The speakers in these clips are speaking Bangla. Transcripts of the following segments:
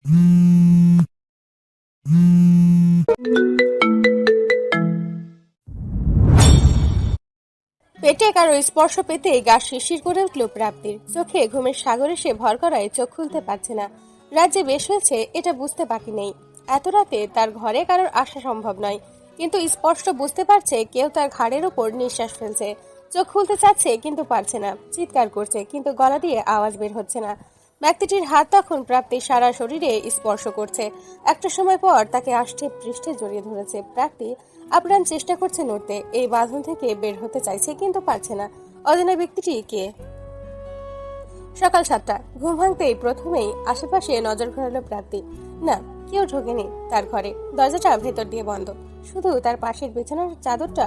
পেটে কারো স্পর্শ পেতেই গা শিরশির করে উঠল প্রাপ্তির। চোখে ঘুমের সাগর এসে ভর করায় চোখ খুলতে পারছে না। রাজ্যে বেশ হয়েছে এটা বুঝতে বাকি নেই। এত রাতে তার ঘরে কারোর আসা সম্ভব নয়, কিন্তু স্পষ্ট বুঝতে পারছে কেউ তার ঘাড়ের উপর নিঃশ্বাস ফেলছে। চোখ খুলতে চাচ্ছে কিন্তু পারছে না, চিৎকার করছে কিন্তু গলা দিয়ে আওয়াজ বের হচ্ছে না। ব্যক্তিটির হাত তখন প্রাপ্তির সারা শরীরে স্পর্শ করছে। একটা সময় পর তাকে আষ্টে পৃষ্ঠে জড়িয়ে ধরেছে। প্রাপ্তি আপ্রাণ চেষ্টা করছে নড়তে, এই বাঁধন থেকে বের হতে চাইছে কিন্তু পারছে না। অজানা ব্যক্তিটি কে? সকাল 7টা। ঘুম ভাঙতেই প্রথমেই আশেপাশে নজর ঘোরালো প্রাপ্তি। না, কেউ ঢোকেনি তার ঘরে। দরজাটা ভেতর দিয়ে বন্ধ, শুধু তার পাশের বিছানার চাদরটা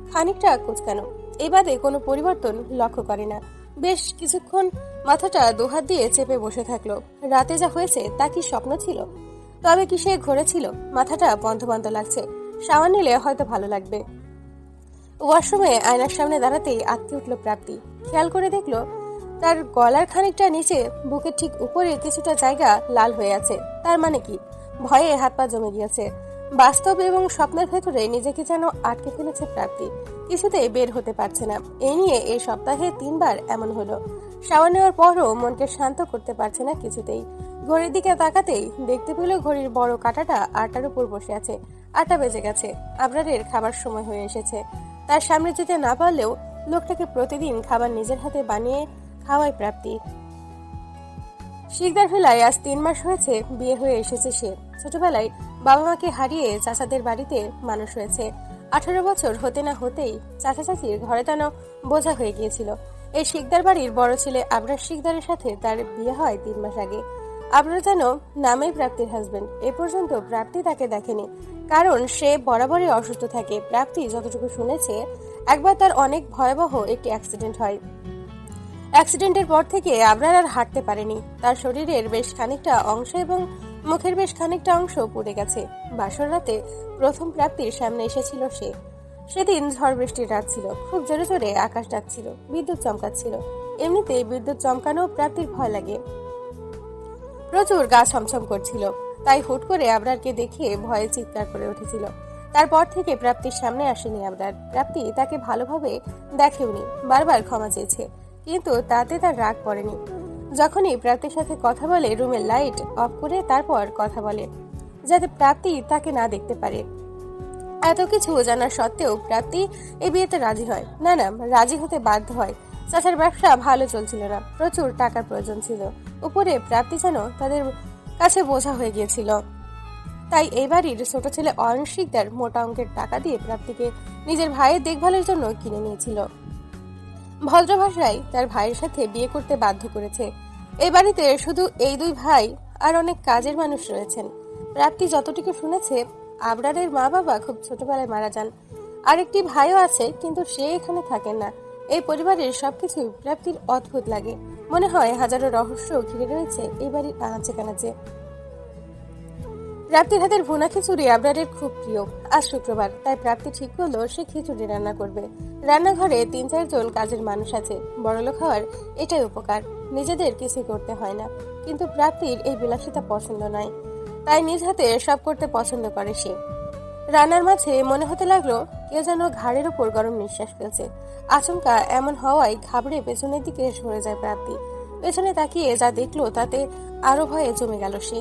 খানিকটা কুচকানো। এই বাদে কোনো পরিবর্তন লক্ষ্য করে না। বেশ কিছুক্ষণ মাথাটা দুহাত দিয়ে চেপে বসে থাকলো। রাতে যা হয়েছে তা কি স্বপ্ন ছিল? তবে কি সে ঘরে ছিল? মাথাটা বন্ধ বন্ধ লাগছে। শাওয়ার নিলে হয়তো ভালো লাগবে। ওয়াশরুমে আয়নার সামনে দাঁড়াতেই আটকে উঠল প্রাপ্তি। খেয়াল করে দেখলো তার গলার খানিকটা নিচে, বুকের ঠিক উপরে কিছুটা জায়গা লাল হয়ে আছে। তার মানে কি? ভয়ে হাত পা জমে গিয়েছে। বাস্তব এবং স্বপ্নের ভেতরে নিজেকে যেন আটকে ফেলেছে প্রাপ্তি। কিছুতেই বের হতে পারছে না। এই নিয়ে এই সপ্তাহে 3বার এমন হলো। শাওয়ার নেওয়ার পরও মনকে শান্ত করতে পারছে না কিছুতেই। ঘড়ির দিকে তাকাতেই দেখতে পেল ঘড়ির বড় কাঁটাটা 8টার উপর বসে আছে। 8টা বেজে গেছে। আবরারের খাবার সময় হয়ে এসেছে। তার সামনে যেতে না পারলেও লোকটাকে প্রতিদিন খাবার নিজের হাতে বানিয়ে খাওয়ায় প্রাপ্তি। শিকদার ভেলায় আজ 3 মাস হয়েছে বিয়ে হয়ে এসেছে সে। ছোটবেলায় বাবা মাকে হারিয়ে চাচাদের বাড়িতে মানুষ হয়েছে। 18 বছর হতে না হতেই চাচা চাচির ঘরে টানো বোঝা হয়ে গিয়েছিল। এই শিকদার বাড়ির বড় ছেলে আবরার শিকদারের সাথে তার বিয়ে হয় 3 মাস আগে। আবরার যেন নামেই প্রাপ্তির হাজবেন্ড। এ পর্যন্ত প্রাপ্তি তাকে দেখেনি, কারণ সে বরাবরই অসুস্থ থাকে। প্রাপ্তি যতটুকু শুনেছে, একবার তার অনেক ভয়াবহ একটি অ্যাক্সিডেন্ট হয়। অ্যাক্সিডেন্টের পর থেকে আবরার আর হাঁটতে পারেনি। তার শরীরের বেশ খানিকটা অংশ এবং মুখের বেশ খানিকটা অংশ পুড়ে গেছে। বাসর রাতে প্রথম প্রাপ্তির সামনে এসেছিল সে। সেদিন ঝড় বৃষ্টির রাত ছিল। খুব জোরে জোরে আকাশ ডাকছিল, বিদ্যুৎ চমকাচ্ছিল। এমনিতেই বিদ্যুৎ চমকানো প্রাপ্তির ভয় লাগে। প্রচুর গা ছমছম করছিল, তাই হুট করে আবরারকে দেখে ভয়ে চিৎকার করে উঠেছিল। তারপর থেকে প্রাপ্তির সামনে আসেনি আবরার। প্রাপ্তি তাকে ভালোভাবে দেখেওনি, বারবার ক্ষমা চেয়েছে, কিন্তু তাতে তার রাগ পড়েনি। যখনই প্রাপ্তির সাথে কথা বলে রুমের লাইট অফ করে তারপর কথা বলে, যাতে প্রাপ্তি তাকে না দেখতে পারে। এত কিছু জানার সত্ত্বেও প্রাপ্তি এই বিয়েতে রাজি হয় না। রাজি হতে বাধ্য হয়। চাচার ব্যবসা ভালো চলছিল না, প্রচুর টাকার প্রয়োজন ছিল। উপরে প্রাপ্তি যেন তাদের কাছে বোঝা হয়ে গিয়েছিল। তাই এই বাড়ির ছোট ছেলে অয়ন শিকদার মোটা অঙ্কের টাকা দিয়ে প্রাপ্তিকে নিজের ভাইয়ের দেখভালের জন্য কিনে নিয়েছিল। ভদ্র ভাষায় তার ভাইয়ের সাথে বিয়ে করতে বাধ্য করেছে। এই বাড়িতে শুধু এই 2 ভাই আর অনেক কাজের মানুষ রয়েছেন। প্রাপ্তি যতটুকু শুনেছে, আবরারের মা বাবা খুব ছোটবেলায় মারা যান। আরেকটি ভাইও আছে, কিন্তু সে এখানে থাকেন না। এই পরিবারের সবকিছু প্রাপ্তির অদ্ভুত লাগে। মনে হয় হাজারো রহস্য ঘিরে রয়েছে এই বাড়ির আনাচে কানাচে। প্রাপ্তির হাতের ভুনা খিচুড়ি আবরারের খুব প্রিয়। আজ শুক্রবার, তাই প্রাপ্তি ঠিক করলো সে খিচুড়ি রান্না করবে। রান্নাঘরে 3-4 জন কাজের মানুষ আছে। বড়লোক হওয়ার এটাই উপকার, নিজেদের কিছু করতে হয় না। কিন্তু প্রাপ্তির এই বিলাসিতা পছন্দ নয়, তাই নিজ হাতে সব করতে পছন্দ করে সে। রান্নার মাঝে মনে হতে লাগলো কেউ যেন ঘাড়ের উপর গরম নিঃশ্বাস ফেলছে। আচমকা এমন হওয়ায় ঘাবড়ে পেছনের দিকে সরে যায় প্রাপ্তি। পেছনে তাকিয়ে যা দেখলো তাতে আরো ভয়ে জমে গেল সে।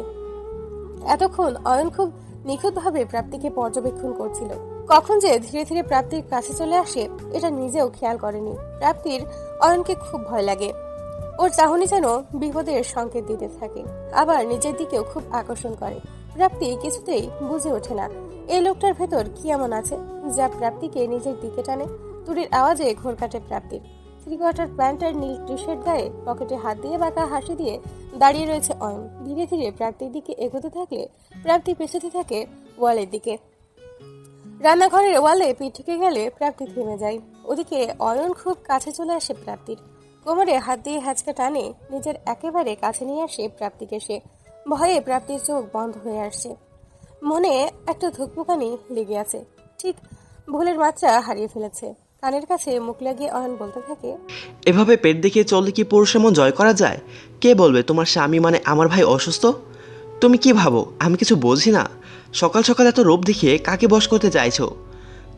এতক্ষণ অয়ন খুব নিখুঁতভাবে প্রাপ্তিকে পর্যবেক্ষণ করছিল। কখন যে ধীরে ধীরে প্রাপ্তির কাছে চলে আসে এটা নিজেও খেয়াল করেনি। প্রাপ্তির অয়নকে খুব ভয় লাগে। ওর চাহনি যেন বিপদের সংকেত দিতে থাকে, আবার নিজের দিকেও খুব আকর্ষণ করে। প্রাপ্তি কিছুতেই বুঝে ওঠে না এই লোকটার ভেতর কি এমন আছে যা প্রাপ্তিকে নিজের দিকে টানে। তুড়ির আওয়াজে ঘোর কাটে প্রাপ্তির। 3/4 প্যান্ট আর নীল টি শার্ট গায়ে, পকেটে হাত দিয়ে বাঁকা হাসি দিয়ে দাঁড়িয়ে রয়েছে অয়ন। ধীরে ধীরে প্রাপ্তির দিকে এগোতে থাকলে প্রাপ্তি পেছাতে থাকে ওয়ালের দিকে। রান্নাঘরের ওয়ালে পিঠ থেকে গেলে প্রাপ্তি থেমে যায়। ওদিকে অয়ন খুব কাছে চলে আসে প্রাপ্তির। কোমরে হাত দিয়ে হ্যাচকা টানে নিজের একেবারে কাছে নিয়ে আসে প্রাপ্তিকে সে। ভয়ে প্রাপ্তির চোখ বন্ধ হয়ে আসছে। মনে একটা ধুকপুকানি লেগে আছে। ঠিক ভুলের মাত্রা হারিয়ে ফেলেছে। কানের কাছে মুখ লাগিয়ে অয়ন বলতে থাকে, এভাবে পেট দেখিয়ে চললে কি পুরুষের মন জয় করা যায়? কে বলবে তোমার স্বামী মানে আমার ভাই অসুস্থ? তুমি কি ভাবো আমি কিছু বলছি না? সকাল সকাল এত রূপ দেখিয়ে কাকে বশ করতে চাইছো?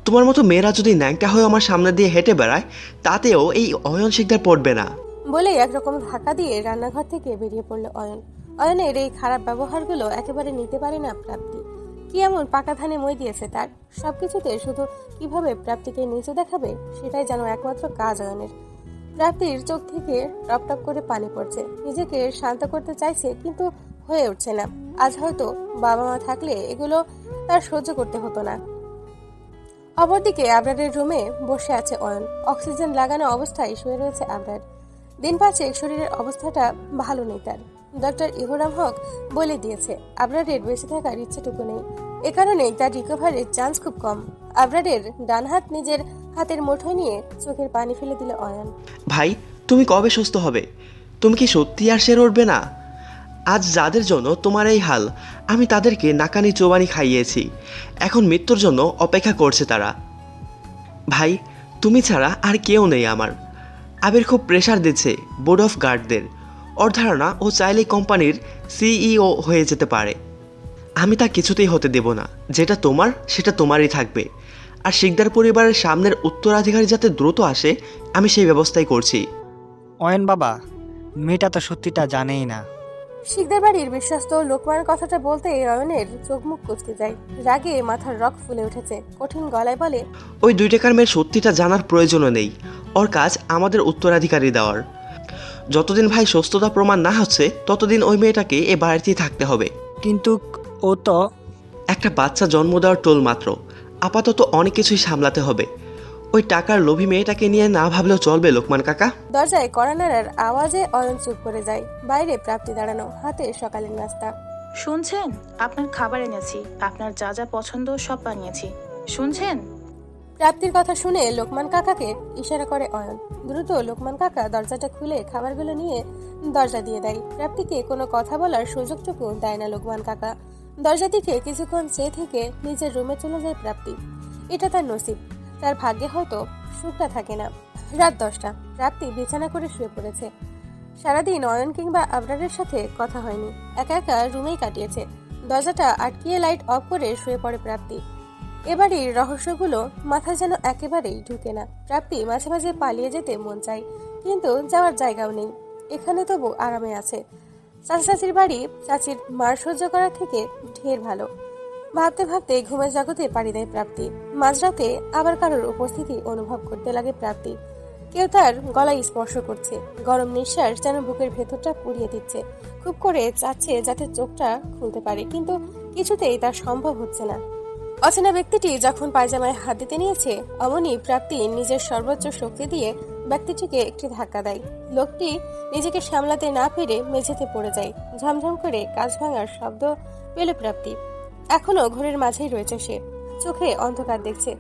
তোমার মতো মেয়েরা যদি ন্যাংটা হয়ে আমার সামনে দিয়ে হেঁটে বেড়ায়, তাতেও এই অয়ন শিকদার পড়বে না। বলেই একরকম ধাক্কা দিয়ে রান্নাঘর থেকে বেরিয়ে পড়ল অয়ন। অয়নের এই খারাপ ব্যবহারগুলো একেবারে নিতে পারে না প্রাপ্তি। কি এমন পাকা ধানে মই দিয়েছে তার? সবকিছুতে শুধু কিভাবে প্রাপ্তিকে নিচে দেখাবে সেটাই যেন একমাত্র কাজ অয়নের। প্রাপ্তির চোখ থেকে টপ টপ করে পানি পড়ছে। নিজেকে শান্ত করতে চাইছে কিন্তু হয়ে উঠছে না। আজ হয়তো বাবা মা থাকলে এগুলো তার সহ্য করতে হতো না। অপরদিকে আবরারের রুমে বসে আছে অয়ন। অক্সিজেন লাগানো অবস্থায় শুয়ে রয়েছে আবরার। দিন পাঁচেক শরীরের অবস্থাটা ভালো নেই তার। ডক্টর ইহরাম হক বলে দিয়েছে আবরারের বেঁচে থাকার ইচ্ছেটুকু নেই। এ কারণেই তার রিকভারির চান্স খুব কম। আবরারের ডান হাত নিজের হাতের মুঠোয় নিয়ে চোখের পানি ফেলে দিল অয়ন। ভাই, তুমি কবে সুস্থ হবে? তুমি কি সত্যি আর সেরে উঠবে না? আজ যাদের জন্য তোমার এই হাল, আমি তাদেরকে নাকানি চোবানি খাইয়েছি। এখন মৃত্যুর জন্য অপেক্ষা করছে তারা। ভাই, তুমি ছাড়া আর কেউ নেই আমার। আবির খুব প্রেশার দিচ্ছে বোর্ড অফ গার্ডদের। ওর ধারণা ও চাইলেই কোম্পানির সিইও হয়ে যেতে পারে। আমি তা কিছুতেই হতে দেব না। যেটা তোমার সেটা তোমারই থাকবে। আর শিকদার পরিবারের সামনের উত্তরাধিকারী যাতে দ্রুত আসে, আমি সেই ব্যবস্থাই করছি। অয়ন বাবা, মেয়েটা তো সত্যিটা জানেই না। শিকদার বাড়ির বিশ্বস্ত লোকমানের কথাটা বলতে অয়নের চোখ মুখ কুচকে যায়। রাগে মাথার রক ফুলে উঠেছে। কঠিন গলায় বলে, ওই 2 টাকার মেয়ের সত্যিটা জানার প্রয়োজনও নেই। ওর কাজ আমাদের উত্তরাধিকারী দেওয়ার। যতদিন ভাই সুস্থতা প্রমাণ না হচ্ছে, ততদিন ওই মেয়েটাকে এ বাড়িতেই থাকতে হবে। কিন্তু ও তো একটা বাচ্চা জন্ম দেওয়ার টোল মাত্র। আপাতত অনেক কিছুই সামলাতে হবে। ওই টাকার লোভী মেয়েটাকে নিয়ে না ভাবলেও চলবে লোকমান কাকা। দরজায় কড়া নাড়ার আওয়াজে অয়ন চুপ করে যায়। বাইরে প্রাপ্তি দাঁড়ানো, হাতে সকালের নাস্তা। শুনছেন? আপনার খাবার এনেছি, আপনার যা যা পছন্দ সব বানিয়েছি। শুনছেন? প্রাপ্তির কথা শুনে লোকমান কাকাকে ইশারা করে অয়ন। দ্রুত লোকমান কাকা দরজাটা খুলে খাবারগুলো নিয়ে দরজা দিয়ে দেয়। প্রাপ্তিকে কোনো কথা বলার সুযোগটুকু দেয় না লোকমান কাকা। দরজা দিকে কিছুক্ষণ চেয়ে থেকে নিজের রুমে চলে যায় প্রাপ্তি। এটা তার নসিব। তার ভাগ্যে হয়তো সুখটা থাকে না। রাত 10টা। প্রাপ্তি বিছানা করে শুয়ে পড়েছে। সারাদিন অয়ন কিংবা আবরারের সাথে কথা হয়নি। একা একা রুমেই কাটিয়েছে। দরজাটা আটকিয়ে লাইট অফ করে শুয়ে পড়ে প্রাপ্তি। এবারই রহস্যগুলো মাথায় যেন একেবারেই ঢুকে না। প্রাপ্তি মাঝে মাঝে পালিয়ে যেতে মন চায়, কিন্তু যাওয়ার জায়গাও নেই। এখানে তবু আরামে আছে। চাচির বাড়ি চাচির মার সহ্য করার থেকে ঢের ভালো। ভাবতে ভাবতে ঘুমের জগতে পাড়ি দেয় প্রাপ্তি। মাঝরাতে আবার কারোর উপস্থিতি অনুভব করতে লাগে প্রাপ্তি। কেউ তার গলায় স্পর্শ করছে। গরম নিঃশ্বাস যেন বুকের ভেতরটা পুড়িয়ে দিচ্ছে। খুব করে চাচ্ছে যাতে চোখটা খুলতে পারে, কিন্তু কিছুতেই তার সম্ভব হচ্ছে না। অচেনা ব্যক্তিটি যখন পায়জামায় হাত দিতে নিয়েছে, অমনি প্রাপ্তি নিজের সর্বোচ্চ শক্তি দিয়ে ব্যক্তিটিকে একটি ধাক্কা দেয়। লোকটি নিজেকে সামলাতে না পেরে মেঝেতে পড়ে যায়। ঝমঝম করে কাঁচ ভাঙার শব্দ পেল প্রাপ্তি। এখনো ঘরের মাঝেই রয়েছে সে। চোখে অন্ধকার দেখছে।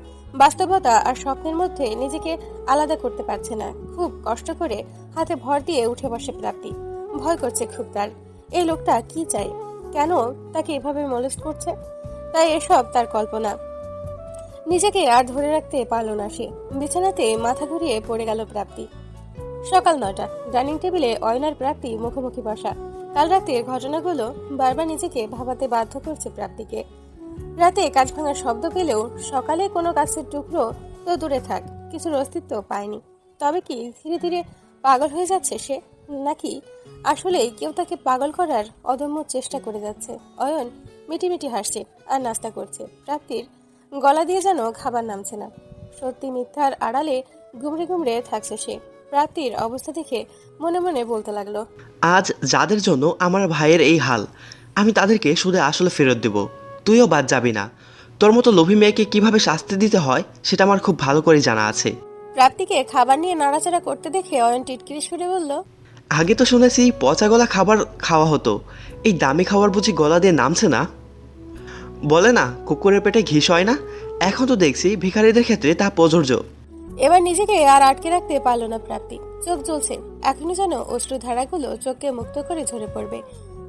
বাস্তবতা আর স্বপ্নের মধ্যে নিজেকে আলাদা করতে পারছে না। খুব কষ্ট করে হাতে ভর দিয়ে উঠে বসে প্রাপ্তি। ভয় করছে খুব তার। এই লোকটা কি চায়? কেন তাকে এভাবে মলেস্ট করছে? তাই এসব তার কল্পনা। নিজেকে আর ধরে রাখতে পারল না সে। বিছানাতে মাথা ঘুরিয়ে পড়ে গেল প্রাপ্তি। সকাল 9টা। ডাইনিং টেবিলে অয়নার প্রাপ্তি মুখোমুখি বসা। কাল রাতের ঘটনাগুলো বারবার নিজেকে ভাবাতে বাধ্য করছে প্রাপ্তিকে। রাতে কাঁচ ভাঙার শব্দ পেলেও সকালে কোনো কাছের টুকরো তো দূরে থাক, কিছুর অস্তিত্ব পায়নি। তবে কি ধীরে ধীরে পাগল হয়ে যাচ্ছে সে, নাকি আসলেই কেউ তাকে পাগল করার অদম্য চেষ্টা করে যাচ্ছে? অয়ন মিটিমিটি হাসছে আর নাস্তা করছে। প্রাপ্তির গলা দিয়ে যেন খাবার নামছে না। সত্যি মিথ্যার আড়ালে গুমড়ে গুমড়ে থাকছে সে। প্রাপ্তির অবস্থা দেখে মনে মনে বলতে লাগলো, আজ যাদের জন্য আমার ভাইয়ের এই হাল, আমি তাদেরকে শুধু আসলে ফেরত দেব। তুইও বাদ যাবি না। তোর মতো লোভী মেয়েকে কিভাবে শাস্তি দিতে হয় সেটা আমার খুব ভালো করে জানা আছে। প্রাপ্তিকে খাবার নিয়ে নাড়াচাড়া করতে দেখে অয়ন টিটকিরি সুরে বলল, আগে তো শুনেছি পচা গলা খাবার খাওয়া হতো, এই দামি খাবার বুঝি গলা দিয়ে নামছে না? বলে না কুকুরের পেটে ঘিস হয় না, এখন তো দেখছি ভিখারিদের ক্ষেত্রে তা প্রযোজ্য। এবার নিজেকে আর আটকে রাখতে পারল না প্রাপ্তি। চোখ জ্বলছে। এখনই যেন অশ্রুধারাগুলো চোখকে মুক্ত করে ঝরে পড়বে।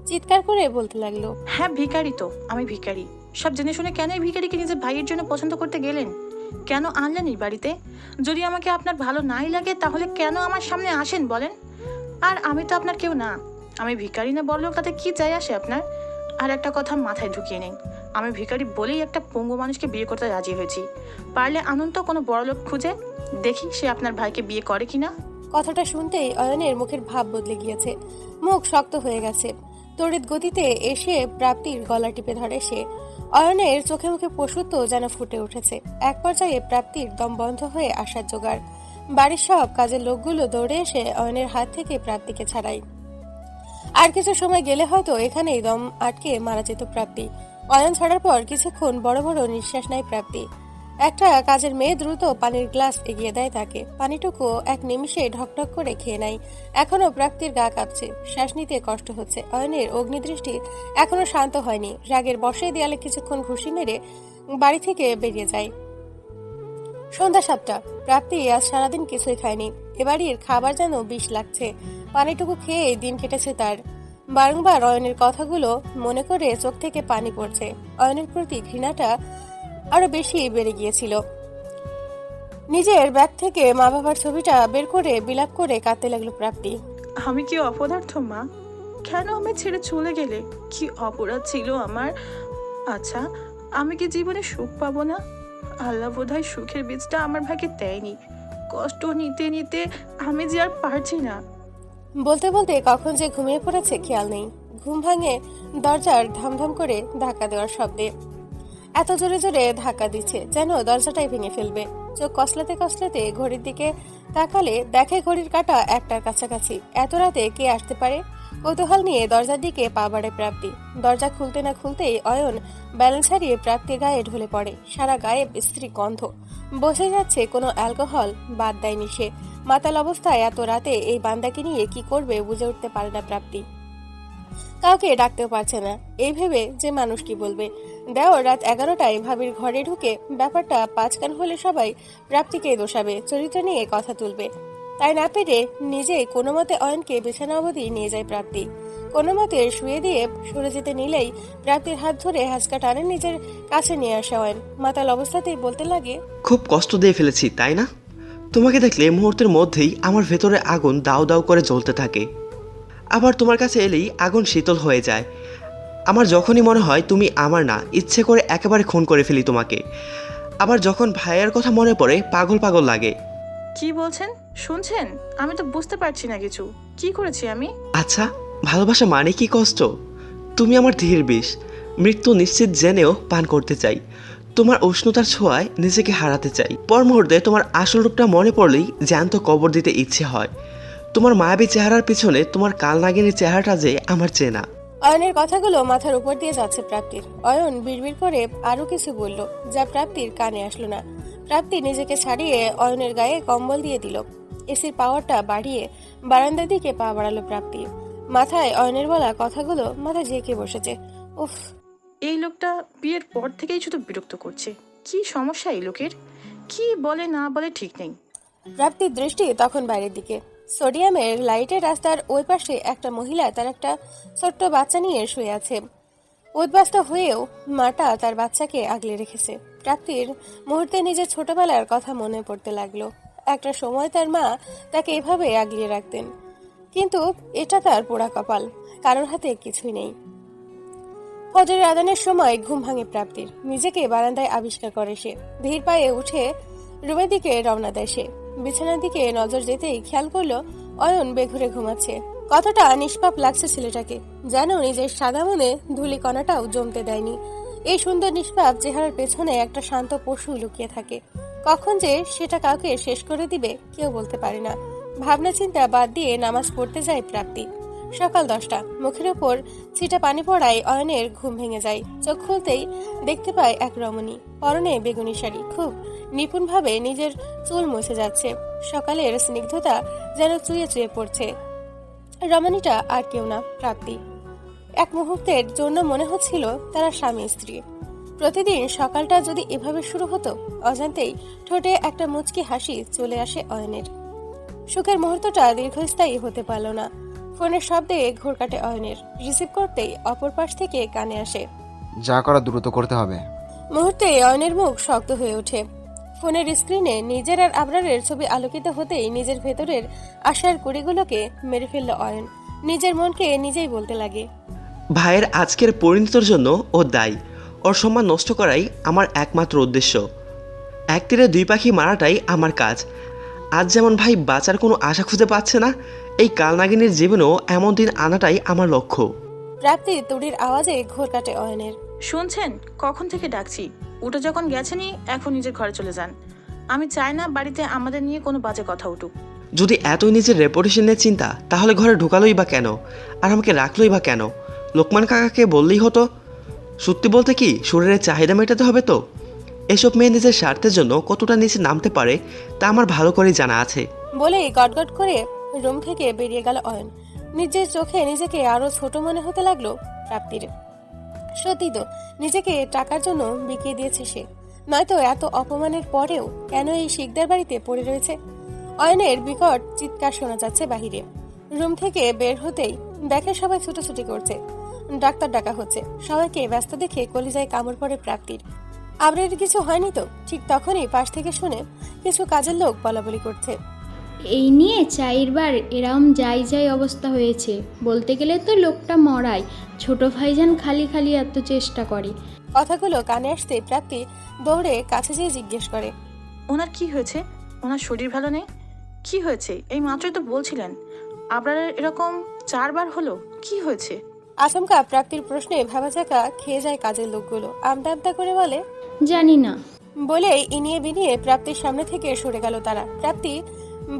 চিৎকার করে বলতে লাগলো, হ্যাঁ ভিখারি তো, আমি ভিখারি। সব জেনে শুনে কেন এই ভিখারিকে নিজের ভাইয়ের জন্য পছন্দ করতে গেলেন? কেন আনলেন এই বাড়িতে? যদি আমাকে আপনার ভালো নাই লাগে তাহলে কেন আমার সামনে আসেন বলেন? আর আমি তো আপনার কেউ না। আমি ভিখারি না বললেও তাতে কি যায় আসে আপনার? আর একটা কথা মাথায় ঢুকিয়ে নিন, আমি ভিখারি বলেই একটা পঙ্গু মানুষকে বিয়ে করতে রাজি হয়েছি। পারলে আনন্দ কোনো বড়লোক খুঁজে দেখি সে আপনার ভাইকে বিয়ে করে কিনা। কথাটা শুনতেই অয়নের মুখের ভাব বদলে গিয়েছে, মুখ শক্ত হয়ে গেছে। তড়িৎ গতিতে এসে প্রাপ্তির গলা টিপে ধরে সে। অয়নের চোখে মুখে পশুত্ব যেন ফুটে উঠেছে। এক পর্যায়ে প্রাপ্তির দম বন্ধ হয়ে আসার জোগাড়। বাড়ির সব কাজের লোকগুলো দৌড়ে এসে অয়নের হাত থেকে প্রাপ্তিকে ছাড়ায়। আর কিছু সময় গেলে হয়তো এখানেই দম আটকে মারা যেত প্রাপ্তি। অয়ন ছাড়ার পর কিছুক্ষণ বড় বড় নিঃশ্বাস নেয় প্রাপ্তি। একটা কাজের মেয়ে দ্রুত পানির গ্লাস এগিয়ে দেয় তাকে। পানিটুকু এক নিমিষে ঢকঢক করে খেয়ে নেয়। এখনো প্রাপ্তির গা কাঁপছে, শ্বাস নিতে কষ্ট হচ্ছে। অয়নের অগ্নিদৃষ্টি এখনো শান্ত হয়নি। রাগের বশে দেয়ালে কিছুক্ষণ ঘুষি মেরে বাড়ি থেকে বেরিয়ে যায়। সন্ধ্যা 7টা। প্রাপ্তি আজ সারাদিন কিছুই খায়নি। এবাড়ির খাবার যেন বিষ লাগছে। পানিটুকু খেয়ে দিন কেটেছে তার। বারংবার অয়নের কথাগুলো মনে করে চোখ থেকে পানি পড়ছে। অয়নের প্রতি ঘৃণাটা আরো বেশি বেড়ে গিয়েছিল। নিজের ব্যাগ থেকে মা বাবার ছবিটা বের করে বিলাপ করে কাঁদতে লাগলো প্রাপ্তি। আমি কি অপদার্থ মা? কেন আমি ছেড়ে চলে গেলে? কি অপরাধ ছিল আমার? আচ্ছা, আমি কি জীবনে সুখ পাবো না? আল্লাহ বোধহয় সুখের বীজটা আমার ভাগ্যে দেয়নি। কষ্ট নিতে নিতে আমি যে আর পারছি না। বলতে বলতে কখন যে ঘুমিয়ে পড়েছে খেয়াল নেই। ঘুম ভাঙে দরজার ধামধাম করে ধাক্কা দেওয়ার শব্দে। এত জোরে জোরে ধাক্কা দিচ্ছে যেন দরজাটাই ভেঙে ফেলবে। চোখ কসলাতে কসলাতে ঘড়ির দিকে তাকালে দেখে ঘড়ির কাঁটা 1টার কাছাকাছি। এত রাতে কে আসতে পারে? কৌতূহল নিয়ে দরজার দিকে পা বাড়ে প্রাপ্তি। দরজা খুলতে না খুলতেই অয়ন ব্যালেন্স হারিয়ে প্রাপ্তির গায়ে ঢলে পড়ে। সারা গায়ে বিশ্রী গন্ধ, বসে যাচ্ছে। কোনো অ্যালকোহল বাদ দেয়নি সে। মাতাল অবস্থায় এত রাতে এই বান্দাকে নিয়ে কি করবে বুঝে উঠতে পারে না প্রাপ্তি। কাউকে ডাকতেও পারছে না, এই ভেবে যে মানুষ কি বলবে। দেওর রাত 11টায় ভাবির ঘরে ঢুকে ব্যাপারটা পাঁচকান হলে সবাই প্রাপ্তিকে দোষাবে, চরিত্র নিয়ে কথা তুলবে। তাই না পেরে নিজেই কোনো মতে অয়নকে বিছানা অবধি নিয়ে যায় প্রাপ্তি। কোনো মতে শুয়ে দিয়ে সরে যেতে নিলেই প্রাপ্তির হাত ধরে হাসকা টানে নিজের কাছে নিয়ে আসে অয়ন। মাতাল অবস্থাতেই বলতে লাগে, খুব কষ্ট দিয়ে ফেলেছি তাই না? তোমাকে দেখলে মুহূর্তের মধ্যেই আমার ভেতরে আগুন দাউ দাউ করে জ্বলতে থাকে। আবার তোমার কাছে এলেই আগুন শীতল হয়ে যায়। আমার যখনই মনে হয় তুমি আমার না, ইচ্ছে করে একেবারে খুন করে ফেলি তোমাকে। আবার যখন ভাইয়ের কথা মনে পড়ে পাগল পাগল লাগে। কি বলছেন? শুনছেন? আমি তো বুঝতে পারছি না কিছু। কি করেছি আমি? আচ্ছা, ভালোবাসা মানে কি কষ্ট? তুমি আমার ধীর বিষ, মৃত্যু নিশ্চিত জেনেও পান করতে চাই। তোমার উষ্ণতার ছোঁয়ায় নিজেকে হারাতে চাই। পর মুহূর্তে তোমার আসল রূপটা মনে পড়লেই জ্যান্ত কবর দিতে ইচ্ছে হয়। তোমার মায়াবী চেহারার পিছনে তোমার কালনাগিনীর চেহারাটা যে আমার চেনা। অয়নের কথাগুলো মাথার উপর দিয়ে যাচ্ছে প্রাপ্তির। অয়ন বিড়বিড় করে আরো কিছু বলল, যা প্রাপ্তির কানে আসলো না। প্রাপ্তি নিজেকে ছাড়িয়ে অয়নের গায়ে কম্বল দিয়ে দিল। এসির পাওয়ারটা বাড়িয়ে বারান্দার দিকে পা বাড়ালো প্রাপ্তি। মাথায় অয়নের বলা কথাগুলো মাথায় জেঁকে বসেছে। উফ, এই লোকটা বিয়ের পর থেকেই শুধু বিরক্ত করছে। কি সমস্যা এই লোকের? কি বলে না বলে ঠিক নেই। প্রাপ্তির দৃষ্টি তখন বাইরের দিকে। সোডিয়ামের লাইটের রাস্তার ওই পাশে একটা মহিলা তার একটা ছোট্ট বাচ্চা নিয়ে শুয়ে আছে। উদ্বাস্ত হয়েও মাটা তার বাচ্চাকে আগলে রেখেছে। প্রাপ্তির মুহূর্তে নিজের ছোটবেলার কথা মনে পড়তে লাগলো। একটা সময় তার মা তাকে এভাবে আগলিয়ে রাখতেন, কিন্তু এটা তার পোড়া কপাল। কারোর হাতে কিছুই নেই। ফজরের আজানের সময় ঘুম ভাঙে প্রাপ্তির। নিজেকে বারান্দায় আবিষ্কার করে সে। ধীর পায়ে উঠে রুমের দিকে রওনা দেয় সে। বিছানার দিকে নজর যেতেই খেয়াল করলো অয়ন বেঘুরে ঘুমাচ্ছে। কতটা নিষ্পাপ লাগছে ছেলেটাকে, যেন নিজের সাদা মনে ধূলিকণাটাও জমতে দেয়নি। এই সুন্দর নিষ্পাপ চেহারার পেছনে একটা শান্ত পশু লুকিয়ে থাকে। কখন যে সেটা কাউকে শেষ করে দিবে কেউ বলতে পারে না। ভাবনা চিন্তা বাদ দিয়ে নামাজ পড়তে যায় প্রাপ্তি। সকাল 10টা। মুখের উপর ছিটা পানি পড়ায় অয়নের ঘুম ভেঙে যায়। চোখ খুলতেই দেখতে পায় এক রমণী, পরনে বেগুনি শাড়ি, খুব নিপুণভাবে নিজের চুল মুছে যাচ্ছে। সকালের স্নিগ্ধতা যেন চুয়ে চুয়ে পড়ছে। রমণীটা আর কেউ না, প্রাপ্তি। এক মুহূর্তের জন্য মনে হচ্ছিল তারা স্বামী স্ত্রী। প্রতিদিন সকালটা যদি এভাবে শুরু হতো। অজান্তেই ঠোঁটে একটা মুচকি হাসি চলে আসে অয়নের। সুখের মুহূর্তটা দীর্ঘস্থায়ী হতে পারল না। ফোনের শব্দে ঘোর কাটে অয়নের। রিসিভ করতেই অপর পাশ থেকে কানে আসে, যা করা দ্রুত করতে হবে। মুহূর্তে অয়নের মুখ শক্ত হয়ে ওঠে। ফোনের স্ক্রিনে নিজের আর আবরারের ছবি আলোকিত হতেই নিজের ভেতরের আশার কুড়িগুলোকে মেরে ফেলল অয়ন। নিজের মনকে নিজেই বলতে লাগে, ভাইয়ের আজকের পরিণতির জন্য ও দায়ী। ওর সম্মান নষ্ট করাই আমার একমাত্র উদ্দেশ্য। এক তীরে দুই পাখি মারাটাই আমার কাজ। আজ যেমন ভাই বাঁচার কোনো আশা খুঁজে পাচ্ছে না, এই কালনাগিনীর জীবনেও এমন দিন আনাটাই আমার লক্ষ্য। প্রাপ্তি তুড়ির আওয়াজে ঘোর কাটে অয়নের। শুনছেন, কখন থেকে ডাকছি? উঠে যখন গেছেনই এখন নিজের ঘরে চলে যান। আমি চাই না বাড়িতে আমাদের নিয়ে কোনো বাজে কথা উঠুক। যদি এতই নিজের রেপুটেশনের চিন্তা, তাহলে ঘরে ঢুকালোই বা কেন, আর আমাকে রাখলোই বা কেন? লোকমান কাকাকে বললেই হতো। সত্যি বলতে কি, শরীরের চাহিদা মেটাতে হবে তো। এসব মেয়ে নিজের স্বার্থের জন্য কতটা নিচে নামতে পারে তা আমার ভালো করেই জানা আছে। বলেই গটগট করে রুম থেকে বেরিয়ে গেল অয়ন। নিজের চোখে নিজেকে আরো ছোট মনে হতে লাগলো প্রাপ্তির। সত্যি তো, নিজেকে টাকার জন্য বিকিয়ে দিয়েছে সে। নয়তো এত অপমানের পরেও কেন এই শিকদার বাড়িতে পড়ে রয়েছে? অয়নের বিকট চিৎকার শোনা যাচ্ছে বাহিরে। রুম থেকে বের হতেই দেখে সবাই ছুটোছুটি করছে, ডাক্তার ডাকা হচ্ছে। সবাইকে ব্যস্ত দেখে কলিজায় কামড় পড়ে প্রাপ্তির। আবরের কিছু হয়নি তো? ঠিক তখনই পাশ থেকে শুনে কিছু কাজের লোক বলাবলি করছে। এই নিয়ে চাইরবার এরম যাই যাই অবস্থা হয়েছে। বলতে গেলে তো লোকটা মরাই, ছোট ভাইজান খালি খালি এত চেষ্টা করে। কথাগুলো কানে আসতে প্রাপ্তি দৌড়ে কাছে যেয়ে জিজ্ঞেস করে, ওনার কি হয়েছে? ওনার শরীর ভালো নেই? কি হয়েছে? এই মাত্রই তো বলছিলেন। আপনার এরকম 4 বার হলো, কি হয়েছে? আচমকা প্রাপ্তির প্রশ্নে ভাবাচাকা খেয়ে যায় কাজের লোকগুলো। আমতা আমতা করে বলে, জানি না। বলেই ইনিয়ে বিনিয়ে প্রাপ্তির সামনে থেকে সরে গেল তারা। প্রাপ্তি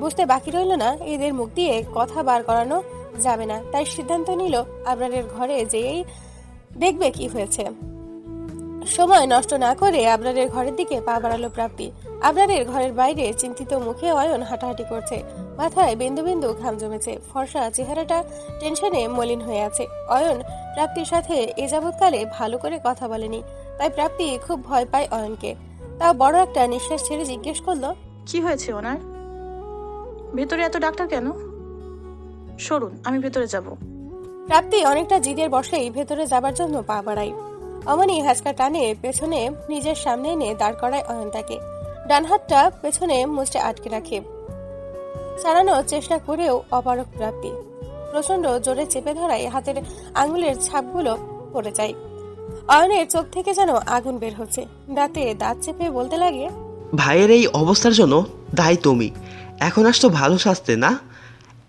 বুঝতে বাকি রইল না এদের মুখ দিয়ে কথা বার করানো যাবে না, তাই সিদ্ধান্ত নিল আবরারের ঘরে যেয়েই দেখবে কি হয়েছে। সময় নষ্ট না করে আবরারের ঘরের দিকে পা বাড়ালো প্রাপ্তি। আবরারের ঘরের বাইরে চিন্তিত মুখে অয়ন হাঁটাহাঁটি করছে। মাথায় বিন্দু বিন্দু ঘাম জমেছে, ফর্সা চেহারাটা টেনশনে মলিন হয়ে আছে। অয়ন প্রাপ্তির সাথে এ যাবৎকালে ভালো করে কথা বলেনি, তাই প্রাপ্তি খুব ভয় পায় অয়নকে। তাও বড় একটা নিঃশ্বাস ছেড়ে জিজ্ঞেস করলো, কি হয়েছে ওনার? ভেতরে এত ডাক্তার কেন? সরুন, আমি ভেতরে যাব। প্রাপ্তি অনেকটা জিদের বসেই ভেতরে যাবার জন্য পা বাড়ায়। অমনি হ্যাঁচকা টানে পেছনে নিজের সামনে এনে দাঁড় করায় অয়ন তাকে। ডান হাতটা পেছনে মুচড়ে আটকে রাখে। ছাড়ানোর চেষ্টা করেও অপারক প্রাপ্তি। প্রচন্ড জোরে চেপে ধরায় হাতের আঙুলের ছাপগুলো পড়ে যায়। অয়নের চোখ থেকে যেন আগুন বের হচ্ছে। দাঁতে দাঁত চেপে বলতে লাগে, ভাইয়ের এই অবস্থার জন্য দায়ী তুমি। এখন আসতো ভালো শাস্তে না?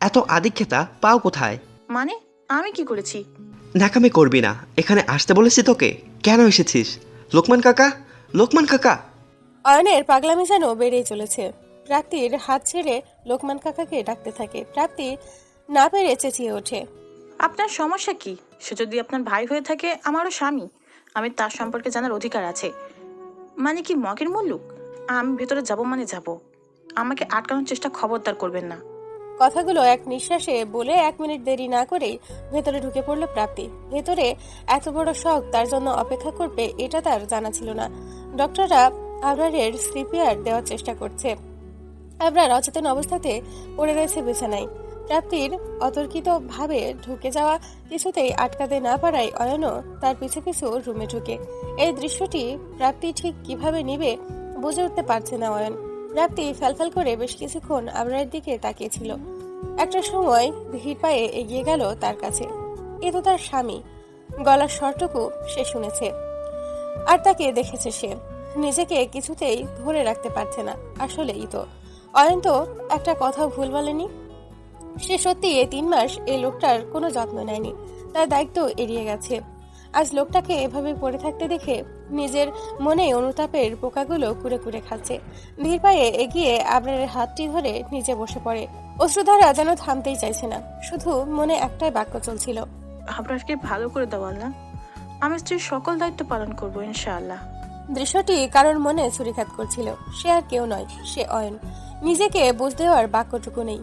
এত আদিক্ষেতা পাও কোথায়? মানে আমি কি করেছি? ন্যাকামি করবি না। এখানে আসতে বলেছি তোকে, কেন এসেছিস? লোকমান কাকা, লোকমান কাকা। অয়নের পাগলামি যেন বেড়েই চলেছে। প্রাপ্তির হাত ছেড়ে লোকমান কাকাকে ডাকতে থাকে। প্রাপ্তি না পেরে চেঁচিয়ে ওঠে, আপনার সমস্যা কি? সে যদি আপনার ভাই হয়ে থাকে, আমারও স্বামী। আমি তার সম্পর্কে জানার অধিকার আছে। মানে কি মগের মুল্লুক? আমি ভেতরে যাব মানে যাব। আমাকে আটকানোর চেষ্টা খবরদার করবেন না। কথাগুলো এক নিঃশ্বাসে বলে 1 মিনিট দেরি না করেই ভেতরে ঢুকে পড়ল প্রাপ্তি। ভেতরে এত বড় শখ তার জন্য অপেক্ষা করবে এটা তার জানা ছিল না। ডক্টররা আবরারের সিপিআর দেওয়ার চেষ্টা করছে। আবরার অচেতন অবস্থাতে পড়ে রয়েছে বিছানায়। প্রাপ্তির অতর্কিত ভাবে ঢুকে যাওয়া কিছুতেই আটকাতে না পারায় অয়নও তার পিছু পিছু রুমে ঢুকে। এই দৃশ্যটি প্রাপ্তি ঠিক কিভাবে নিবে বুঝে উঠতে পারছে না অয়ন। প্রাপ্তি ফ্যালফ্যাল করে বেশ কিছুক্ষণ আবরারের দিকে তাকিয়েছিল। একটা সময় ধীর পায়ে এগিয়ে গেল তার কাছে। এ তো তার স্বামী। গলার স্বরটুকু সে শুনেছে, আর তাকে দেখেছে সে। নিজেকে কিছুতেই ধরে রাখতে পারছে না। আসলেই তো অয়ন তো একটা কথা ভুল বলেনি। সে সত্যি এই 3 মাস এই লোকটার কোনো যত্ন নেয়নি, তার দায়িত্ব এড়িয়ে গেছে। আজ লোকটাকে এভাবে পড়ে থাকতে দেখে নিজের মনে অনুতাপের পোকাগুলো কুড়ে কুড়ে খাচ্ছে। ধীর পায়ে এগিয়ে আবরারের হাতটি ধরে নিচে বসে পড়ে। অশ্রুধারা যেন থামতেই চাইছে না, শুধু মনে একটাই বাক্য চলছিল, আপনাকে ভালো করে দাও আল্লাহ। আমি স্ত্রীর সকল দায়িত্ব পালন করবো ইনশাআল্লাহ। দৃশ্যটি কারোর মনে ছুরিঘাত করছিল। সে আর কেউ নয়, সে অয়ন। নিজেকে বুঝ দেওয়ার বাক্যটুকু নেই।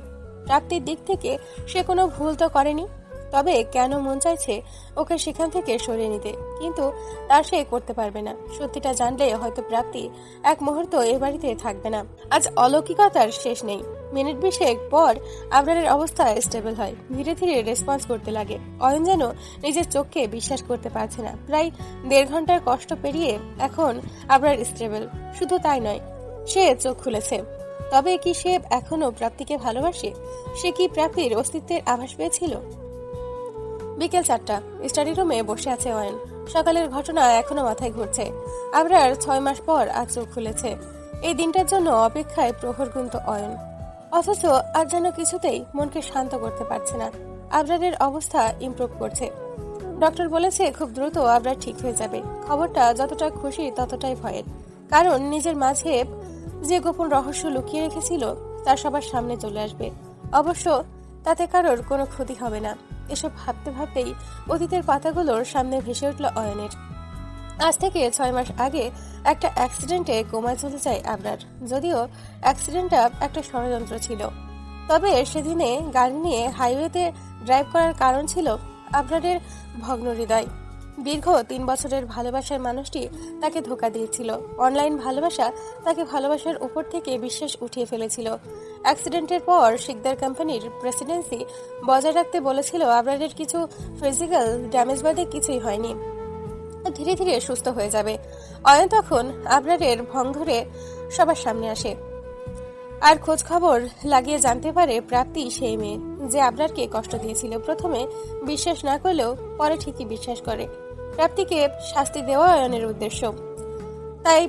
প্রাপ্তির দিক থেকে সে কোনো ভুল তো করেনি, তবে কেন মন চাইছে ওকে সেখান থেকে সরিয়ে নিতে, কিন্তু তার সে করতে পারবে না। সত্যিটা জানলে হয়তো প্রাপ্তি এক মুহূর্ত এ বাড়িতে থাকবে না। আজ অলৌকিকতার শেষ নেই। মিনিট 20 পর আবরারের অবস্থা স্টেবল হয়, ধীরে ধীরে রেসপন্স করতে লাগে। অয়ন যেন নিজের চোখকে বিশ্বাস করতে পারছে না। প্রায় 1.5 ঘন্টার কষ্ট পেরিয়ে এখন আবরার স্টেবল। শুধু তাই নয়, সে চোখ খুলেছে। তবে কি সে এখনো প্রাপ্তিকে ভালোবাসে? সে কি প্রাপ্তির অস্তিত্বের আভাস পেয়েছিল? বিকেল 4টা, স্টাডি রুমে বসে আছে অয়ন। সকালের ঘটনা এখনো মাথায় ঘুরছে। আবরার 6 মাস পর আজ চোখ খুলেছে। এই দিনটার জন্য অপেক্ষায় প্রহর গুনত অয়ন, অথচ আর যেন কিছুতেই মনকে শান্ত করতে পারছে না। আবরারের অবস্থা ইমপ্রুভ করছে। ডক্টর বলেছে খুব দ্রুত আবরার ঠিক হয়ে যাবে। খবরটা যতটা খুশি ততটাই ভয়ের, কারণ নিজের মাঝে যে গোপন রহস্য লুকিয়ে রেখেছিল তা সবার সামনে চলে আসবে। অবশ্য তাতে কারোর কোনো ক্ষতি হবে না। এসব ভাবতে ভাবতেই অতীতের পাতাগুলোর সামনে ভেসে উঠল অয়নের। আজ থেকে 6 মাস আগে একটা অ্যাক্সিডেন্টে কোমায় চলে যায় আবরার। যদিও অ্যাক্সিডেন্টটা একটা ষড়যন্ত্র ছিল, তবে সেদিনে গাড়ি নিয়ে হাইওয়েতে ড্রাইভ করার কারণ ছিল আবরারের ভগ্ন হৃদয়। দীর্ঘ 3 বছরের ভালোবাসার মানুষটি তাকে ধোঁকা দিয়েছিল। অনলাইন ভালোবাসা তাকে ভালোবাসার উপর থেকে বিশ্বাস উঠিয়ে ফেলেছিল। অ্যাক্সিডেন্টের পর শিকদার কোম্পানির প্রেসিডেন্সি বজায় রাখতে বলেছিল। আবরারের কিছু ফিজিক্যাল ড্যামেজ বাদে কিছুই হয়নি, ধীরে ধীরে সুস্থ হয়ে যাবে। অয়ন তখন আবরারের ভঙ্গরে সবার সামনে আসে আর খোঁজ খবর লাগিয়ে জানতে পারে প্রাপ্তি সেই মেয়ে যে আবরারকে কষ্ট দিয়েছিল। প্রথমে বিশ্বাস না করলেও পরে ঠিকই বিশ্বাস করে। প্রাপ্তিকে শাস্তি দেওয়া অয়নের উদ্দেশ্য, তাই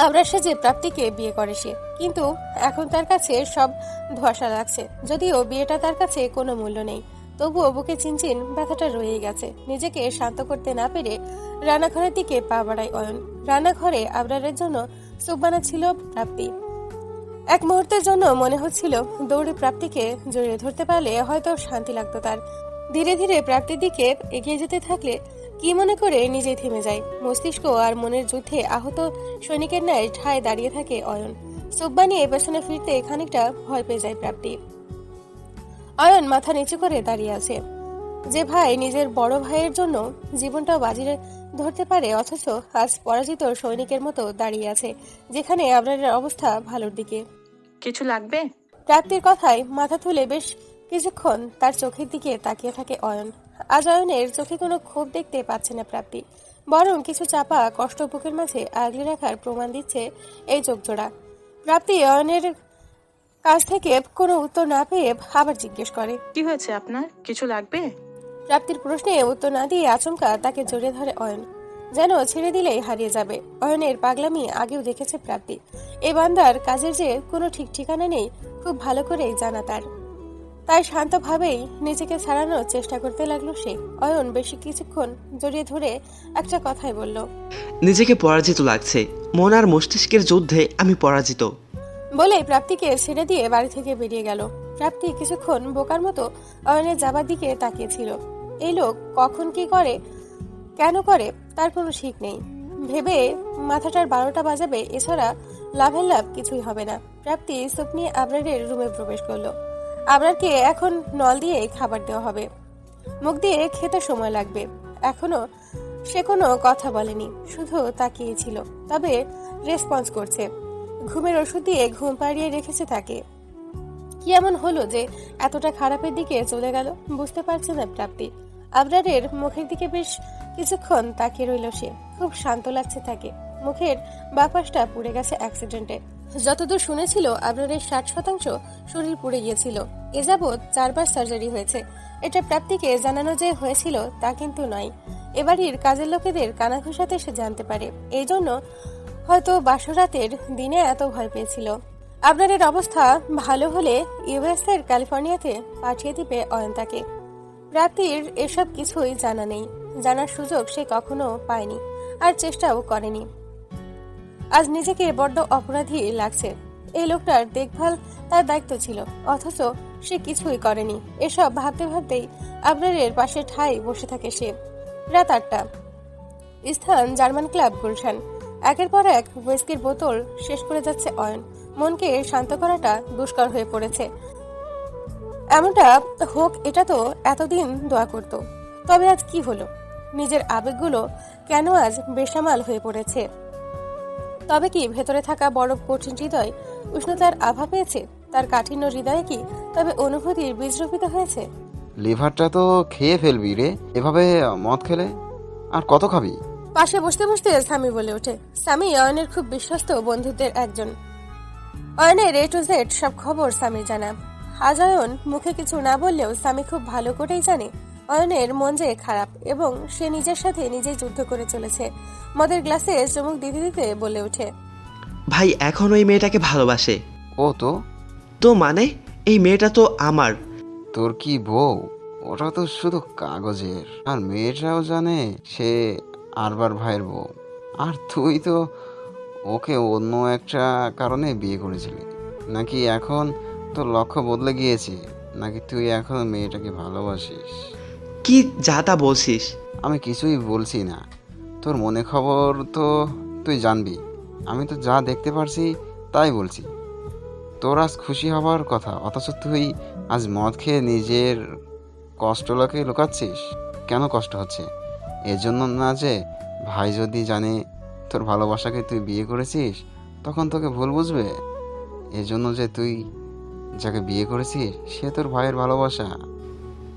আবরার সাথে প্রাপ্তিকে বিয়ে করে সে। কিন্তু এখন তার কাছে সব ধোঁয়াশা লাগছে। যদিও বিয়েটা তার কাছে কোনো মূল্য নেই, তবুও বুকে চিনচিন ব্যথাটা রয়ে গেছে। নিজেকে শান্ত করতে না পেরে রান্নাঘরের দিকে পা বাড়ায় অয়ন। রান্নাঘরে আবরারের জন্য স্যুপ বানাচ্ছিল প্রাপ্তি। এক মুহূর্তের জন্য মনে হচ্ছিল দৌড়ে প্রাপ্তিকে জড়িয়ে ধরতে পারলে হয়তো শান্তি লাগতো তার। ধীরে ধীরে প্রাপ্তির দিকে এগিয়ে যেতে থাকলে কি মনে করে নিজেই থেমে যায়। মস্তিষ্ক আর মনের যুদ্ধে আহত সৈনিকের ন্যায় ঠায় দাঁড়িয়ে থাকে অয়ন। স্যুপ বানিয়ে পেছনে ফিরতে খানিকটা ভয় পেয়ে যায় প্রাপ্তি। অয়ন মাথা নিচু করে দাঁড়িয়ে আছে। যে ভাই নিজের বড় ভাইয়ের জন্য জীবনটাও বাজিয়ে ধরতে পারে, অথচ আজ পরাজিত সৈনিকের মতো দাঁড়িয়ে আছে, যেখানে আবরারের অবস্থা ভালোর দিকে। কিছু লাগবে? প্রাপ্তির কথায় মাথা তুলে বেশ কিছুক্ষণ তার চোখের দিকে তাকিয়ে থাকে অয়ন। আজ অয়নের চোখে কোনো ক্ষোভ দেখতে পাচ্ছে না প্রাপ্তি, বরং কিছু চাপা কষ্ট বুকের মাঝে আগলে রাখার প্রমাণ দিচ্ছে এই চোখজোড়া। প্রাপ্তি অয়নের কাছ থেকে কোনো উত্তর না পেয়ে আবার জিজ্ঞেস করে, কি হয়েছে আপনার? কিছু লাগবে? প্রাপ্তির প্রশ্নে উত্তর না দিয়ে আচমকা তাকে জড়িয়ে ধরে অয়ন, যেন ছেড়ে দিলেই হারিয়ে যাবে। অয়নের পাগলামি আগেও দেখেছে প্রাপ্তি। এই বান্দার কাজের যে কোনো ঠিক ঠিকানা নেই খুব ভালো করেই জানা তার, তাই শান্তভাবেই নিজেকে ছাড়ানোর চেষ্টা করতে লাগলো সে। অয়ন বেশি কিছুক্ষণ জড়িয়ে ধরে একটা কথাই বলল, নিজেকে পরাজিত লাগছে। মন আর মস্তিষ্কের যুদ্ধে আমি পরাজিত। বলে প্রাপ্তিকে ছেড়ে দিয়ে বাড়ি থেকে বেরিয়ে গেল। প্রাপ্তি কিছুক্ষণ বোকার মতো অয়নের যাবার দিকে তাকিয়েছিল। এই লোক কখন কি করে, কেন করে, তার কোনো ঠিক নেই ভেবে মাথাটার 12টা বাজাবে। এছাড়া লাভের লাভ কিছুই হবে না। প্রাপ্তি সুপ নিয়ে আবরারের রুমে প্রবেশ করলো। আবরারকে এখন নল দিয়ে খাবার দেওয়া হবে, মুখ দিয়ে খেতে সময় লাগবে। এখনো সে কোনো কথা বলেনি, শুধু তাকিয়েছিল। তবে রেসপন্স করছে। ঘুমের ওষুধ দিয়ে ঘুম পাড়িয়ে রেখেছে তাকে। কি এমন হলো যে এতটা খারাপের দিকে চলে গেল বুঝতে পারছে না প্রাপ্তি। আবরারের মুখের দিকে বেশ কিছুক্ষণ তাকিয়ে রইল সে। খুব শান্ত লাগছে তাকে। মুখের বাপাসটা পুড়ে গেছে অ্যাক্সিডেন্টে। যতদূর শুনেছিল আবরারের 60% শরীর পুড়ে গিয়েছিল। এ যাবৎ 4 বার সার্জারি হয়েছে। এটা প্রাপ্তিকে জানানো যে হয়েছিল তা কিন্তু নয়। এবাড়ির কাজের লোকেদের কানাঘুষাতে সে জানতে পারে। এই জন্য হয়তো বাসরাতের দিনে এত ভয় পেয়েছিল। আবরারের অবস্থা ভালো হলে ইউএস এর ক্যালিফোর্নিয়াতে পাঠিয়ে দিবে অয়ন তাকে। প্রাপ্তির এসব কিছুই জানা নেই, জানার সুযোগ সে কখনো পায়নি আর চেষ্টাও করেনি। আজ নিজেকে বড্ড অপরাধী লাগছে। এই লোকটার দেখভাল তার দায়িত্ব ছিল, অথচ সে কিছুই করেনি। এসব ভাবতে ভাবতেই আবরারের পাশে ঠাই বসে থাকে সে। রাত 8টা, স্থান জার্মান ক্লাব গুলশান। একের পর এক হুইস্কির বোতল শেষ করে যাচ্ছে অয়ন। মনকে শান্ত করাটা দুষ্কর হয়ে পড়েছে। এমনটা হোক এটা তো এতদিন দোয়া করত। তবে আজ কি হলো? নিজের আবেগগুলো কেন আজ বেসামাল হয়ে পড়েছে? তবে কি ভেতরে থাকা বড় কঠিন হৃদয় উষ্ণতার আভা পেয়েছে? তার কাঠিন্য হৃদয়ে কি তবে অনুভূতির বীজ রোপিত হয়েছে? লিভারটা তো খেয়ে ফেলবি রে, এভাবে মদ খেলে। আর কত খাবি? পাশে বসতে বসতে সামি বলে ওঠে। সামি অয়নের খুব বিশ্বস্ত বন্ধুদের একজন। অয়নের A to Z সব খবর সামির জানা। আজ অয়ন মুখে কিছু না বললেও সামি খুব ভালো করেই জানে অয়নের মন যে খারাপ এবং সে নিজের সাথে নিজেই যুদ্ধ করে চলেছে। মদের গ্লাসে চুমুক দিতে দিতে বলে ওঠে, ভাই এখন ওই মেয়েটাকে ভালোবাসে। ও তো তো মানে এই মেয়েটা তো আমার। তোর কি বউ? ওটা তো শুধু কাগজের। আর মেয়েটাও জানে সে আরবার ভাইয়ের বউ। আর তুই তো ওকে অন্য একটা কারণে বিয়ে করেছিলি। নাকি এখন তোর লক্ষ্য বদলে গিয়েছে? নাকি তুই এখন মেয়েটাকে ভালোবাসিস? কি যা তা বলছিস? আমি কিছুই বলছি না। তোর মনে খবর তো তুই জানবি। আমি তো যা দেখতে পারছি তাই বলছি। তোর আজ খুশি হবার কথা, অথচ তুই আজ মদ খেয়ে নিজের কষ্টটাকে লুকাচ্ছিস। কেন কষ্ট হচ্ছে? এজন্য না যে ভাই যদি জানে তোর ভালোবাসাকে তুই বিয়ে করেছিস তখন তোকে ভুল বুঝবে। এজন্য যে তুই যাকে বিয়ে করেছিস সে তোর ভাইয়ের ভালোবাসা।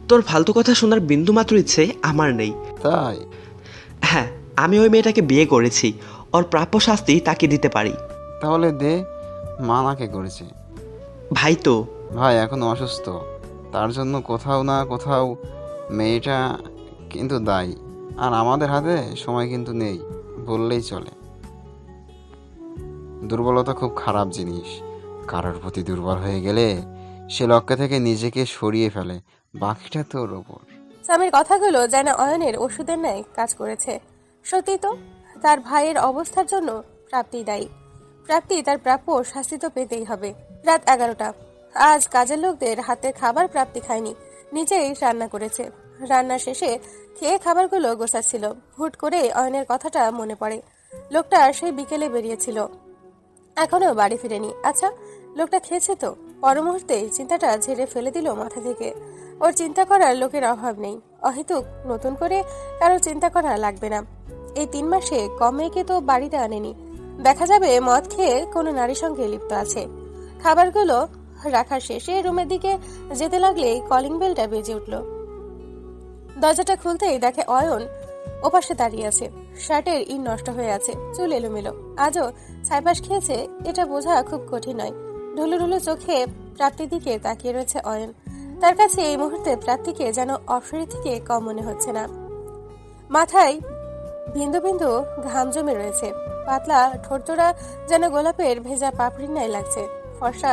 তোর ফালতু কথা শোনার বিন্দুমাত্র ইচ্ছে আমার নেই। তাই হ্যাঁ, আমি ওই মেয়েটাকে বিয়ে করেছি, ওর প্রাপ্য শাস্তি তাকে দিতে পারি। তাহলে দে। মা নাকে করেছে। ভাই তো ভাই এখন অসুস্থ, তার জন্য কোথাও না কোথাও মেয়েটা কিন্তু দায়ী। আর আমাদের হাতে সময় কিন্তু নেই বললেই চলে। দুর্বলতা খুব খারাপ জিনিস। কারোর প্রতি দুর্বল হয়ে গেলে সে লক্ষ্য থেকে নিজেকে সরিয়ে ফেলে। বাকিটা তোর ওপর। স্বামীর কথাগুলো যেন অয়নের ওষুধের ন্যায় কাজ করেছে। সত্যি তো, তার ভাইয়ের অবস্থার জন্য প্রাপ্তি দায়ী। প্রাপ্তি তার প্রাপ্য শাস্তি তো পেতেই হবে। রাত 11টা। আজ কাজের লোকদের হাতে খাবার প্রাপ্তি খায়নি, নিজেই রান্না করেছে। রান্না শেষে খেয়ে খাবারগুলো গোছাচ্ছিল। হুট করে অয়নের কথাটা মনে পড়ে। লোকটা সেই বিকেলে বেরিয়েছিল, এখনো বাড়ি ফিরেনি। আচ্ছা, লোকটা খেয়েছে তো? পর মুহূর্তে চিন্তাটা ঝেড়ে ফেলে দিল মাথা থেকে। ওর চিন্তা করার লোকের অভাব নেই। অহেতুক নতুন করে কারো চিন্তা করা লাগবে না। এই 3 মাসে কম মেয়েকে তো বাড়িতে আনেনি। দেখা যাবে মদ খেয়ে কোনো নারীর সঙ্গে লিপ্ত আছে। খাবারগুলো রাখার শেষে রুমের দিকে যেতে লাগলেই কলিং বেলটা বেজে উঠল। দরজাটা খুলতেই দেখে অয়ন ওপাশে দাঁড়িয়ে আছে। শার্টের ইন নষ্ট হয়ে আছে, চুল এলোমেলো। আজও ছাইপাস খেয়েছে, এটা বোঝা খুব কঠিন নয়। ঢুলু ঢুলু চোখে প্রাপ্তির দিকে তাকিয়ে রয়েছে অয়ন। তার কাছে এই মুহূর্তে প্রাপ্তিকে যেন অপসরী থেকে কম মনে হচ্ছে না। মাথায় বিন্দু বিন্দু ঘাম জমে রয়েছে। পাতলা ঠোঁটজোড়া যেন গোলাপের ভেজা পাপড়ির ন্যায় লাগছে। ফর্সা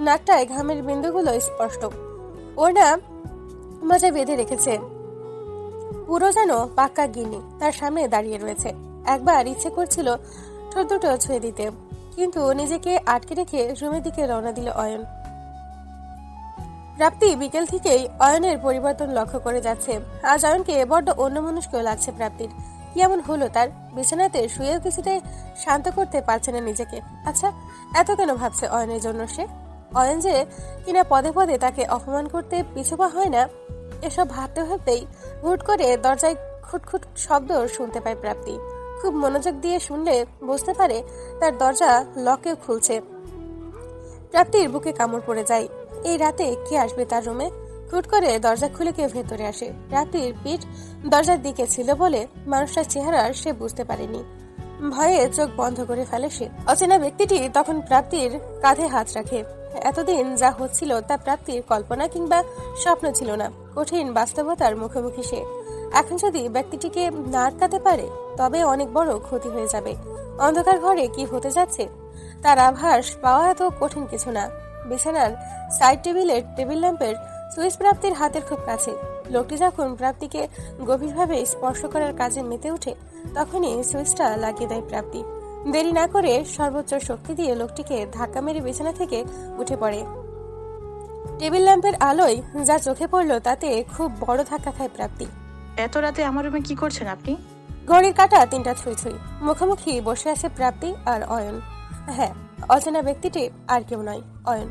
নাকটায় ঘামের বিন্দুগুলো স্পষ্ট। ওড়না মাঝে বেঁধে রেখেছে, পুরো যেন পাক্কা গিন্নি তার সামনে দাঁড়িয়ে রয়েছে। একবার ইচ্ছে করছিল ঠোঁট দুটো ছুঁয়ে দিতে, কিন্তু নিজেকে আটকে রেখে রুমের দিকে রওনা দিল অয়ন। প্রাপ্তি বিকেল থেকেই অয়নের পরিবর্তন লক্ষ্য করে যাচ্ছে। আজ অয়নকে বড্ড অন্যমনস্ক লাগছে প্রাপ্তির। কি এমন হলো তার? বিছানাতে শুয়েও কিছুতে শান্ত করতে পারছে না নিজেকে। আচ্ছা, এত কেন ভাবছে অয়নের জন্য সে? অয়ন যে কিনা পদে পদে তাকে অপমান করতে পিছুপা হয় না, এসব ভাবতে ভাবতেই হুট করে দরজায় খুটখুট শব্দ শুনতে পায় প্রাপ্তি। খুব মনোযোগ দিয়ে শুনলে বুঝতে পারে তার দরজা লকে খুলছে। প্রাপ্তির বুকে কামড় পড়ে যায়। এই রাতে কে আসবে তার রুমে? হুট করে দরজা খুলে কেউ ভেতরে আসে। প্রাপ্তির পিঠ দরজার দিকে ছিল বলে মানুষটার চেহারা সে বুঝতে পারেনি। ভয়ে চোখ বন্ধ করে ফেলে সে। অচেনা ব্যক্তিটি তখন প্রাপ্তির কাঁধে হাত রাখে। এতদিন যা হচ্ছিল তা প্রাপ্তির কল্পনা কিংবা স্বপ্ন ছিল না, কঠিন বাস্তবতার মুখোমুখি সে। এখন যদি ব্যক্তিটিকে না আটকাতে পারে তবে অনেক বড় ক্ষতি হয়ে যাবে। অন্ধকার ঘরে কি হতে যাচ্ছে তার আভাস পাওয়া এত কঠিন কিছু না। বিছানার সাইড টেবিলের টেবিল ল্যাম্পের সুইচ প্রাপ্তির হাতের খুব কাছে। লোকটি যখন প্রাপ্তিকে গভীরভাবে স্পর্শ করার কাজে মেতে ওঠে তখনই সুইচটা লাগিয়ে দেয় প্রাপ্তি। দেরি না করে সর্বোচ্চ শক্তি দিয়ে লোকটিকে ধাক্কা মেরে বিছানা থেকে উঠে পড়ে। টেবিল ল্যাম্পের আলোয় যা চোখে পড়লো তাতে খুব বড় ধাক্কা খায় প্রাপ্তি। এত রাতে আমার রুমে কি করছেন আপনি? ঘড়ির কাঁটা 3টা ছুঁই ছুঁই। মুখোমুখি বসে আছে প্রাপ্তি আর অয়ন। হ্যাঁ, অচেনা ব্যক্তিটি আর কেউ নয়, অয়ন।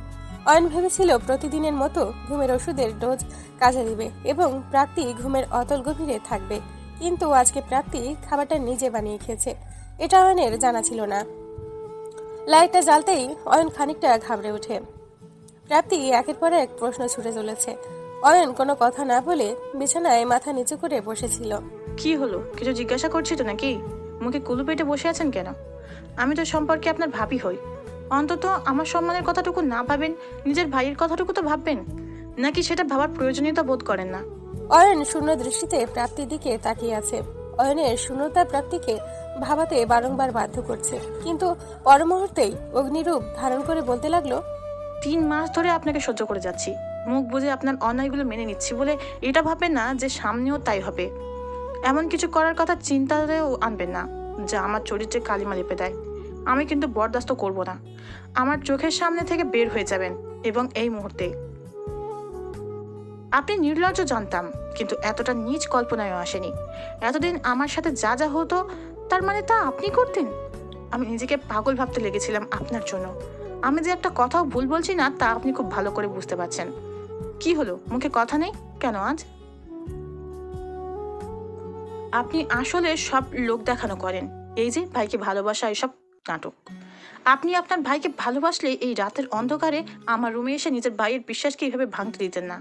অয়ন ভেবেছিল প্রতিদিনের মতো ঘুমের ওষুধের ডোজ কাজে দিবে এবং প্রাপ্তি ঘুমের অতল গভীরে থাকবে, কিন্তু আজকে প্রাপ্তি খাবারটা নিজে বানিয়ে খেয়েছে। এটা অয়নের জানা ছিল না। লাইটটা জ্বালতেই অয়ন খানিকটা ঘাবড়ে ওঠে। প্রাপ্তি একের পর এক প্রশ্ন ছুটে চলেছে। অয়ন কোনো কথা না বলে বিছানায় মাথা নিচু করে বসেছিল। কি হলো? কিছু জিজ্ঞাসা করছি তো নাকি? মুখে কুলু পেটে বসে আছেন কেন? আমি তো সম্পর্কে আপনার ভাবি হই। অন্তত আমার সম্মানের কথাটুকু না ভাবেন, নিজের ভাইয়ের কথাটুকু তো ভাববেন। নাকি সেটা ভাবার প্রয়োজনীয়তা বোধ করেন না? অয়ন শূন্য দৃষ্টিতে প্রাপ্তির দিকে তাকিয়ে আছে। অয়নের শূন্যতা প্রাপ্তিকে ভাবাতে বারংবার বাধ্য করছে, কিন্তু পর মুহূর্তেই অগ্নিরূপ ধারণ করে বলতে লাগলো, 3 মাস ধরে আপনাকে সহ্য করে যাচ্ছি, মুখ বুঝে আপনার অন্যায়গুলো মেনে নিচ্ছি বলে এটা ভাববেন না যে সামনেও তাই হবে। এমন কিছু করার কথা চিন্তাতেও আনবেন না যা আমার চরিত্রে কালিমা লেপে দেয়। আমি কিন্তু বরদাস্ত করব না। আমার চোখের সামনে থেকে বের হয়ে যাবেন, এবং এই মুহূর্তে। আপনি নির্লজ্জ জানতাম, কিন্তু এতটা নিজ কল্পনায়ও আসেনি। এতদিন আমার সাথে যা যা হতো তার মানে তা আপনি করতেন। আমি নিজেকে পাগল ভাবতে লেগেছিলাম আপনার জন্য। আমি যে একটা কথাও ভুল বলছি না তা আপনি খুব ভালো করে বুঝতে পারছেন। কি হলো, মুখে কথা নেই কেন আজ? আপনি আসলে সব লোক দেখানো করেন, এই যে ভাইকে ভালোবাসা, এসব নাটক। আপনি আপনার ভাইকে ভালোবাসলে এই রাতের অন্ধকারে আমার রুমে এসে নিজের ভাইয়ের বিশ্বাসকে এইভাবে ভাঙতে দিতেন না।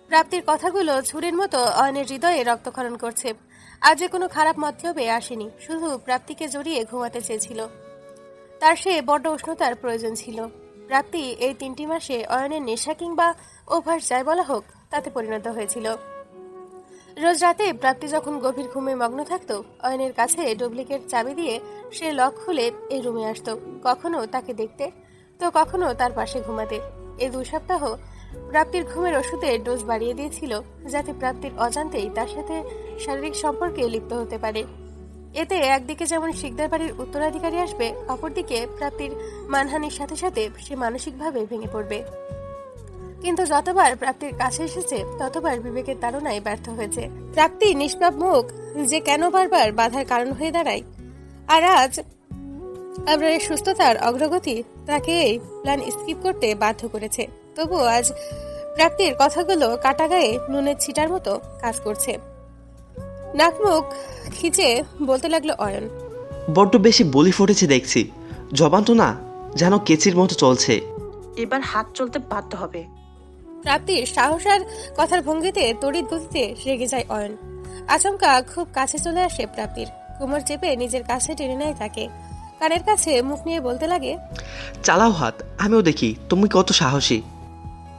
প্রাপ্তির কথাগুলো ছুরির মতো অয়নের হৃদয়ে রক্তক্ষরণ করছে। আজ যে কোনো খারাপ মতলবে আসেনি, শুধু প্রাপ্তিকে জড়িয়ে ঘুমাতে চেয়েছিল। তার সে বড্ড উষ্ণতার প্রয়োজন ছিল। প্রাপ্তি এই 3টি মাসে অয়নের নেশা কিংবা ওভার যাই বলা হোক তাতে পরিণত হয়েছিল। রোজ রাতে প্রাপ্তি যখন গভীর ঘুমে মগ্ন থাকত, অয়নের কাছে ডুপ্লিকেট চাবি দিয়ে সে লক খুলে এই রুমে আসতো, কখনো তাকে দেখতে তো কখনো তার পাশে ঘুমাতে। এই 2 সপ্তাহ প্রাপ্তির ঘুমের ওষুধের ডোজ বাড়িয়ে দিয়েছিল, যাতে প্রাপ্তির অজান্তেই তার সাথে শারীরিক সম্পর্কে লিপ্ত হতে পারে। এতে একদিকে যেমন শিকদার বাড়ির উত্তরাধিকারী আসবে, অপরদিকে প্রাপ্তির মানহানির সাথে সাথে সে মানসিকভাবে ভেঙে পড়বে। কিন্তু যতবার প্রাপ্তির কাছে এসেছে ততবার বিবেকের তাড়নায় ব্যর্থ হয়েছে। প্রাপ্তি নিষ্পাপ মুখ যে কেন বারবার বাধার কারণ হয়ে দাঁড়ায়। আর আজ আবরারের সুস্থতার অগ্রগতি তাকে এই প্ল্যান স্কিপ করতে বাধ্য করেছে। তবু আজ প্রাপ্তির কথাগুলো কাটা গায়ে নুনের ছিটার মতো কাজ করছে। নাকমুখ খিচে বলতে লাগলো অয়ন, বড্ড বেশি বলি ফুটেছে দেখছি, জবান তো না যেন কেচির মতো চলছে। এবার হাত চলতে বাধ্য হবে। প্রাপ্তির সাহস আর কথার ভঙ্গিতে তড়িৎ গতিতে রেগে যায় অয়ন। আচমকা খুব কাছে চলে আসে প্রাপ্তির, কোমর চেপে নিজের কাছে টেনে নেয় তাকে, কানের কাছে মুখ নিয়ে বলতে লাগে, চালাও হাত, আমিও দেখি তুমি কত সাহসী।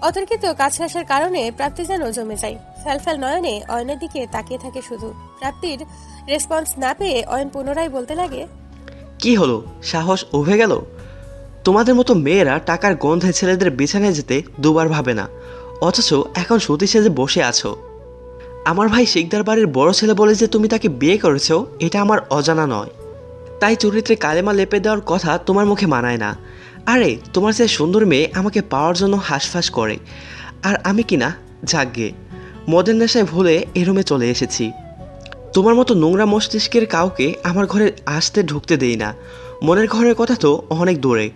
অতর্কিত কাছে আসার কারণে প্রাপ্তি যেন জমে যায়। ফ্যালফ্যাল নয়নে অয়নের দিকে তাকিয়ে থাকে শুধু। প্রাপ্তির রেসপন্স না পেয়ে অয়ন পুনরায় বলতে লাগে, কি হলো, সাহস উভে গেল? তোমাদের মতো মেয়েরা টাকার গন্ধে ছেলেদের বিছানায় যেতে দুবার ভাবে না, অথচ এখন সতী সেজে বসে আছো। আমার ভাই শিকদার বাড়ির বড় ছেলে বলে যে তুমি তাকে বিয়ে করেছো, এটা আমার অজানা নয়। তাই চরিত্রে কালেমা লেপে দেওয়ার কথা তোমার মুখে মানায় না। আরে তোমার চেয়ে সুন্দর মেয়ে আমাকে পাওয়ার জন্য হাঁসফাঁস করে, আর আমি কিনা জাগ্গে মদের নেশায় ভুলে এ রুমে চলে এসেছি। তোমার মতো নোংরা মস্তিষ্কের কাউকে আমার ঘরে আসতে ঢুকতে দেই না। মনের ঘরের কথা তো অনেক দূরে।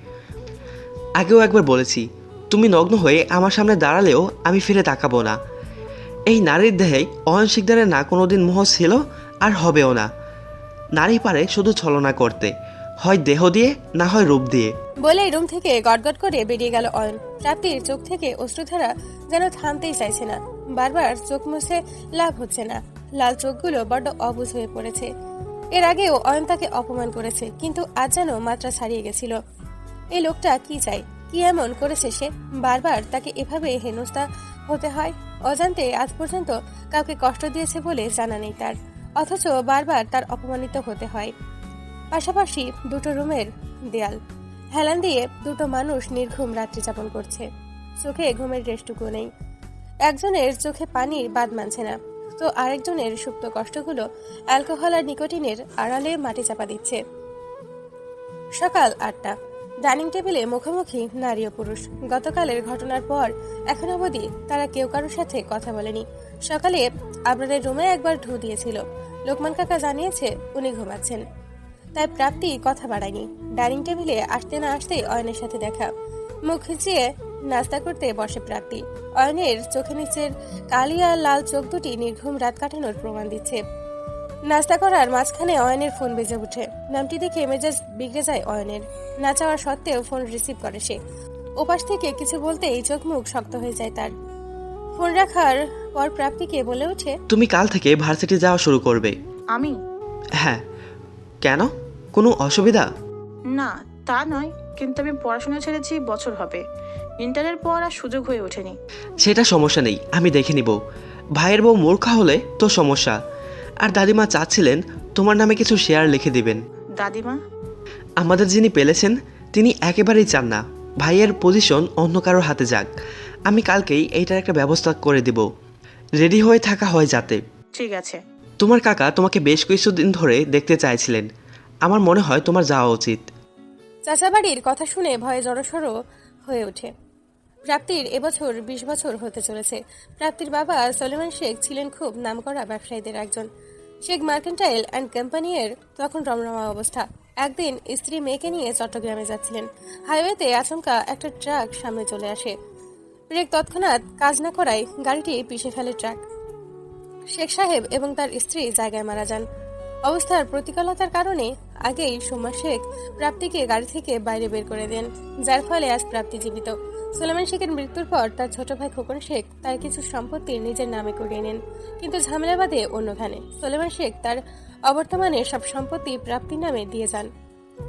আগেও একবার বলেছি, তুমি নগ্ন হয়ে আমার সামনে দাঁড়ালেও আমি ফিরে তাকাবো না। এই নারীর দেহে অয়ন শিকদারের না কোনোদিন মোহ ছিল আর হবেও না। নারী পারে শুধু ছলনা করতে, হয় দেহ দিয়ে না হয় রূপ দিয়ে। বলে রুম থেকে গটগট করে বেরিয়ে গেল অয়ন। প্রাপ্তির চোখ থেকে অশ্রুধারা যেন থামতেই চাইছে না। বারবার চোখ মুছে লাভ হচ্ছে না, লাল চোখগুলো বড্ড অবুঝ হয়ে পড়েছে। এর আগেও অয়ন তাকে অপমান করেছে, কিন্তু আজ যেন মাত্রা ছাড়িয়ে গেছিল। এই লোকটা কি চাই, কি এমন করেছে সে বারবার তাকে এভাবে হেনস্থা হতে হয়? অজান্তে আজ পর্যন্ত কাউকে কষ্ট দিয়েছে বলে জানা নেই তার, অথচ বারবার তার অপমানিত হতে হয়। পাশাপাশি 2টো রুমের দেয়াল, হেলান দিয়ে 2টো মানুষ নির্ঘুম রাত্রি যাপন করছে। চোখে ঘুমের রেশটুকু নেই। একজনের চোখে পানির বাদ মানছে না, তো আরেকজনের সুপ্ত কষ্টগুলো অ্যালকোহল আর নিকোটিনের আড়ালে মাটি চাপা দিচ্ছে। সকাল 8টা। ডাইনিং টেবিলে মুখোমুখি নারী ও পুরুষ। গতকালের ঘটনার পর এখন অবধি তারা কেউ কারোর সাথে কথা বলেনি। সকালে আবরারের রুমে একবার ঢু দিয়েছিল। লোকমান কাকা জানিয়েছে উনি ঘুমাচ্ছেন, তাই প্রাপ্তি কথা বাড়ায়নি। ডাইনিং টেবিলে আসতে না আসতেই অয়নের সাথে দেখা। মুখ খিচিয়ে নাস্তা করতে বসে প্রাপ্তি। অয়নের চোখে নিচের কালি আর লাল চোখ দুটি নির্ঘুম রাত কাটানোর প্রমাণ দিচ্ছে। নাস্তা করার মাঝখানে অয়নের ফোন বেজে ওঠে। নামটি দেখে মেজাজ বিগড়ে যায় অয়নের। না চাওয়ার সত্ত্বেও ফোন রিসিভ করে সে। ওপাশ থেকে কিছু বলতেই চোখ মুখ শক্ত হয়ে যায় তার। ফোন রাখার পর প্রাপ্তিকে বলে ওঠে, তুমি কাল থেকে ভার্সিটি যাওয়া শুরু করবে। আমি? হ্যাঁ। কেন, কোনো অসুবিধা? না তা নয়, কিন্তু আমি পড়াশোনা ছেড়েছি বছর হবে। ইন্টারের পর আর সুযোগ হয়ে ওঠেনি। সেটা সমস্যা নেই, আমি দেখে নিব। ভাইয়ের বউ মূর্খা হলে তো সমস্যা। আর দাদিমা চাচ্ছিলেন তোমার নামে কিছু শেয়ার লিখে দিবেন। দাদিমা? আমাদের যিনি পেলেছেন তিনি একেবারেই চান না ভাইয়ের পজিশন অন্য কারোর হাতে যাক। আমি কালকেই এইটার একটা ব্যবস্থা করে দেব। রেডি হয়ে থাকা হয় যাতে। ঠিক আছে। তোমার কাকা তোমাকে বেশ কিছুদিন ধরে দেখতে চাইছিলেন। আমার মনে হয় তোমার যাওয়া উচিত। চাচা বাড়ির কথা শুনে ভয়ে জড়সড় হয়ে ওঠে। প্রাপ্তির এবছর 20 বছর হতে চলেছে। প্রাপ্তির বাবা সলেমান শেখ ছিলেন খুব নামকরা ব্যবসায়ীদের একজন। শেখ মার্কেন্টাইল অ্যান্ড কোম্পানির তখন রমরমা অবস্থা। একদিন স্ত্রী মেয়েকে নিয়ে চট্টগ্রামে যাচ্ছিলেন। হাইওয়েতে আচমকা একটা ট্রাক সামনে চলে আসে। ব্রেক তৎক্ষণাৎ কাজ না করায় গাড়িটি পিষে ফেলে ট্রাক। শেখ সাহেব এবং তার স্ত্রী জায়গায় মারা যান। অবস্থার প্রতিকূলতার কারণে আগেই সোমা শেখ প্রাপ্তিকে গাড়ি থেকে বাইরে বের করে দেন, যার ফলে আজ প্রাপ্তি জীবিত। সোলেমান শেখের মৃত্যুর পর তার ছোট ভাই খোকন শেখ তার কিছু সম্পত্তি নিজের নামে করিয়ে নেন, কিন্তু ঝামেলা বাঁধে অন্যখানে। সোলেমান শেখ তার অবর্তমানে সব সম্পত্তি প্রাপ্তির নামে দিয়ে যান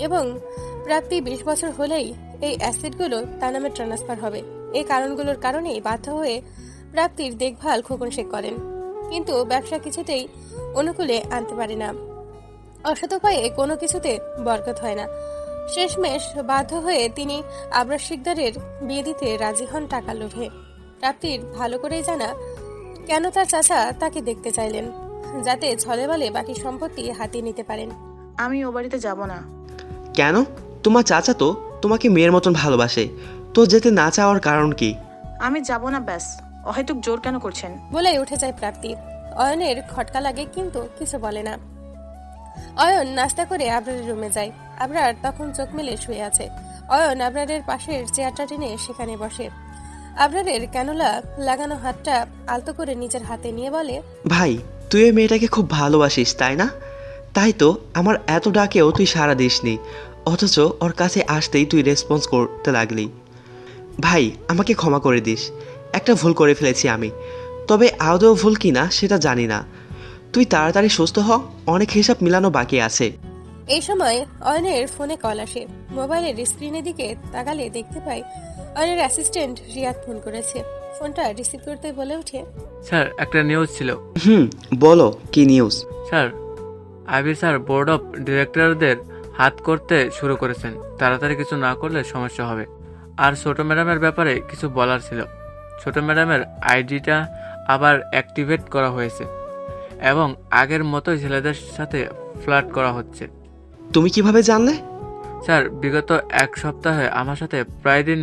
এবং প্রাপ্তি 20 বছর হলেই এই অ্যাসেটগুলো তার নামে ট্রান্সফার হবে। এই কারণগুলোর কারণেই বাধ্য হয়ে প্রাপ্তির দেখভাল খোকন শেখ করেন, কিন্তু ব্যবসা কিছুতেই অনুকূলে আনতে পারে না। অসৎ উপায়ে কোনো কিছুতে বরকত হয় না। শেষমেশ বাধ্য হয়ে তিনি আবরার শিকদারের বিয়ে দিতে রাজি হন টাকার লোভে। প্রাপ্তির ভালো করেই জানা কেন তার চাচা তাকে দেখতে চাইলেন, যাতে ছলে বলে বাকি সম্পত্তি হাতিয়ে নিতে পারেন। আমি ও বাড়িতে যাব না। কেন? তোমার চাচা তো তোমাকে মেয়ের মতন ভালোবাসে, তো যেতে না চাওয়ার কারণ কি? আমি যাব না, ব্যাস। অহেতুক জোর কেন করছেন? বলেই উঠে যায় প্রাপ্তি। অয়নের খটকা লাগে কিন্তু কিছু বলে না। অয়ন নাস্তা করে আবরারের রুমে যায়। আবরার তখন চোখ মেলে শুয়ে আছে। অয়ন আবরারের পাশের চেয়ারটা টেনে সেখানে বসে। আবরারের ক্যানোলা লাগানো হাতটা আলতো করে নিজের হাতে নিয়ে বলে, ভাই, তুই ওই মেয়েটাকে খুব ভালোবাসিস তাই না? তাই তো আমার এত ডাকেও তুই সাড়া দিসনি, অথচ ওর কাছে আসতেই তুই রেসপন্স করতে লাগলি। ভাই, আমাকে ক্ষমা করে দিস। একটা ভুল করে ফেলেছি আমি, তবে আদৌ ভুল কিনা সেটা জানি না। তুই তাড়াতাড়ি সুস্থ হ, অনেক হিসাব মিলানো বাকি আছে। এই সময় অয়নের ফোনে কল আসে। মোবাইলের স্ক্রিনের দিকে তাকালে দেখতে পাই অয়নের অ্যাসিস্ট্যান্ট রিয়াদ ফোন করেছে। ফোনটা রিসিভ করতে বলে ওঠে, স্যার একটা নিউজ ছিল। বলো, কি news? Sir, IB sir board of ডিরেক্টরদের হাত করতে শুরু করেছেন। তাড়াতাড়ি কিছু না করলে সমস্যা হবে। আর ছোট ম্যাডামের ব্যাপারে কিছু বলার ছিল। ছোট ম্যাডামের আইডিটা আবার অ্যাক্টিভেট করা হয়েছে এবং আগের মতোই ছেলেদের সাথে ফ্লার্ট করা হচ্ছে। তুমি কিভাবে জানলে? স্যার, বিগত এক সপ্তাহে আমার সাথে প্রায় দিন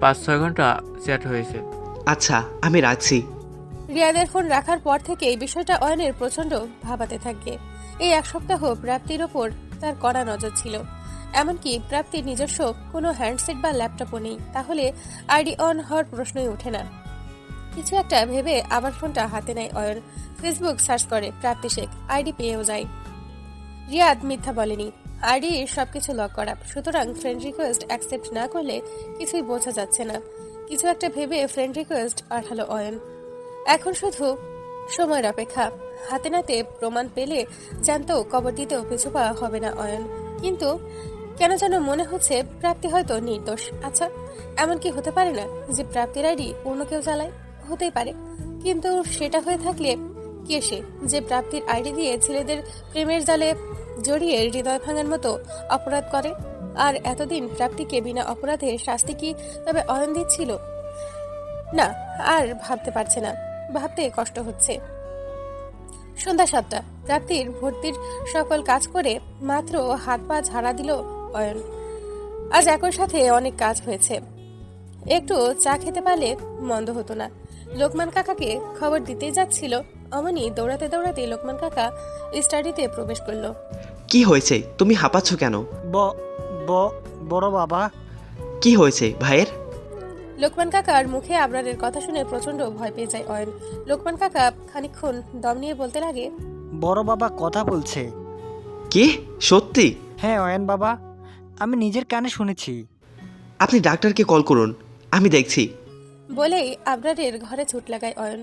5-6 ঘন্টা চ্যাট হয়েছে। আচ্ছা, আমি রাখছি। রিয়াদের ফোন রাখার পর থেকে এই বিষয়টা অয়নের প্রচন্ড ভাবাতে থাকে। এই এক সপ্তাহ প্রাপ্তির ওপর তার কড়া নজর ছিল। এমনকি প্রাপ্তির নিজস্ব কোনো হ্যান্ডসেট বা ল্যাপটপও নেই, তাহলে আইডি অন হওয়ার প্রশ্নই ওঠে না। কিছু একটা ভেবে আবার ফোনটা হাতে নেয় অয়ন। ফেসবুক সার্চ করে প্রাপ্তি শেখ, আইডি পেয়েও যায়। রিয়াদ মিথ্যা বলেনি, আইডি সবকিছু লক করা, সুতরাং ফ্রেন্ড রিকোয়েস্ট অ্যাকসেপ্ট না করলে কিছুই বোঝা যাচ্ছে না। কিছু একটা ভেবে ফ্রেন্ড রিকোয়েস্ট পাঠালো অয়ন। এখন শুধু সময়ের অপেক্ষা। হাতে নাতে প্রমাণ পেলে জানতেও কবর দিতেও পিছু পাওয়া হবে না অয়ন। কিন্তু কেন যেন মনে হচ্ছে প্রাপ্তি হয়তো নির্দোষ। আচ্ছা, এমন কি হতে পারে না যে প্রাপ্তির আইডি অন্য কেউ চালায়? হতেই পারে, কিন্তু সেটা হয়ে থাকলে কে সে যে প্রাপ্তির আইডি দিয়ে ছেলেদের প্রেমের জালে জড়িয়ে হৃদয় ভাঙার মতো অপরাধ করে? আর এতদিন প্রাপ্তিকে বিনা অপরাধে শাস্তি কি তবে অয়ন দিচ্ছিল? না, আর ভাবতে পারছে না, ভাবতে কষ্ট হচ্ছে। সন্ধ্যা 7টা। প্রাপ্তির ভর্তির সকল কাজ করে মাত্র হাত পা ঝাড়া দিল অয়ন। আজ একই সাথে অনেক কাজ হয়েছে, একটু চা খেতে পারলে মন্দ হতো না। লোকমান কাকাকে খবর দিতে যাচ্ছিল, অমনি দৌড়াতে দৌড়াতে লোকমান কাকা স্টাডিতে প্রবেশ করলো। কি হয়েছে? তুমি হাঁপাচ্ছ কেন? বড় বাবা। কি হয়েছে ভাইয়ের? লোকমান কাকার মুখে আবরারের কথা শুনে প্রচন্ড ভয় পেয়ে যায় অয়ন। লোকমান কাকা খানিকক্ষণ দম নিয়ে বলতে লাগে, বড় বাবা কথা বলছে। কি সত্যি? হ্যাঁ অয়ন বাবা, আমি নিজের কানে শুনেছি। আপনি ডাক্তারকে কল করুন, আমি দেখছি। বলেই আবরারের ঘরে ছুট লাগায় অয়ন।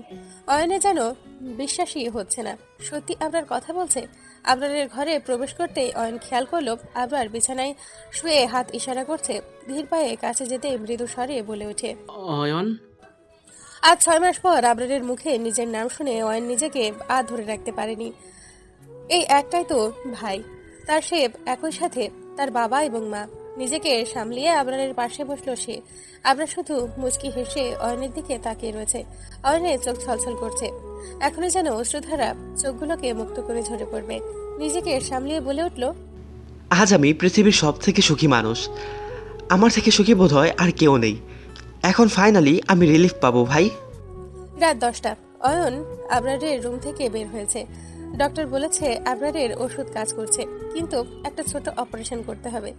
অয়নে যেন বিশ্বাসই হচ্ছে না, সত্যি আবরার কথা বলছে। আবরারের ঘরে প্রবেশ করতেই অয়ন খেয়াল করলো আবরার বিছানায় শুয়ে হাত ইশারা করছে। ধীর পায়ে কাছে যেতে মৃদু স্বরে বলে ওঠে, অয়ন। আজ 6 মাস পর আবরারের মুখে নিজের নাম শুনে অয়ন নিজেকে আর ধরে রাখতে পারেনি। এই একটাই তো ভাই, তার সে একই সাথে তার বাবা এবং মা। নিজেকে সামলিয়ে আবরারের পাশে বসলো সে। আবরার শুধু মুচকি হেসে অয়নের দিকে তাকিয়ে রয়েছে। অয়নের চোখ ছলছল করছে, এখনই যেন অশ্রুধারা চোখগুলোকে মুক্ত করে ঝরে পড়বে। নিজেকে সামলিয়ে বলে উঠল, আজ আমি পৃথিবীর সব থেকে সুখী মানুষ। আমার থেকে সুখী বোধ হয় আর কেউ নেই। এখন ফাইনালি আমি রিলিফ পাবো ভাই। রাত 10টা। অয়ন আবরারের রুম থেকে বের হয়েছে। ডক্টর বলেছে আবরারের ওষুধ কাজ করছে, কিন্তু একটা ছোট অপারেশন করতে হবে,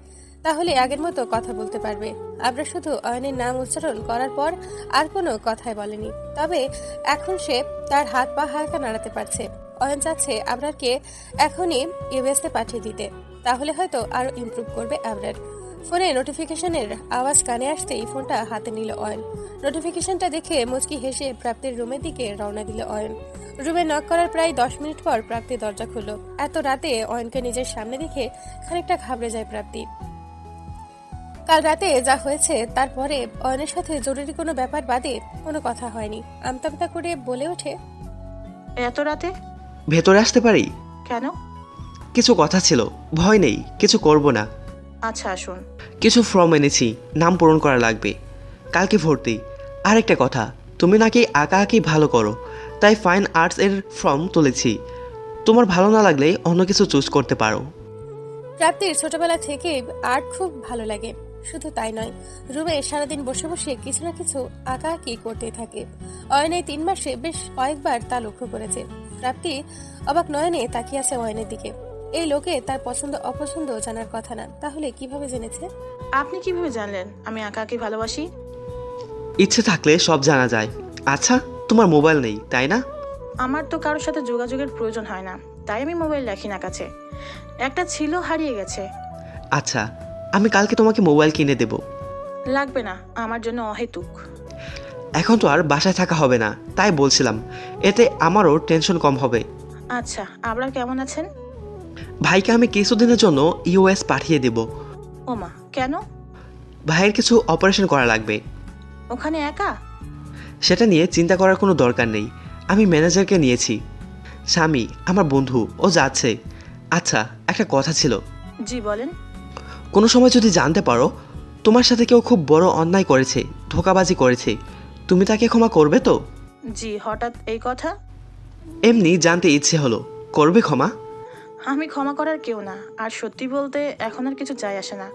তাহলে আগের মতো কথা বলতে পারবে। আবরার শুধু অয়নের নাম উচ্চারণ করার পর আর কোনো কথাই বলেনি, তবে এখন সে তার হাত পা হালকা নাড়াতে পারছে। অয়ন চাচ্ছে আবরারকে এখনই ইউএসএ পাঠিয়ে দিতে, তাহলে হয়তো আরো ইমপ্রুভ করবে আবরার। ফোনে নোটিফিকেশনের আওয়াজ কানে আসতেই ফোনটা হাতে নিল অয়ন। নোটিফিকেশনটা দেখে মুচকি হেসে প্রাপ্তির রুমের দিকে রওনা দিল অয়ন। রুমে নক করার প্রায় 10 মিনিট পর প্রাপ্তি দরজা খুলল। এত রাতে অয়নকে নিজের সামনে দেখে খানিকটা ঘাবড়ে যায় প্রাপ্তি। কাল রাতে যা হয়েছে তারপরে অয়নের সাথে জরুরি কোনো ব্যাপার বাদে কোনো কথা হয়নি। আমতা করে বলে ওঠে, এত রাতে? ভেতরে আসতে পারি? কেন? কিছু কথা ছিল। ভয় নেই, কিছু করব না। আচ্ছা আসুন। কিছু ফর্ম এনেছি, নাম পূরণ করা লাগবে, কালকে ভর্তি। আরেকটা কথা, তুমি নাকি আঁকা আঁকি ভালো করো, তাই ফাইন আর্টস এর ফর্ম তুলেছি। তোমার ভালো না লাগলে অন্য কিছু চুজ করতে পারো। প্রাপ্তির ছোটবেলা থেকে আর্ট খুব ভালো লাগে। শুধু তাই নয়, রুমে সারাদিন বসে বসে কিছু না কিছু আঁকাআঁকি করতে থাকে। অয়নের 3 মাসে বেশ কয়েকবার তা লক্ষ্য করেছে। প্রাপ্তি অবাক নয়নে তাকিয়ে আছে অয়নের দিকে। এই লোকে তার পছন্দ অপছন্দ জানার কথা না, তাহলে কিভাবে জেনেছে? আপনি কিভাবে জানলেন আমি আঁকাআঁকি ভালোবাসি? ইচ্ছে থাকলে সব জানা যায়। আচ্ছা, তোমার মোবাইল নেই তাই না? আমার তো কারোর সাথে যোগাযোগের প্রয়োজন হয় না, তাই আমি মোবাইল রাখি না কাছে। একটা ছিল, হারিয়ে গেছে। আচ্ছা, আমি কালকে তোমাকে মোবাইল কিনে দেব। লাগবে না, আমার জন্য অহেতুক। এখন তো আর বাসায় থাকা হবে না, তাই বলছিলাম, এতে আমারও টেনশন কম হবে। আচ্ছা, আপনারা কেমন আছেন? ভাইকে আমি কিছুদিনের জন্য ইউএস পাঠিয়ে দেব। ওমা, কেন? ভাইয়ের কিছু অপারেশন করা লাগবে। ওখানে একা? সেটা নিয়ে চিন্তা করার কোনো দরকার নেই, আমি ম্যানেজারকে নিয়েছি। স্বামী আমার বন্ধু, ও যাচ্ছে। আচ্ছা, একটা কথা ছিল। জি বলেন। কোনো সময় যদি জানতে পারো তোমার সাথে কেউ খুব বড় অন্যায় করেছে, ধোঁকাবাজি করেছে, তুমি তাকে ক্ষমা করবে তো? জি, হঠাৎ এই কথা? এমনি জানতে ইচ্ছে হলো, করবে ক্ষমা? আমি ক্ষমা করার কেউ না, আর সত্যি বলতে এখন আর কিছু যায় আসে না।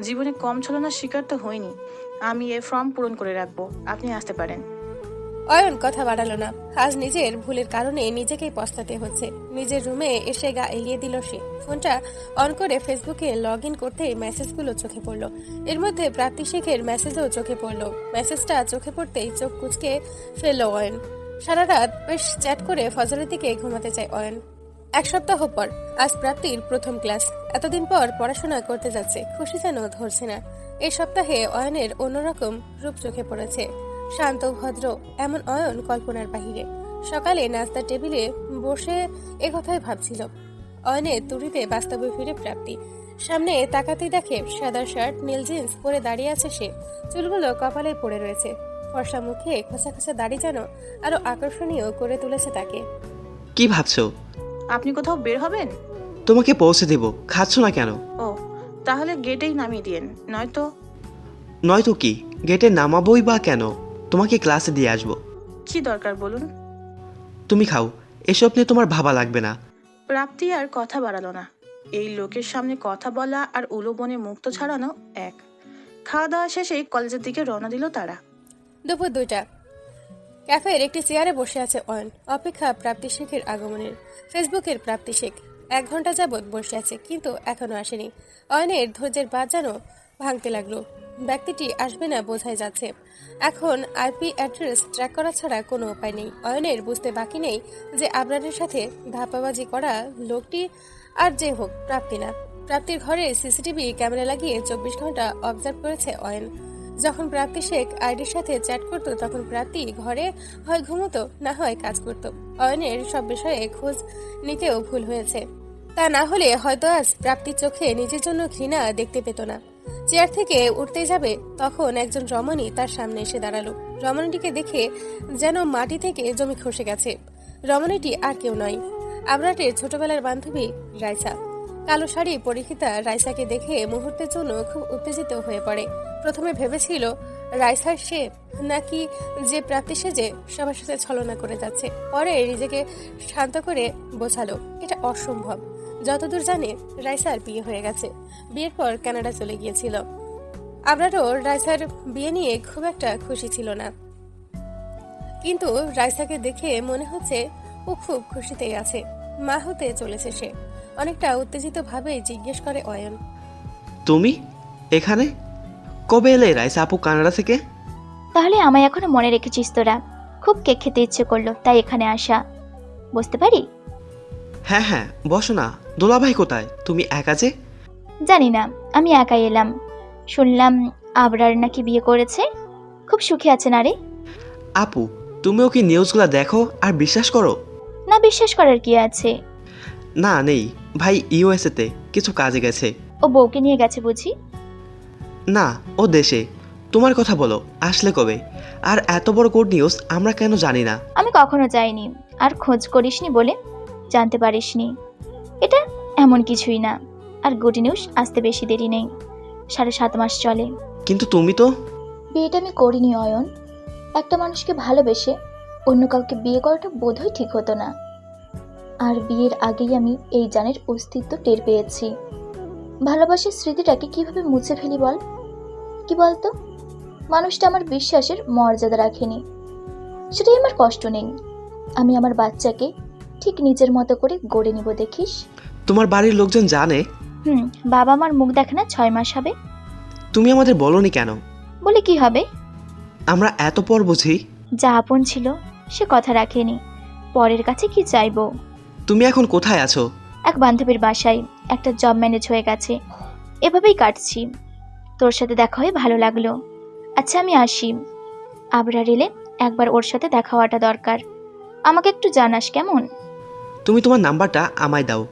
জীবনে কম ছলনার শিকার তো হয়নি। আমি এ ফর্ম পূরণ করে রাখবো, আপনি আসতে পারেন। অয়ন কথা বাড়ালো না। আজ নিজের ভুলের কারণে নিজেকেই পস্তাতে হচ্ছে। নিজের রুমে এসে গা এলিয়ে দিল সে। ফোনটা অন করে ফেসবুকে লগ ইন করতে মেসেজগুলো চোখে পড়লো। এর মধ্যে প্রাপ্তি শেখের মেসেজও চোখে পড়লো। মেসেজটা চোখে পড়তেই চোখ কুঁচকে ফেললো অয়ন। সারা রাত বেশ চ্যাট করে ফজরের দিকে ঘুমাতে চায় অয়ন। 1 সপ্তাহ পর আজ প্রাপ্তির প্রথম ক্লাস। এতদিন পর পড়াশোনা করতে যাচ্ছে, খুশি যেন ধরছে না। এই সপ্তাহে অয়নের অন্যরকম রূপ চোখে পড়েছে। শান্ত ভদ্র এমন অয়ন কল্পনার বাহিরে। সকালে নাস্তার টেবিলে বসে একথাই ভাবছিল। অয়নের তুড়িতে বাস্তবে ফিরে প্রাপ্তি। সামনে তাকাতেই দেখে সাদা শার্ট নীল জিন্স পরে দাঁড়িয়ে আছে সে। চুলগুলো কপালে পড়ে রয়েছে। ফর্সা মুখে খোঁচা খোঁচা দাড়ি যেন আরো আকর্ষণীয় করে তুলেছে তাকে। কি ভাবছো? আপনি কোথাও বের হবেন? তোমাকে পৌঁছে দেব, খাচ্ছ না কেন? ও, তাহলে গেটেই নামিয়ে দিয়েন, নয়তো। নয়তো কি, গেটে নামাবোই বা কেন? তোমাকে ক্লাসে দিয়ে আসবো। কি দরকার বলুন? তুমি খাও, এসব নিয়ে তোমার ভাবা লাগবে না। প্রাপ্তি আর কথা বাড়ালো না। এই লোকের সামনে কথা বলা আর উলোবনে মুক্ত ছাড়ানো এক। খাওয়া দাওয়া শেষে কলেজের দিকে রওনা দিল তারা। দুপুর 2টা। ক্যাফের একটি চেয়ারে বসে আছে অয়ন, অপেক্ষা প্রাপ্তি শেখের আগমনের। ফেসবুকের প্রাপ্তি শেখ 1 ঘন্টা যাবৎ বসে আছে, কিন্তু এখনো আসেনি। অয়নের ধৈর্যের বাঁধ যেন ভাঙতে লাগলো। ব্যক্তিটি আসবে না বোঝাই যাচ্ছে। এখন আইপি অ্যাড্রেস ট্র্যাক করা ছাড়া কোনো উপায় নেই। অয়নের বুঝতে বাকি নেই যে আবরারের সাথে ধাপাবাজি করা লোকটি আর যে হোক প্রাপ্তি না। প্রাপ্তির ঘরে সিসিটিভি ক্যামেরা লাগিয়ে 24 ঘন্টা অবজার্ভ করেছে অয়ন। যখন প্রাপ্তি শেখ আইডির সাথে চ্যাট করত, তখন প্রাপ্তি ঘরে হয় ঘুমতো, না হয় কাজ করত। অয়নের সব বিষয়ে খোঁজ নিতেও ভুল হয়েছে। তা না হলে হয়তো আজ প্রাপ্তির চোখে নিজের জন্য ঘৃণা দেখতে পেত না। চেয়ার থেকে উঠতে যাবে তখন একজন রমণী তার সামনে এসে দাঁড়ালো। রমণীটিকে দেখে যেন মাটি থেকে জমি খসে গেছে। রমণীটি আর কেউ নয়, আবরারের ছোটবেলার বান্ধবী রাইসা। কালো শাড়ি পরিহিতা রাইসাকে দেখে মুহূর্তের জন্য খুব উত্তেজিত হয়ে পড়ে। প্রথমে ভেবেছিল রাইসার সে নাকি যে প্রাপ্তি সেজে সবার সাথে ছলনা করে যাচ্ছে। পরে নিজেকে শান্ত করে বোঝালো এটা অসম্ভব। যতদূর জানে রাইসার বিয়ে হয়ে গেছে, বিয়ের পর কানাডা চলে গিয়েছিল। আবরারও রাইসার বিয়ে নিয়ে খুব একটা খুশি ছিল না, কিন্তু রাইসাকে দেখে মনে হচ্ছে ও খুব খুশিতেই আছে। মা হতে চলেছে সে। অনেকটা উত্তেজিত ভাবে জিজ্ঞেস করে অয়ন, তুমি এখানে কবে এলে রাইসা আপু কানাডা থেকে? তাহলে আমায় এখনো মনে রেখেছিস তোরা? খুব কেক খেতে ইচ্ছে করলো তাই এখানে আসা। বুঝতে পারি? হ্যাঁ হ্যাঁ, বসো না। দোলাভাই কোথায়? তুমি একা যে? জানি না, আমি একাই এলাম। শুনলাম আবরার নাকি বিয়ে করেছে, খুব সুখী আছে না রে? আপু, তুমিও কি নিউজগুলো দেখো আর বিশ্বাস করো? না, বিশ্বাস করার কি আছে? না নেই, ভাই ইউএসএতে কিছু কাজে গেছে। ও বউকে নিয়ে গেছে বুঝি? না, ও দেশে। তোমার কথা বলো, আসলে কবে? আর এত বড় গুড নিউজ আমরা কেন জানি না? আমি কখনো যাইনি, আর খোঁজ করিসনি বলে জানতে পারিসনি। এটা এমন কিছুই না। আর গুড নিউজ আসতে বেশি দেরি নেই, 7.5 মাস চলে। কিন্তু তুমি তো। বিয়েটা আমি করিনি অয়ন। একটা মানুষকে ভালোবেসে অন্য কাউকে বিয়ে করাটা বোধহয় ঠিক হতো না। আর বিয়ের আগেই আমি এই জানের অস্তিত্ব টের পেয়েছি। ভালোবাসার স্মৃতিটাকে কিভাবে মুছে ফেলি বল? কি বলতো, মানুষটা আমার বিশ্বাসের মর্যাদা রাখেনি, সেটাই আমার কষ্ট নেই। আমি আমার বাচ্চাকে ঠিক নিজের মতো করে গড়ে নিব দেখিস। তোমার বাড়ির লোকজন জানে? বাবা আমার মুখ দেখে না 6 মাস হবে। তুমি আমাদের বলনি কেন? বলে কি হবে? আমরা এত পর বুঝি। যা আপন ছিল সে কথা রাখেনি, পরের কাছে কি চাইবো। তুমি এখন কোথায় আছো? এক বান্ধবীর বাসায়, একটা জব ম্যানেজ হয়ে গেছে, এভাবেই কাটছি। তোর সাথে দেখা হয়ে ভালো লাগলো। আচ্ছা আমি আসি। আবরার এলে একবার ওর সাথে দেখা হওয়াটা দরকার। আমাকে একটু জানাস কেমন? তুমি তোমার নাম্বারটা আমায় দাও,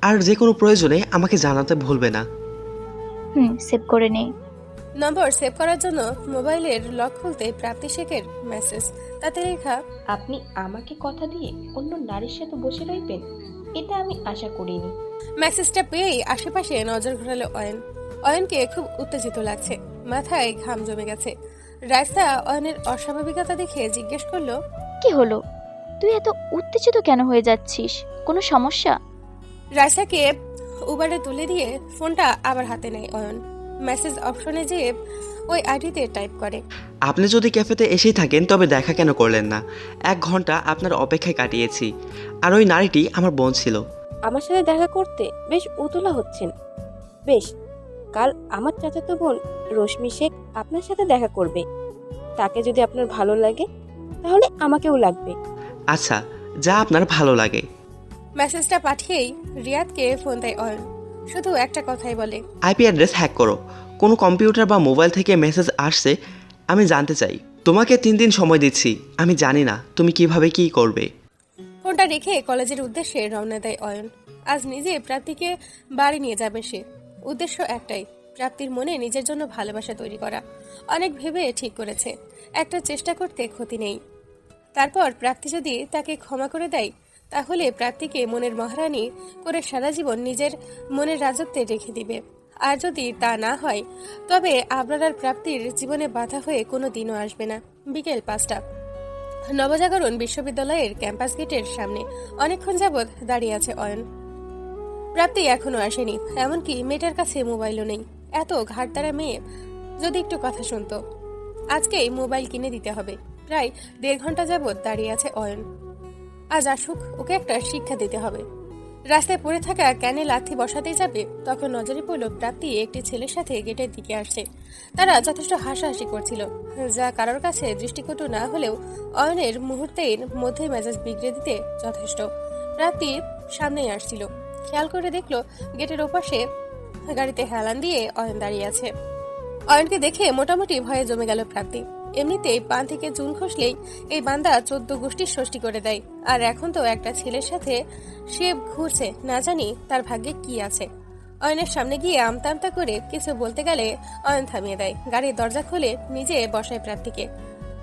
আর যে কোনো প্রয়োজনে আমাকে জানাতে ভুলবে না। সেভ করে নে। নম্বর সেভ করার জন্য মোবাইলের লক খুলতে প্রাপ্তি শেখের মেসেজ। তাতে লেখা, আপনি আমাকে কথা দিয়ে অন্য নারীর সাথে বসে রইবেন, এটা আমি আশা করিনি। মেসেজটা পেয়েই আশেপাশে নজর ঘোরালো অয়ন। অয়নকে খুব উত্তেজিত লাগছে, মাথায় ঘাম জমে গেছে। রাইসা অয়নের অস্বাভাবিকতা দেখে জিজ্ঞেস করলো, কি হলো? তুই এত উত্তেজিত কেন হয়ে যাচ্ছিস? কোনো সমস্যা? রাইসাকে উবারে তুলে দিয়ে ফোনটা আবার হাতে নেয় অয়ন। মেসেজ অপশনে যেয়ে ওই আইডিতে টাইপ করে, আপনি যদি ক্যাফেতে এসেই থাকেন তবে দেখা কেন করলেন না? 1 ঘন্টা আপনার অপেক্ষায় কাটিয়েছি, আর ওই নারীটি আমার বোন ছিল। আমার সাথে দেখা করতে বেশ উতলা হচ্ছেন। বেশ, কাল আমার চাচাতো বোন রশ্মি শেখ আপনার সাথে দেখা করবে। তাকে যদি আপনার ভালো লাগে তাহলে আমাকেও লাগবে। আচ্ছা, যা আপনার ভালো লাগে। মেসেজটা পাঠিয়েই রিয়াদকে ফোন দেয় অয়ন। শুধু একটা কথাই বলে, আইপি অ্যাড্রেস হ্যাক করো। কোনো কম্পিউটার বা মোবাইল থেকে মেসেজ আসছে আমি জানতে চাই। তোমাকে 3 দিন সময় দিচ্ছি, আমি জানি না তুমি কিভাবে কি করবে। ফোনটা রেখে কলেজের উদ্দেশ্যে রওনা দেয় অয়ন। আজ নিজে প্রাপ্তিকে বাড়ি নিয়ে যাবে সে। উদ্দেশ্য একটাই, প্রাপ্তির মনে নিজের জন্য ভালোবাসা তৈরি করা। অনেক ভেবে ঠিক করেছে, একটা চেষ্টা করতে ক্ষতি নেই। তারপর প্রাপ্তি যদি তাকে ক্ষমা করে দেয়, তাহলে প্রাপ্তিকে মনের মহারানী করে সারা জীবন নিজের মনের রাজত্বে রেখে দিবে। আর যদি তা না হয়, তবে আবরার প্রাপ্তির জীবনে বাধা হয়ে কোনো দিনও আসবে না। বিকেল 5টা, নবজাগরণ বিশ্ববিদ্যালয়ের ক্যাম্পাস গেটের সামনে অনেকক্ষণ যাবৎ দাঁড়িয়ে আছে অয়ন। প্রাপ্তি এখনো আসেনি, এমনকি মেয়েটার কাছে মোবাইলও নেই। এত ঘাটতারা মেয়ে যদি একটু কথা শুনতো। আজকেই মোবাইল কিনে দিতে হবে। প্রায় 1.5 ঘন্টা যাবৎ দাঁড়িয়ে আছে অয়ন। আজ আসুক, ওকে একটা শিক্ষা দিতে হবে। রাস্তায় পড়ে থাকা ক্যানে লাথি বসাতে যাবে, তখন নজরে পড়ল প্রাপ্তি একটি ছেলের সাথে গেটের দিকে আসছে। তারা যথেষ্ট হাসাহাসি করছিল, যা কারোর কাছে দৃষ্টিকটু না হলেও অয়নের মুহূর্তের মধ্যে মেজাজ বিগড়ে দিতে যথেষ্ট। প্রাপ্তি সামনেই আসছিল, খেয়াল করে দেখলো গেটের ওপাশে গাড়িতে হেলান দিয়ে অয়ন দাঁড়িয়ে আছে। অয়নকে দেখে মোটামুটি ভয়ে জমে গেল প্রাপ্তি। এমনিতেই পান থেকে চুন খসলেই এই বান্দা 14 গোষ্ঠীর ষষ্ঠী করে দেয়, আর এখন তো একটা ছেলের সাথে সে ঘুরছে, না জানি তার ভাগ্যে কি আছে। অয়নের সামনে গিয়ে আমতা আমতা করে কিছু বলতে গেলে অয়ন থামিয়ে দেয়। গাড়ির দরজা খুলে নিজে বসায় প্রাপ্তিকে,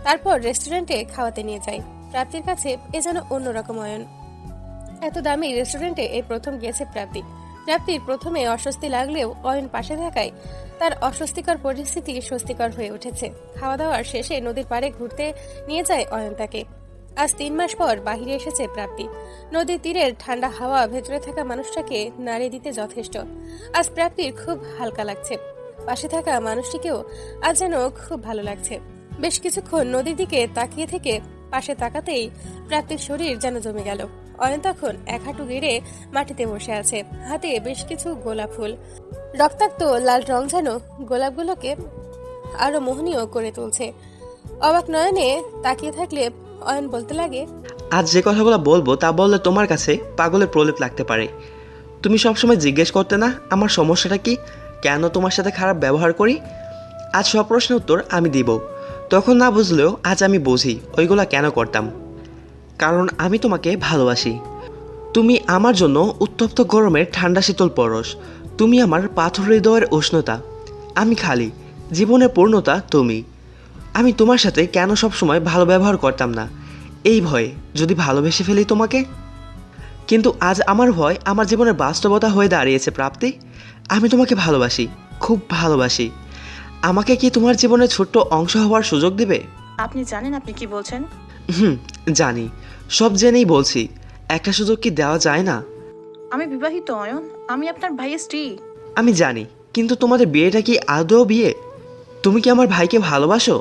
তারপর রেস্টুরেন্টে খাওয়াতে নিয়ে যায়। প্রাপ্তির কাছে এ যেন অন্যরকম অয়ন। এত দামি রেস্টুরেন্টে এই প্রথম গিয়েছে প্রাপ্তি। প্রাপ্তির প্রথমে অস্বস্তি লাগলেও অয়ন পাশে থাকায় তার অস্বস্তিকর পরিস্থিতি স্বস্তিকর হয়ে উঠেছে। খাওয়া দাওয়ার শেষে নদীর পাড়ে ঘুরতে নিয়ে যায় অয়ন তাকে। আজ 3 মাস পর বাহিরে এসেছে প্রাপ্তি। নদীর তীরের ঠান্ডা হাওয়া ভেতরে থাকা মানুষটাকে নাড়িয়ে দিতে যথেষ্ট। আজ প্রাপ্তির খুব হালকা লাগছে। পাশে থাকা মানুষটিকেও আজ যেন খুব ভালো লাগছে। বেশ কিছুক্ষণ নদীর দিকে তাকিয়ে থেকে পাশে তাকাতেই প্রাপ্তির শরীর যেন জমে গেল। অয়ন তখন এক হাঁটু গেড়ে মাটিতে বসে আছে, হাতে বেশ কিছু গোলাপ ফুল। রক্তাক্ত লাল রং যেন গোলাপগুলোকে আরো মোহনীয় করে তুলছে। অবাক নয়নে তাকিয়ে থাকলে অয়ন বলতে লাগে, আজ যে কথাগুলো বলবো তা বললে তোমার কাছে পাগলের প্রলেপ লাগতে পারে। তুমি সবসময় জিজ্ঞেস করতে না আমার সমস্যাটা কি, কেন তোমার সাথে খারাপ ব্যবহার করি। আজ সব প্রশ্নের উত্তর আমি দিব। তখন না বুঝলেও আজ আমি বুঝি ওইগুলা কেন করতাম। কারণ আমি তোমাকে ভালোবাসি। তুমি আমার জন্য উত্তপ্ত গরমের ঠান্ডা শীতল পরশ। তুমি আমার পাথর হৃদয়ের উষ্ণতা। আমি খালি, জীবনের পূর্ণতা তুমি। আমি তোমার সাথে কেন সবসময় ভালো ব্যবহার করতাম না, এই ভয়ে যদি ভালোবেসে ফেলি তোমাকে। কিন্তু আজ আমার ভয় আমার জীবনের বাস্তবতা হয়ে দাঁড়িয়েছে প্রাপ্তি। আমি তোমাকে ভালোবাসি, খুব ভালোবাসি। আমাকে কি তোমার জীবনের ছোট্ট অংশ হওয়ার সুযোগ দিবে? আপনি জানেন আপনি কি বলছেন? জানি, সব জেনেই বলছি। একটা সুযোগ কি দেওয়া যায় না? আমি বিবাহিত অয়ন, আমি আপনার ভাইয়ের স্ত্রী। আমি জানি, কিন্তু তোমাদের বিয়েটা কি আদৌ বিয়ে? তুমি কি আমার ভাইকে ভালোবাসো?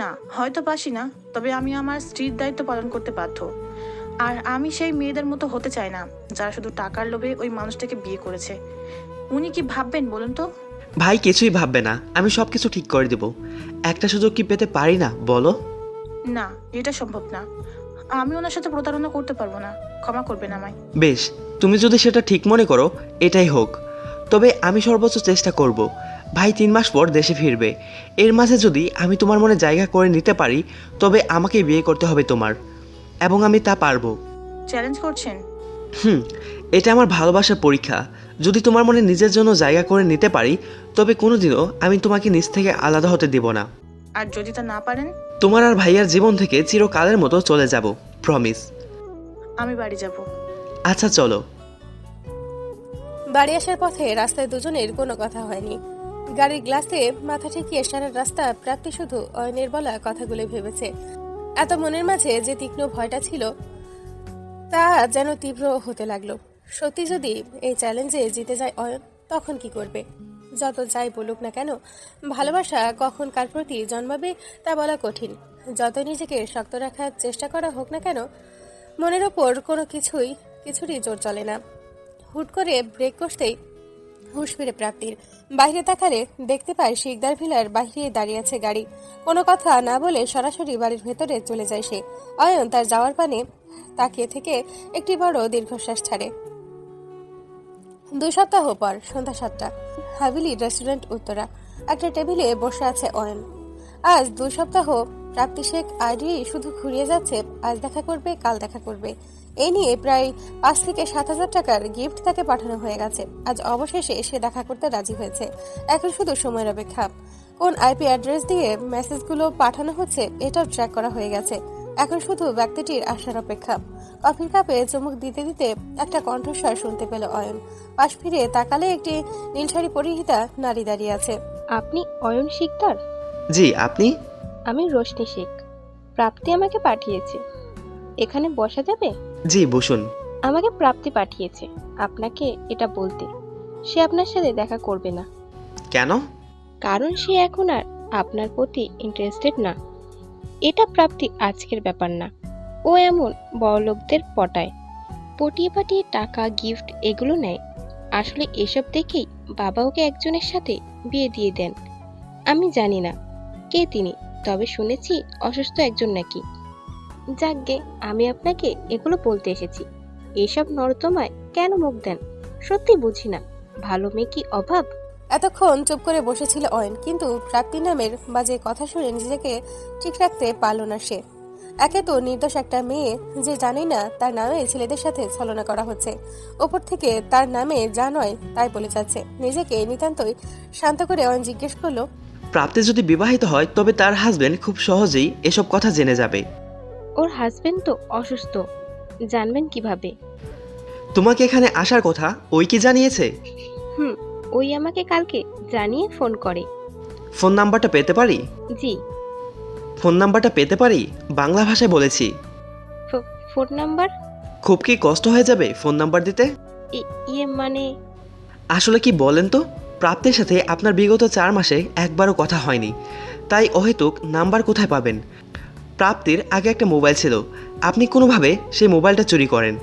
না, হয়তো বাসি না, তবে আমি আমার স্ত্রীর দায়িত্ব পালন করতে বাধ্য। আর আমি সেই মেয়েদের মতো হতে চাই না যারা শুধু টাকার লোভে ওই মানুষটাকে বিয়ে করেছে। উনি কি ভাববেন বলুন তো? ভাই কিছুই ভাববে না, আমি সব কিছু ঠিক করে দেব। একটা সুযোগ কি পেতে পারি না বলো? না, এটা সম্ভব না। আমি ওনার সাথে প্রতারণা করতে পারবো না, ক্ষমা করবেন আমায়। বেশ, তুমি যদি সেটা ঠিক মনে করো এটাই হোক। তবে আমি সর্বোচ্চ চেষ্টা করব। ভাই 3 মাস পর দেশে ফিরবে। এর মাঝে যদি আমি তোমার মনে জায়গা করে নিতে পারি তবে আমাকে বিয়ে করতে হবে তোমার, এবং আমি তা পারবো। চ্যালেঞ্জ করছেন? এটা আমার ভালোবাসার পরীক্ষা। যদি তোমার মনে নিজের জন্য জায়গা করে নিতে পারি তবে কোনোদিনও আমি তোমাকে নিজ থেকে আলাদা হতে দেব না। আর যদি তা না পারেন? তোমার আর ভাইয়ার জীবন থেকে চিরকালের মতো চলে যাব, প্রমিস। আমি বাড়ি যাব। আচ্ছা চলো। বাড়ি আসার পথে রাস্তায় দুজনের কোনো কথা হয়নি। গাড়ির গ্লাসে মাথা ঠেকিয়ে সারা রাস্তা প্রাপ্তি শুধু অয়নের বলা কথাগুলো ভেবেছে। এত মনের মাঝে যে তীক্ষ্ণ ভয়টা ছিল তা যেন তীব্র হতে লাগলো। সত্যি যদি এই চ্যালেঞ্জে জিতে যায় অয়ন, তখন কি করবে? যত যাই বলুক না কেন, ভালোবাসা কখন কার প্রতি জন্মাবে তা বলা কঠিন। যত নিজেকে শক্ত রাখার চেষ্টা করা হোক না কেন, মনের ওপর কোনো কিছুরই জোর চলে না। হুট করে ব্রেক কষতেই হুঁশ ফিরে প্রাপ্তির। বাইরে তাকালে দেখতে পায় শিকদার ভিলার বাইরে দাঁড়িয়ে আছে গাড়ি। কোনো কথা না বলে সরাসরি বাড়ির ভেতরে চলে যায় সে। অয়ন তার যাওয়ার পানে তাকিয়ে থেকে একটি বড় দীর্ঘশ্বাস ছাড়ে। 2 সপ্তাহ পর সন্ধ্যা 7টা, হাবিলি রেস্টুরেন্ট উত্তরা। একটা টেবিলে বসে আছে অয়ন। আজ 2 সপ্তাহ প্রাপ্তি শেখ আইডি শুধু ঘুরিয়ে যাচ্ছে, আজ দেখা করবে কাল দেখা করবে। এই নিয়ে প্রায় 5 থেকে 7,000 টাকার গিফট তাকে পাঠানো হয়ে গেছে। আজ অবশেষে সে দেখা করতে রাজি হয়েছে। এখন শুধু সময়ের অপেক্ষা। কোন আইপি অ্যাড্রেস দিয়ে মেসেজগুলো পাঠানো হচ্ছে এটাও ট্র্যাক করা হয়ে গেছে। এখন শুধু ব্যক্তিটির আসার অপেক্ষা। কফির কাপে চুমুক দিতে দিতে একটা কণ্ঠস্বর শুনতে পেল অয়ন। পাশ ফিরে তাকালে একটি নীল শাড়ি পরিহিতা নারী দাঁড়িয়ে আছে। আপনি অয়ন শিকদার? জি, আপনি? আমি রোশনি শেখ। প্রাপ্তি আমাকে পাঠিয়েছে। এখানে বসা যাবে? জি, বসুন। আমাকে প্রাপ্তি পাঠিয়েছে আপনাকে এটা বলতে। সে আপনার সাথে দেখা করবে না। কেন? কারণ সে এখন আর আপনার প্রতি ইন্টারেস্টেড না। এটা প্রাপ্তি আজকের ব্যাপার না। ও এমন বড়লোকদের পটিয়ে পাটিয়ে টাকা গিফট এগুলো নেয়। আসলে এসব দেখেই বাবা ওকে একজনের সাথে বিয়ে দিয়ে দেন। আমি জানি না কে তিনি, তবে শুনেছি অসুস্থ একজন নাকি। যাকগে, আমি আপনাকে এগুলো বলতে এসেছি। এইসব নর্দমায় কেন মুখ দেন সত্যি বুঝি না। ভালো মেয়ে কি অভাব? এতক্ষণ চুপ করে বসেছিল অয়ন, কিন্তু প্রাপ্তি নামের বাজে কথা শুনে নিজেকে ঠিক রাখতে পারল না সে। একে তো নির্দোষ একটা মেয়ে যে জানেই না তার নামে ছেলেদের সাথে ছলনা করা হচ্ছে, ওপর থেকে তার নামে যা নয় তাই বলে যাচ্ছে। নিজেকে নিতান্তই শান্ত করে অয়ন জিজ্ঞেস করলো, প্রাপ্তি যদি বিবাহিত হয় তবে তার হাজবেন্ড খুব সহজেই এসব কথা জেনে যাবে। ওর হাজবেন্ড তো অসুস্থ, জানবেন কিভাবে? তোমাকে এখানে আসার কথা ওই কি জানিয়েছে? ওই আমাকে কালকে জানিয়ে ফোন করে। ফোন নাম্বারটা পেতে পারি? জি। ফোন নাম্বারটা পেতে পারি? বাংলা ভাষায় বলেছি। Phone number? খুব কি কষ্ট হয়ে যাবে ফোন নাম্বার দিতে? ইয়ে মানে আসলে কি বলেন তো, প্রাপ্তির সাথে আপনার বিগত 4 মাসে একবারও কথা হয়নি, তাই অহেতুক নাম্বার কোথায় পাবেন? প্রাপ্তির আগে একটা মোবাইল ছিল, আপনি কোনোভাবে সেই মোবাইলটা চুরি করেন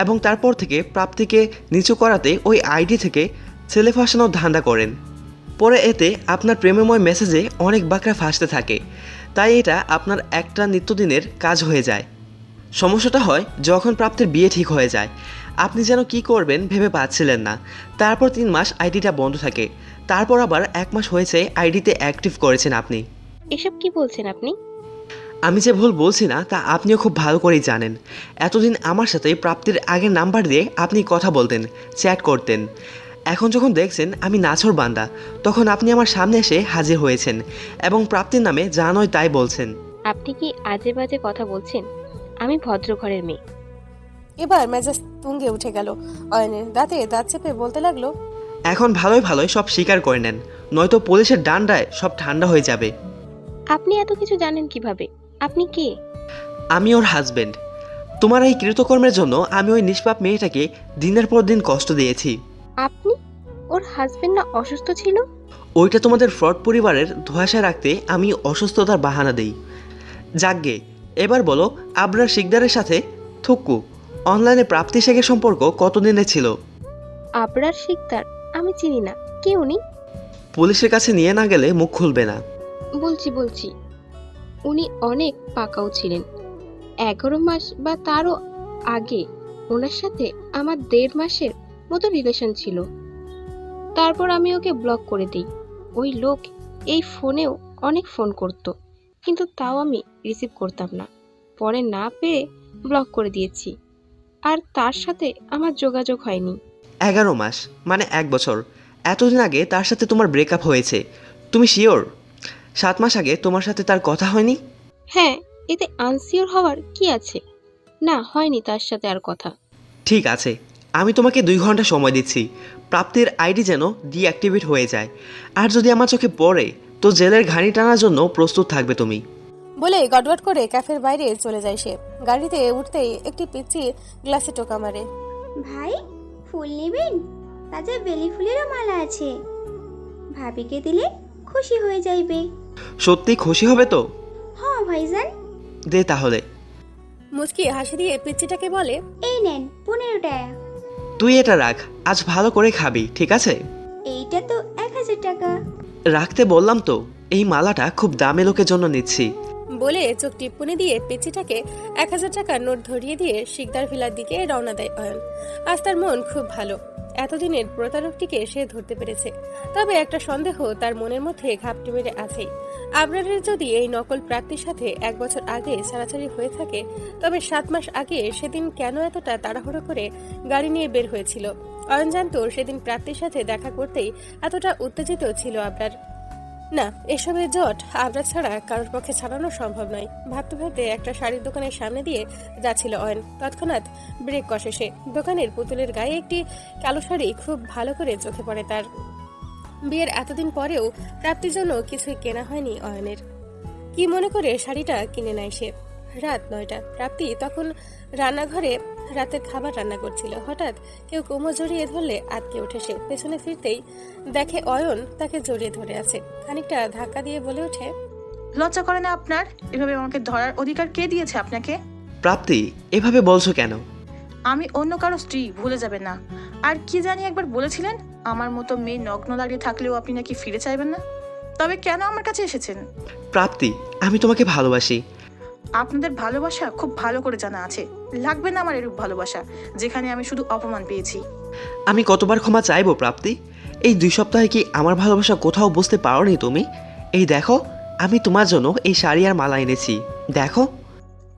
এবং তারপর থেকে প্রাপ্তিকে নিচু করাতে ওই আইডি থেকে ছেলে ফাঁসানোর ধান্দা করেন। পরে এতে আপনার প্রেমময় মেসেজে অনেক বাঁকড়া ফাঁসতে থাকে, তাই এটা আপনার একটা নিত্যদিনের কাজ হয়ে যায়। সমস্যাটা হয় যখন প্রাপ্তির বিয়ে ঠিক হয়ে যায়, আপনি যেন কি করবেন ভেবে পাচ্ছিলেন না। তারপর 3 মাস আইডিটা বন্ধ থাকে, তারপর আবার 1 মাস হয়েছে আইডিতে অ্যাক্টিভ করেছেন আপনি। এসব কি বলছেন আপনি? আমি যে ভুল বলছি না তা আপনিও খুব ভালো করেই জানেন। এতদিন আমার সাথে প্রাপ্তির আগের নাম্বার দিয়ে আপনি কথা বলতেন, চ্যাট করতেন। এখন যখন দেখছেন আমি নাছর বান্দা, তখন আপনি আমার সামনে এসে হাজির হয়েছেন এবং প্রাপ্তির নামে যা নয় তাই বলছেন। আপনি কি আজে বাজে কথা বলছেন? আমি ভদ্র ঘরের মেয়ে। এবার মেজাজ তুঙ্গে উঠে গেল অয়নের। দাঁতে দাঁত চেপে বলতে লাগলো, এখন ভালোই ভালোই সব স্বীকার করে নেন, নয়তো পুলিশের ডান্ডায় সব ঠান্ডা হয়ে যাবে। আপনি এত কিছু জানেন কিভাবে? আপনি কে? আমি ওর হাজবেন্ড। তোমার এই কৃতকর্মের জন্য আমি ওই নিষ্পাপ মেয়েটাকে দিনের পর দিন কষ্ট দিয়েছি। আপনি? ওর হাজবেন্ড না অসুস্থ ছিল? ওইটা তোমাদের ফ্রড পরিবারের ধোঁয়াশায় রাখতে আমি অসুস্থতার বাহানা দেই। যাকগে, এবার বলো, আবরার শিকদারের সাথে থুক্কু অনলাইনে প্রাপ্তি শেখের সম্পর্ক কতদিনের ছিল? আবরার শিকদার? আমি চিনি না, কে উনি? পুলিশের কাছে নিয়ে না গেলে মুখ খুলবে না। বলছি উনি অনেক পাকাও ছিলেন। 11 মাস বা তারও আগে ওনার সাথে আমার 1.5 মাসের মতো রিলেশন ছিল। তারপর আমি ওকে ব্লক করে দিই। ওই লোক এই ফোনেও অনেক ফোন করতো, কিন্তু তাও আমি রিসিভ করতাম না। পরে না পেয়ে ব্লক করে দিয়েছি, আর তার সাথে আমার যোগাযোগ হয়নি। 11 মাস মানে 1 বছর। এতদিন আগে তার সাথে তোমার ব্রেকআপ হয়েছে, তুমি শিওর? 7 মাস আগে তোমার সাথে তার কথা হয়নি? হ্যাঁ, এতে আনসিওর হওয়ার কি আছে? না, হয়নি তার সাথে আর কথা। ঠিক আছে, আমি তোমাকে 2 ঘন্টা সময় দিচ্ছি। প্রাপ্তির আইডি যেন ডিঅ্যাক্টিভেট হয়ে যায়, আর যদি আমার চোখে পড়ে তো জেলের ঘানি টানার জন্য প্রস্তুত থাকবে তুমি। বলে গটগট করে ক্যাফের বাইরে চলে যায় সে। গাড়িতে উঠতেই একটি পিচ্চি গ্লাসে টোকা মারে। ভাই, ফুল নেবেন? তাজা বেলি ফুলেরও মালা আছে, ভাবিকে দিলে খুশি হয়ে যাইবে। সত্যি খুশি হবে তো? হ্যাঁ ভাইজান। দে তাহলে। মুচকি হাসি দিয়ে পিচ্চিটাকে বলে, এই নেন 15 টাকা। তুই এটা রাখ, আজ ভালো করে খাবি, ঠিক আছে? এইটা তো 1000 টাকা। রাখতে বললাম তো, এই মালাটা খুব দামি লোকের জন্য নিচ্ছি। বলে চোখ টিপ্পনি দিয়ে পিচ্চিটাকে 1000 টাকার নোট ধরিয়ে দিয়ে শিকদার ভিলার দিকে রওনা দেয় অয়ন। আজ তার মন খুব ভালো, এতদিনের প্রতারকটিকে সে ধরতে পেরেছে। তবে একটা সন্দেহ তার মনের মধ্যে ঘাপটি মেরে আছেই। আবরারের যদি এই নকল প্রার্থীর সাথে 1 বছর আগে ছাড়াছাড়ি হয়ে থাকে, তবে 7 মাস আগে সেদিন কেন এতটা তাড়াহুড়ো করে গাড়ি নিয়ে বের হয়েছিল? অয়ন জানতো সেদিন প্রার্থীর সাথে দেখা করতেই এতটা উত্তেজিত ছিল আবরার। না, এসবের জট আবরার ছাড়া কারোর পক্ষে ছাড়ানো সম্ভব নয়। ভাবতে ভাবতে একটা শাড়ির দোকানের সামনে দিয়ে যাচ্ছিল অয়ন, তৎক্ষণাৎ ব্রেক কষে সে। দোকানের পুতুলের গায়ে একটি কালো শাড়ি খুব ভালো করে চোখে পড়ে তার। বিয়ের এতদিন পরেও প্রাপ্তির জন্য কিছুই কেনা হয়নি অয়নের। কি মনে করে শাড়িটা কিনে নেয় সে। রাত 9টা। প্রাপ্তি তখন রান্নাঘরে রাতের খাবার রান্না করছিল। হঠাৎ কেউ কোমর জড়িয়ে ধরলে আটকে ওঠে সে। পেছনে ফিরতেই দেখে অয়ন তাকে জড়িয়ে ধরে আছে। খানিকটা ধাক্কা দিয়ে বলে ওঠে, লজ্জা করে না আপনার? এভাবে আমাকে ধরার অধিকার কে দিয়েছে আপনাকে? প্রাপ্তি, এভাবে বলছো কেন? আমি অন্য কারো স্ত্রী, ভুলে যাবেন না। আর কি জানি একবার বলেছিলেন, আমার মতো মেয়ে নগ্ন দাঁড়িয়ে থাকলেও আপনি নাকি ফিরে চাইবেন না। তবে কেন আমার কাছে এসেছেন? প্রাপ্তি, আমি তোমাকে ভালোবাসি। আপনাদের ভালোবাসা খুব ভালো করে জানা আছে। লাগবে না আমার এরূপ ভালোবাসা, যেখানে আমি শুধু অপমান পেয়েছি। আমি কতবার ক্ষমা চাইবো প্রাপ্তি? এই 2 সপ্তাহে কি আমার ভালোবাসা কোথাও বুঝতে পারোনি তুমি? এই দেখো, আমি তোমার জন্য এই শাড়ি আর মালা এনেছি, দেখো।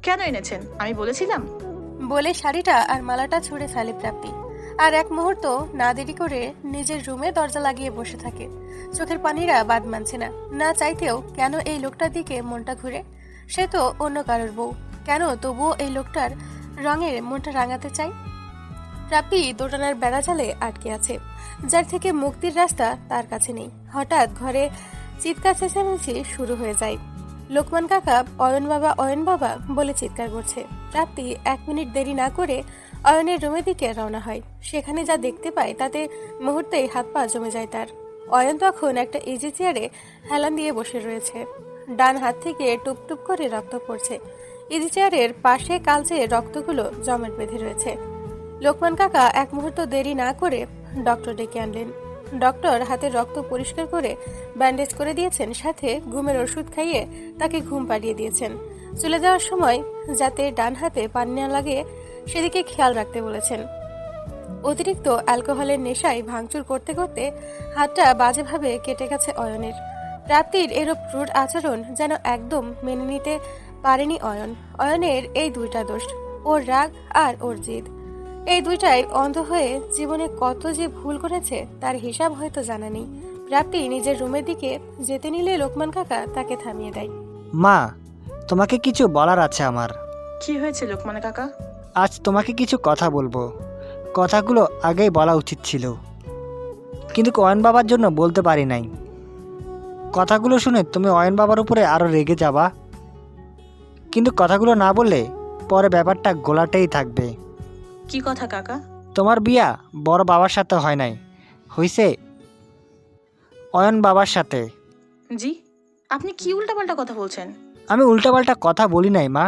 কেন এনেছেন আমি বলেছিলাম? বলে শাড়িটা আর মালাটা ছুঁড়ে ফেলে প্রাপ্তি। আর এক মুহূর্ত না দেরি করে নিজের রুমে দরজা লাগিয়ে বসে থাকে। চোখের পানিরা বাদ মানছে না, না চাইতেও কেন এই লোকটার দিকে মনটা ঘুরে। সে তো অন্য কারোর বউ, কেন তবুও এই লোকটার রঙে মনটা রাঙাতে চায়। প্রাপ্তি দোটানার বেড়াজালে আটকে আছে, যার থেকে মুক্তির রাস্তা তার কাছে নেই। হঠাৎ ঘরে চিৎকার চেঁচামেচি শুরু হয়ে যায়। লোকমান কাকা অয়ন বাবা বলে চিৎকার করছে। প্রাপ্তি 1 মিনিট দেরি না করে অয়নের রুমের দিকে রওনা হয়। সেখানে যা দেখতে পায় তাতে মুহূর্তেই হাত পা জমে যায় তার। অয়ন তখন একটা ইজি চেয়ারে হেলান দিয়ে বসে রয়েছে। ডান হাত থেকে টুপ টুপ করে রক্ত পড়ছে। ইজি চেয়ারের পাশে কালচে রক্তগুলো জমাট বেঁধে রয়েছে। লোকমান কাকা 1 মুহূর্ত দেরি না করে ডক্টর ডেকে আনলেন। ডক্টর হাতের রক্ত পরিষ্কার করে ব্যান্ডেজ করে দিয়েছেন, সাথে ঘুমের ওষুধ খাইয়ে তাকে ঘুম পাড়িয়ে দিয়েছেন। চলে যাওয়ার সময় যাতে ডান হাতে পানি না লাগে সেদিকে খেয়াল রাখতে বলেছেন। অতিরিক্ত অ্যালকোহলের নেশায় ভাঙচুর করতে করতে হাতটা বাজেভাবে কেটে গেছে অয়নের। প্রাপ্তির এরূপ রূঢ় আচরণ যেন একদম মেনে নিতে পারেনি অয়ন। অয়নের এই দুইটা দোষ, ওর রাগ আর ওর জিদ, এই দুইটাই অন্ধ হয়ে জীবনে কত যে ভুল করেছে তার হিসাব হয়তো জানা নেই। প্রাপ্তি নিজের রুমের দিকে যেতে নিলে লোকমান কাকা তাকে থামিয়ে দেয়। মা, তোমাকে কিছু বলার আছে আমার। কি হয়েছে লোকমান কাকা? আজ তোমাকে কিছু কথা বলবো। কথাগুলো আগেই বলা উচিত ছিল, কিন্তু অয়ন বাবার জন্য বলতে পারি নাই। কথাগুলো শুনে তুমি অয়ন বাবার উপরে আরও রেগে যাবা, কিন্তু কথাগুলো না বললে পরে ব্যাপারটা গোলাটেই থাকবে। কি কথা কাকা? তোমার বিয়া বড় বাবার সাথে হয় নাই, হইছে অয়ন বাবার সাথে। জি, আপনি কি উল্টাপাল্টা কথা বলছেন? আমি উল্টাপাল্টা কথা বলি নাই মা,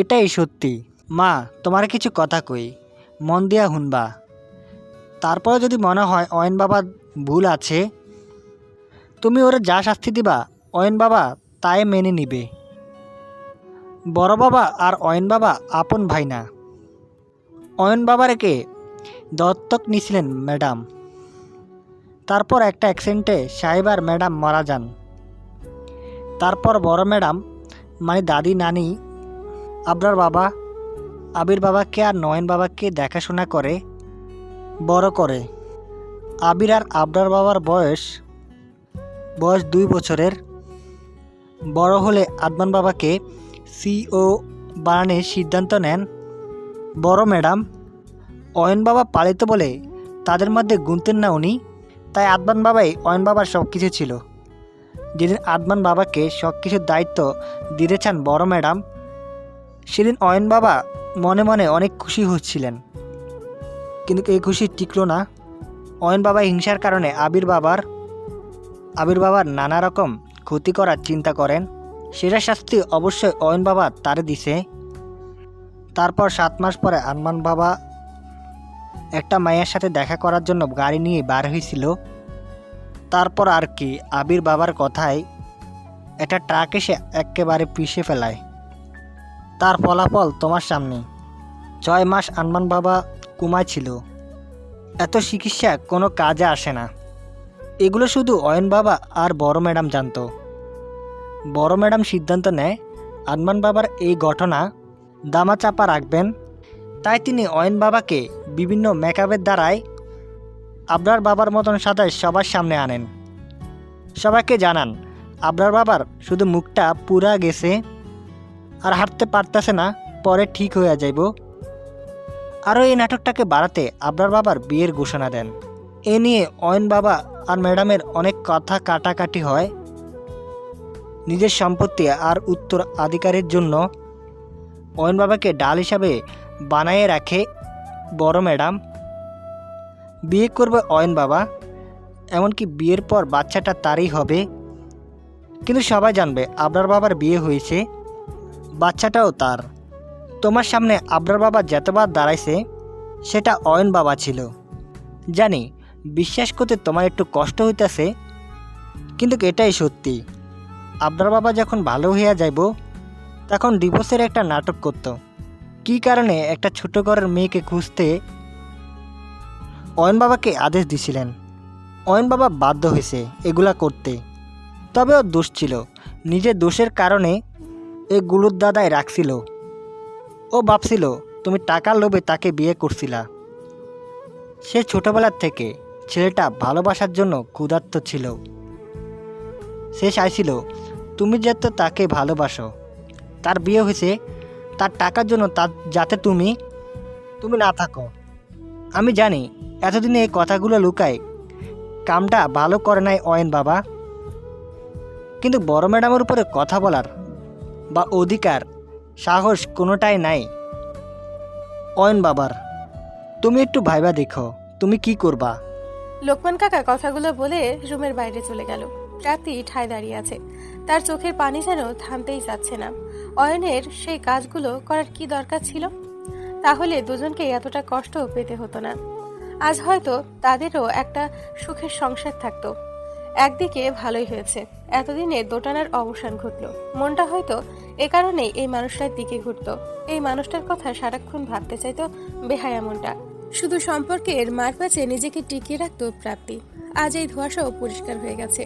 এটাই সত্যি। মা, তোমার কিছু কথা কই, মন দিয়া শুনবা। তারপরে যদি মনে হয় অয়ন বাবার ভুল আছে, তুমি ওরা যা শাস্তি দিবা অয়ন বাবা তাই মেনে নিবে। বড় বাবা আর অয়ন বাবা আপন ভাই না। অয়ন বাবারকে দত্তক নিছিলেন ম্যাডাম, তারপর একটা অ্যাক্সিডেন্টে সাহেব আর ম্যাডাম মারা যান। তারপর বড় ম্যাডাম মানে দাদি নানি আবরার বাবা আবির বাবাকে আর নয়ন বাবাকে দেখাশোনা করে বড় করে। আবির আর আবরার বাবার বয়স 2 বছরের। বড় হলে আদমান বাবাকে সিও বানানোর সিদ্ধান্ত নেন বড় ম্যাডাম। অয়ন বাবা পালিত বলে তাদের মধ্যে গুনতেন না উনি, তাই আদমান বাবাই অয়ন বাবার সব কিছু ছিল। যেদিন আদমান বাবাকে সব কিছুর দায়িত্ব দিতে চান বড় ম্যাডাম, সেদিন অয়ন বাবা মনে মনে অনেক খুশি হচ্ছিলেন, কিন্তু এই খুশি টিকলো না। অয়ন বাবা হিংসার কারণে আবির বাবার নানা রকম ক্ষতি করার চিন্তা করেন। সেটা শাস্তি অবশ্যই অয়ন বাবা তারে দিছে। তারপর 7 মাস পরে আদমান বাবা একটা মায়ের সাথে দেখা করার জন্য গাড়ি নিয়ে বার হয়েছিল। তারপর আর কি, আবির বাবার কথায় একটা ট্রাক এসে একেবারে পিষে ফেলায়। তার ফলাফল তোমার সামনে। 6 মাস আদমান বাবা কুমায় ছিল। এত চিকিৎসা কোনো কাজে আসে না। এগুলো শুধু অয়ন বাবা আর বড় ম্যাডাম জানতো। বড় ম্যাডাম সিদ্ধান্ত নেয় আদমান বাবার এই ঘটনা দামাচাপা রাখবেন। তাই তিনি অয়ন বাবাকে বিভিন্ন মেকআপের দ্বারাই আবরার বাবার মতন সাজায় সবার সামনে আনেন। সবাইকে জানান আবরার বাবার শুধু মুখটা পুরা গেছে আর হাঁটতে পারতেছে না, পরে ঠিক হয়ে যাইব। আরও এই নাটকটাকে বাড়াতে আবরার বাবার বিয়ের ঘোষণা দেন। এ নিয়ে অয়ন বাবা আর ম্যাডামের অনেক কথা কাটাকাটি হয়। নিজের সম্পত্তি আর উত্তরাধিকারের জন্য অয়ন বাবাকে ডাল হিসাবে বানায়ে রাখে বড় ম্যাডাম। বিয়ে করবে অয়ন বাবা, এমনকি বিয়ের পর বাচ্চাটা তারই হবে। কিন্তু সবাই জানবে আবরার বাবার বিয়ে হয়েছে, বাচ্চাটাও তার। তোমার সামনে আবরার বাবা যতবার দাঁড়াইছে সেটা অয়ন বাবা ছিল। জানি বিশ্বাস করতে তোমার একটু কষ্ট হইতেছে, কিন্তু এটাই সত্যি। আবরার বাবা যখন ভালো হইয়া যাইব তখন ডিভোর্সের একটা নাটক করত। কী কারণে একটা ছোট ঘরের মেয়েকে খুঁজতে অয়ন বাবাকে আদেশ দিছিলেন। অয়ন বাবা বাধ্য হয়েছে এগুলা করতে, তবে ওর দোষ ছিল। নিজের দোষের কারণে এই গুলুর দাদাই রাখছিল। ও ভাবছিল তুমি টাকার লোভে তাকে বিয়ে করছিলা। সে ছোটবেলার থেকে ছেলেটা ভালোবাসার জন্য ক্ষুধার্ত ছিল। সে চাইছিল তুমি যাতে তাকে ভালোবাসো। তার বিয়ে হয়েছে তার টাকার জন্য, যাতে তুমি না থাকো। আমি জানি এতদিনে এই কথাগুলো লুকায় কামটা ভালো করে নাই অয়ন বাবা, কিন্তু বড় ম্যাডামের উপরে কথা বলার বা অধিকার সাহস কোনোটাই নাই অয়ন বাবার। তুমি একটু ভাইবা দেখো তুমি কি করবা। লোকমান কাকা কথাগুলো বলে রুমের বাইরে চলে গেল। প্রাপ্তি ঠায় দাঁড়িয়ে আছে, তার চোখের পানি যেন থামতেই যাচ্ছে না। অয়নের সেই কাজগুলো করার কি দরকার ছিল? তাহলে দুজনকে এতটা কষ্ট পেতে হতো না। আজ হয়তো তাদেরও একটা সুখের সংসার থাকতো। একদিকে ভালোই হয়েছে, এতদিনের দোটানার অবসান ঘটল। মনটা হয়তো এ কারণেই এই মানুষটার দিকে ঘুরতো। এই মানুষটার কথা সারাক্ষণ ভাবতে চাইতো বেহায়া মনটা। শুধু সম্পর্কের মারপ্যাচে নিজেকে টিকিয়ে রাখতো প্রাপ্তি। আজ এই ধোঁয়াশাও পরিষ্কার হয়ে গেছে,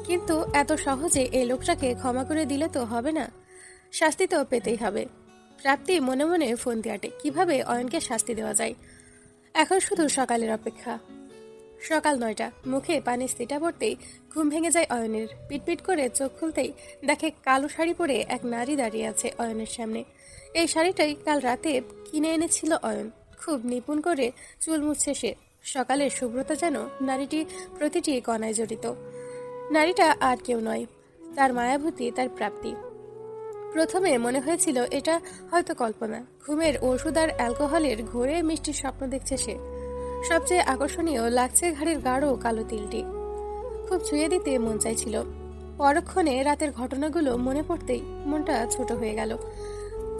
কিন্তু এত সহজে এই লোকটাকে ক্ষমা করে দিলে তো হবে না, শাস্তি তো পেতেই হবে। প্রাপ্তি মনে মনে ফোন দিয়ে আটে কিভাবে অয়নকে শাস্তি দেওয়া যায়। এখন শুধু সকালের অপেক্ষা। সকাল 9টা, মুখে পানির ছিটা পড়তেই ঘুম ভেঙে যায় অয়নের। পিটপিট করে চোখ খুলতেই দেখে কালো শাড়ি পরে এক নারী দাঁড়িয়ে আছে অয়নের সামনে। এই শাড়িটাই কাল রাতে কিনে এনেছিল অয়ন। খুব নিপুণ করে চুল মুছছে সে। সকালের শুভ্রতা যেন নারীটি প্রতিটি কণায় জড়িত। নারীটা আর কেউ নয়, তার মায়াভূতি, তার প্রাপ্তি। প্রথমে মনে হয়েছিল এটা হয়তো কল্পনা, ঘুমের ওষুধ আর অ্যালকোহলের ঘোরে মিষ্টি স্বপ্ন দেখছে সে। সবচেয়ে আকর্ষণীয় লাগছে ঘাড়ের গাঢ় কালো তিলটি, খুব ছুঁয়ে দিতে মন চাইছিল। পরক্ষণে রাতের ঘটনাগুলো মনে পড়তেই মনটা ছোট হয়ে গেল।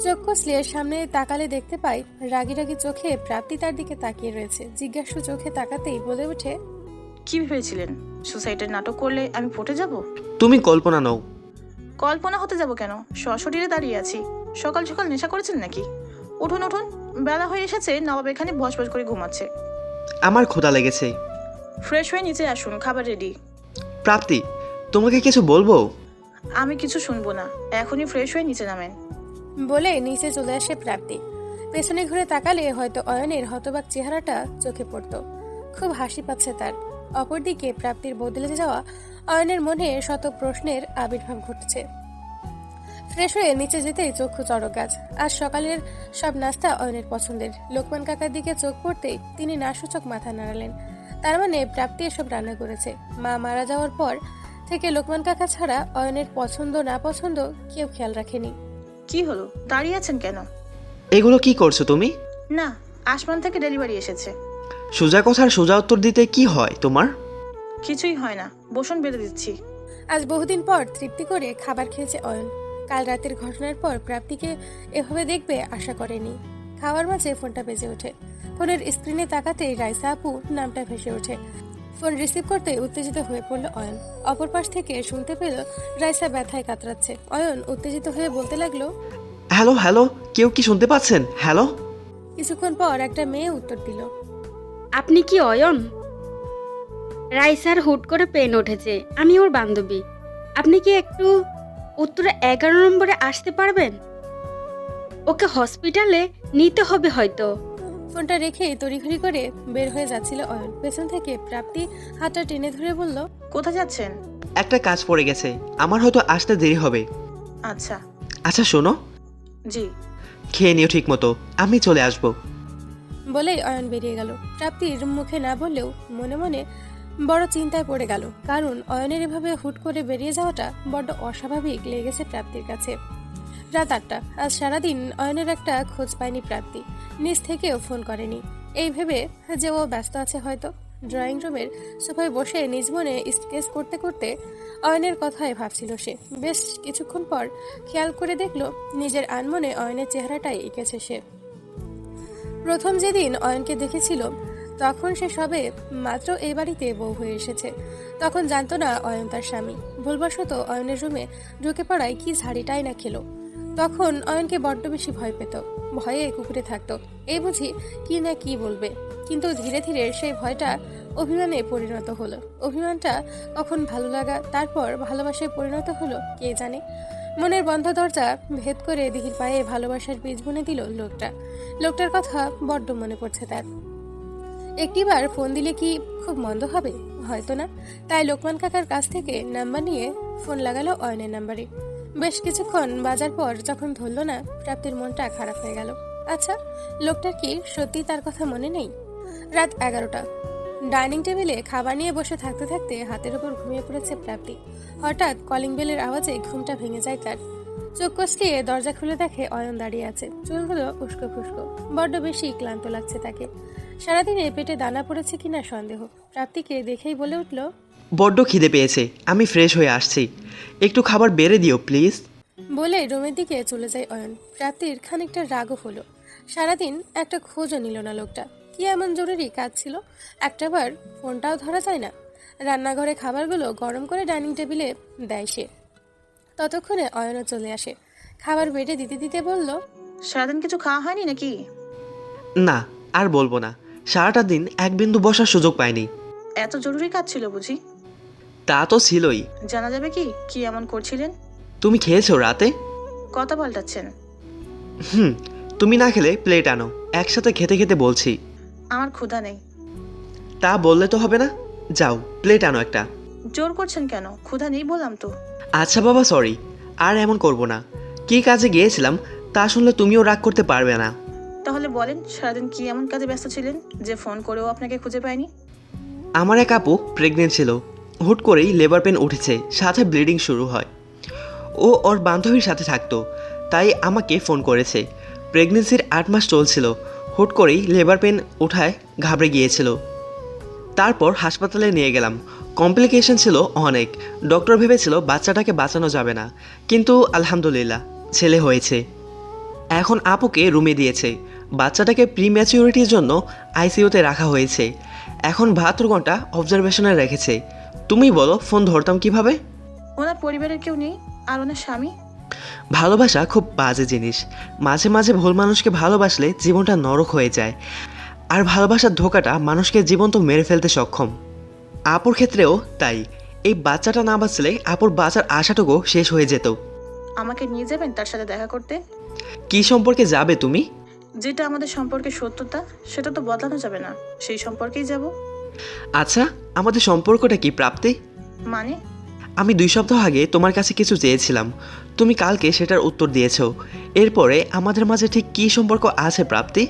চোখ কষলে সামনে তাকালে দেখতে পাই রাগি রাগি চোখে প্রাপ্তি তার দিকে তাকিয়ে রয়েছে। জিজ্ঞাসু চোখে তাকাতেই বলে ওঠে, কি ভেবেছিলেন সুসাইডের নাটক করলে আমি পটে যাব? তুমি কল্পনা নও। কল্পনা হতে যাব কেন? সশরীরে দাঁড়িয়ে আছি। সকাল সকাল নেশা করেছেন নাকি? উঠুন উঠুন, বেলা হয়ে এসেছে। নবাব এখানে বসবস করে ঘুমাচ্ছে। আমার ক্ষুধা লেগেছে। ফ্রেশ হয়ে নিচে আসুন, খাবার রেডি। প্রাপ্তি, তোমাকে কিছু বলবো? আমি কিছু শুনবো না, এখনই ফ্রেশ হয়ে নিচে নামেন। বলে নিচে চলে আসে প্রাপ্তি। পেছনে ঘুরে তাকালে হয়তো অয়নের হতবাক চেহারাটা চোখে পড়ত। খুব হাসি পাচ্ছে তার। অপরদিকে প্রাপ্তির বদলে যাওয়া অয়নের মনে শত প্রশ্নের আবির্ভাব ঘটছে। ফ্রেশ হয়ে নিচে যেতেই চক্ষু চড়ক গাছ। আজ সকালের সব নাস্তা অয়নের পছন্দের। লোকমান কাকার দিকে চোখ পড়তেই তিনি নাসূচক মাথা নাড়ালেন। তার মানে প্রাপ্তি এসব রান্না করেছে। মা মারা যাওয়ার পর থেকে লোকমান কাকা ছাড়া অয়নের পছন্দ না পছন্দ কেউ খেয়াল রাখেনি। কি হলো, দাঁড়িয়ে আছেন কেন? এগুলো কি করছো তুমি? না, আসমান থেকে ডেলিভারি এসেছে। সোজা কথার সোজা উত্তর দিতে কি হয় তোমার? কিছুই হয় না, বসুন, বেঁধে দিচ্ছি। আজ বহুদিন পর তৃপ্তি করে খাবার খেয়েছে অয়ন। কাল রাতের ঘটনার পর প্রাপ্তিকে এভাবে দেখবে আশা করেনি। খাওয়ার মাঝে ফোনটা বেজে ওঠে। ফোনের স্ক্রিনে তাকাতেই রাইসা আপু নামটা ভেসে ওঠে। ফোন রিসিভ করতে উত্তেজিত হয়ে পড়ল অয়ন। অপর পাশ থেকে শুনতে পেল রাইসা ব্যথায় কাতরাচ্ছে। অয়ন উত্তেজিত হয়ে বলতে লাগলো, হ্যালো হ্যালো, কেউ কি শুনতে পাচ্ছেন? হ্যালো। কিছুক্ষণ পর একটা মেয়ে উত্তর দিল, আপনি কি অয়ন? রাইসার হুট করে পেন উঠেছে, আমি ওর বান্ধবী। আপনি কি একটু উত্তরে 11 নম্বরে আসতে পারবেন? ওকে হসপিটালে নিতে হবে হয়তো। ফোনটা রেখে তড়িঘড়ি করে বের হয়ে যাচ্ছিল অয়ন। পেছন থেকে প্রাপ্তি হাতটা টেনে ধরে বলল, কোথায় যাচ্ছেন? একটা কাজ পড়ে গেছে, আমার হয়তো আসতে দেরি হবে। আচ্ছা। আচ্ছা শোনো, জি। খেয়ে নিও ঠিক মতো, আমি চলে আসবো। বলেই অয়ন বেরিয়ে গেল। প্রাপ্তির মুখে না বললেও মনে মনে বড় চিন্তায় পড়ে গেল, কারণ অয়নের এভাবে হুট করে বেরিয়ে যাওয়াটা বড্ড অস্বাভাবিক লেগেছে প্রাপ্তির কাছে। রাত 8টা। আজ সারাদিন অয়নের একটা খোঁজ পায়নি প্রাপ্তি। নিজ থেকেও ফোন করেনি। এই ভেবে যে ও ব্যস্ত আছে হয়তো। ড্রয়িং রুমের সোফায় বসে নিজ মনে স্কেচ করতে করতে অয়নের কথাই ভাবছিল সে। বেশ কিছুক্ষণ পর খেয়াল করে দেখল নিজের আনমনে অয়নের চেহারাটাই এঁকেছে সে। প্রথম যেদিন অয়নকে দেখেছিল তখন সে সবে মাত্র এই বাড়িতে বউ হয়ে এসেছে। তখন জানতো না অয়ন তার স্বামী। ভুলবশত অয়নের রুমে ঢুকে পড়ায় কি ঝাড়িটাই না খেলো। তখন অয়নকে বড্ড বেশি ভয় পেত, ভয়ে কুকুরে থাকতো। এই বুঝি কি না কি বলবে। কিন্তু ধীরে ধীরে সেই ভয়টা অভিমানে পরিণত হলো। অভিমানটা কখন ভালো লাগা, তারপর ভালোবাসায় পরিণত হলো কে জানে। মনের বন্ধ দরজা ভেদ করে দিঘির পায়ে ভালোবাসার বীজ বুনে দিল লোকটা। লোকটার কথা বড্ড মনে পড়ছে তার। একটিবার ফোন দিলে কি খুব মন্দ হবে? হয়তো না। তাই লোকমান কাকার কাছ থেকে নাম্বার নিয়ে ফোন লাগালো অয়নের নাম্বারে। বেশ কিছুক্ষণ বাজার পর যখন ধরল না, প্রাপ্তির মনটা খারাপ হয়ে গেল। আচ্ছা, লোকটার কি সত্যি তার কথা মনে নেই? রাত 11টা। ডাইনিং টেবিলে খাবার নিয়ে বসে থাকতে থাকতে হাতের ওপর ঘুমিয়ে পড়েছে প্রাপ্তি। হঠাৎ কলিং বেলের আওয়াজে ঘুমটা ভেঙে যায় তার। চোখ কষলিয়ে দরজা খুলে দেখে অয়ন দাঁড়িয়ে আছে। চুলগুলো উস্কো খুস্কো, বড্ড বেশি ক্লান্ত লাগছে তাকে। সারাদিনে পেটে দানা পড়েছে কিনা সন্দেহ। প্রাপ্তিকে দেখেই বলে উঠল, বড্ড খিদে পেয়েছে, আমি ফ্রেশ হয়ে আসছি, একটু খাবার বেড়ে দিও প্লিজ। বলে রুমের দিকে চলে যায় অয়ন। প্রাপ্তির খানিকটা রাগও হলো। সারাদিন একটা খোঁজও নিল না লোকটা। কি এমন জরুরি কাজ ছিল? একটাবার ফোনটাও ধরা যায় না। রান্নাঘরে খাবারগুলো গরম করে ডাইনিং টেবিলে দেয় সে। ততক্ষণে অয়নও চলে আসে। খাবার বেড়ে দিতে দিতে বলল, সারাদিন কিছু খাওয়া হয়নি নাকি? না, আর বলবো না, সারাটা দিন এক বিন্দু বসার সুযোগ পাইনি। এত জরুরি কাজ ছিল বুঝি? তা তো ছিলই। জানা যাবে কি কি এমন করছিলেন? তুমি খেয়েছো রাতে? কথা পাল্টাচ্ছেন। তুমি না খেলে প্লেট আনো, একসাথে খেতে খেতে বলছি। আমার ক্ষুধা নেই। তা বললে তো হবে না, যাও প্লেট আনো একটা। জোর করছেন কেন? ক্ষুধা নেই বললাম তো। আচ্ছা বাবা, সরি, আর এমন করব না। কি কাজে গিয়েছিলাম তা শুনলে তুমিও রাগ করতে পারবে না। তাহলে বলেন, সারাদিন কি এমন কাজে ব্যস্ত ছিলেন যে ফোন করেও আপনাকে খুঁজে পাইনি? আমার এক আপু প্রেগনেন্ট ছিল। হুট করেই লেবার পেন উঠেছে, সাথে ব্লিডিং শুরু হয়। ও ওর বান্ধবীর সাথে থাকতো, তাই আমাকে ফোন করেছে। প্রেগনেন্সির 8 মাস চলছিল। হুট করেই লেবার পেন ওঠায় ঘাবড়ে গিয়েছিল। তারপর হাসপাতালে নিয়ে গেলাম। কমপ্লিকেশন ছিল অনেক। ডক্টর ভেবেছিল বাচ্চাটাকে বাঁচানো যাবে না, কিন্তু আলহামদুলিল্লাহ ছেলে হয়েছে। এখন আপুকে রুমে দিয়েছে। বাচ্চাটাকে প্রিম্যাচিউরিটির জন্য আইসিইউতে রাখা হয়েছে। এখন 72 ঘন্টা অবজারভেশনে রেখেছে। তুমি বলো ফোন ধরতাম কিভাবে? ওনার পরিবারের কেউ নেই? আর ওনার স্বামী? ভালোবাসা খুব বাজে জিনিস। মাঝে মাঝে ভুল মানুষকে ভালোবাসলে জীবনটা নরক হয়ে যায়। আর ভালোবাসার ধোঁকাটা মানুষকে জীবন্ত মেরে ফেলতে সক্ষম। আপুর ক্ষেত্রেও তাই। এই বাচ্চাটা না বাঁচলে আপুর বাঁচার আশাটুকু শেষ হয়ে যেত। আমাকে নিয়ে যাবেন তার সাথে দেখা করতে? কি সম্পর্কে যাবে তুমি? যেটা আমাদের সম্পর্কে সত্যতা, সেটা তো বদলানো যাবে না, সেই সম্পর্কেই যাব। আচ্ছা, আমাদের সম্পর্কটা কি প্রাপ্তি? মানে? আমি 2 সপ্তাহ আগে তোমার কাছে কিছু চেয়েছিলাম, তুমি কালকে সেটার উত্তর দিয়েছো। এরপরে আমাদের মাঝে ঠিক কী সম্পর্ক আছে প্রাপ্তি?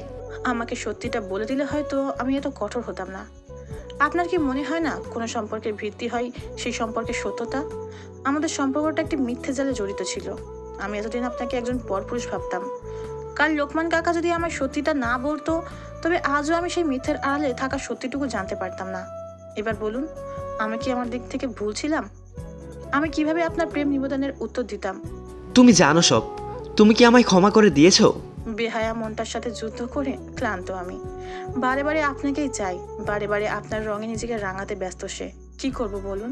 আমাকে সত্যিটা বলে দিলে হয়তো আমি এত কঠোর হতাম না। আপনার কি মনে হয় না কোনো সম্পর্কের ভিত্তি হয় সেই সম্পর্কের সত্যতা? আমাদের সম্পর্কটা একটি মিথ্যে জালে জড়িত ছিল। আমি এতদিন আপনাকে একজন পরপুরুষ ভাবতাম। কাল লোকমান কাকা যদি আমার সত্যিটা না বলতো, তবে আজও আমি সেই মিথ্যের আড়ালে থাকা সত্যিটুকু জানতে পারতাম না। এবার বলুন, আমি কি আমার দিক থেকে ভুল ছিলাম? আমি কিভাবে আপনার প্রেম নিবেদনের উত্তর দিতাম? তুমি জানো সব। তুমি কি আমায় ক্ষমা করে দিয়েছো? বেহায়া মনটার সাথে যুদ্ধ করে ক্লান্ত আমি। বারে বারে আপনাকেই চাই, বারে বারে আপনার রঙে নিজেকে রাঙাতে ব্যস্ত সে। কি করব বলুন?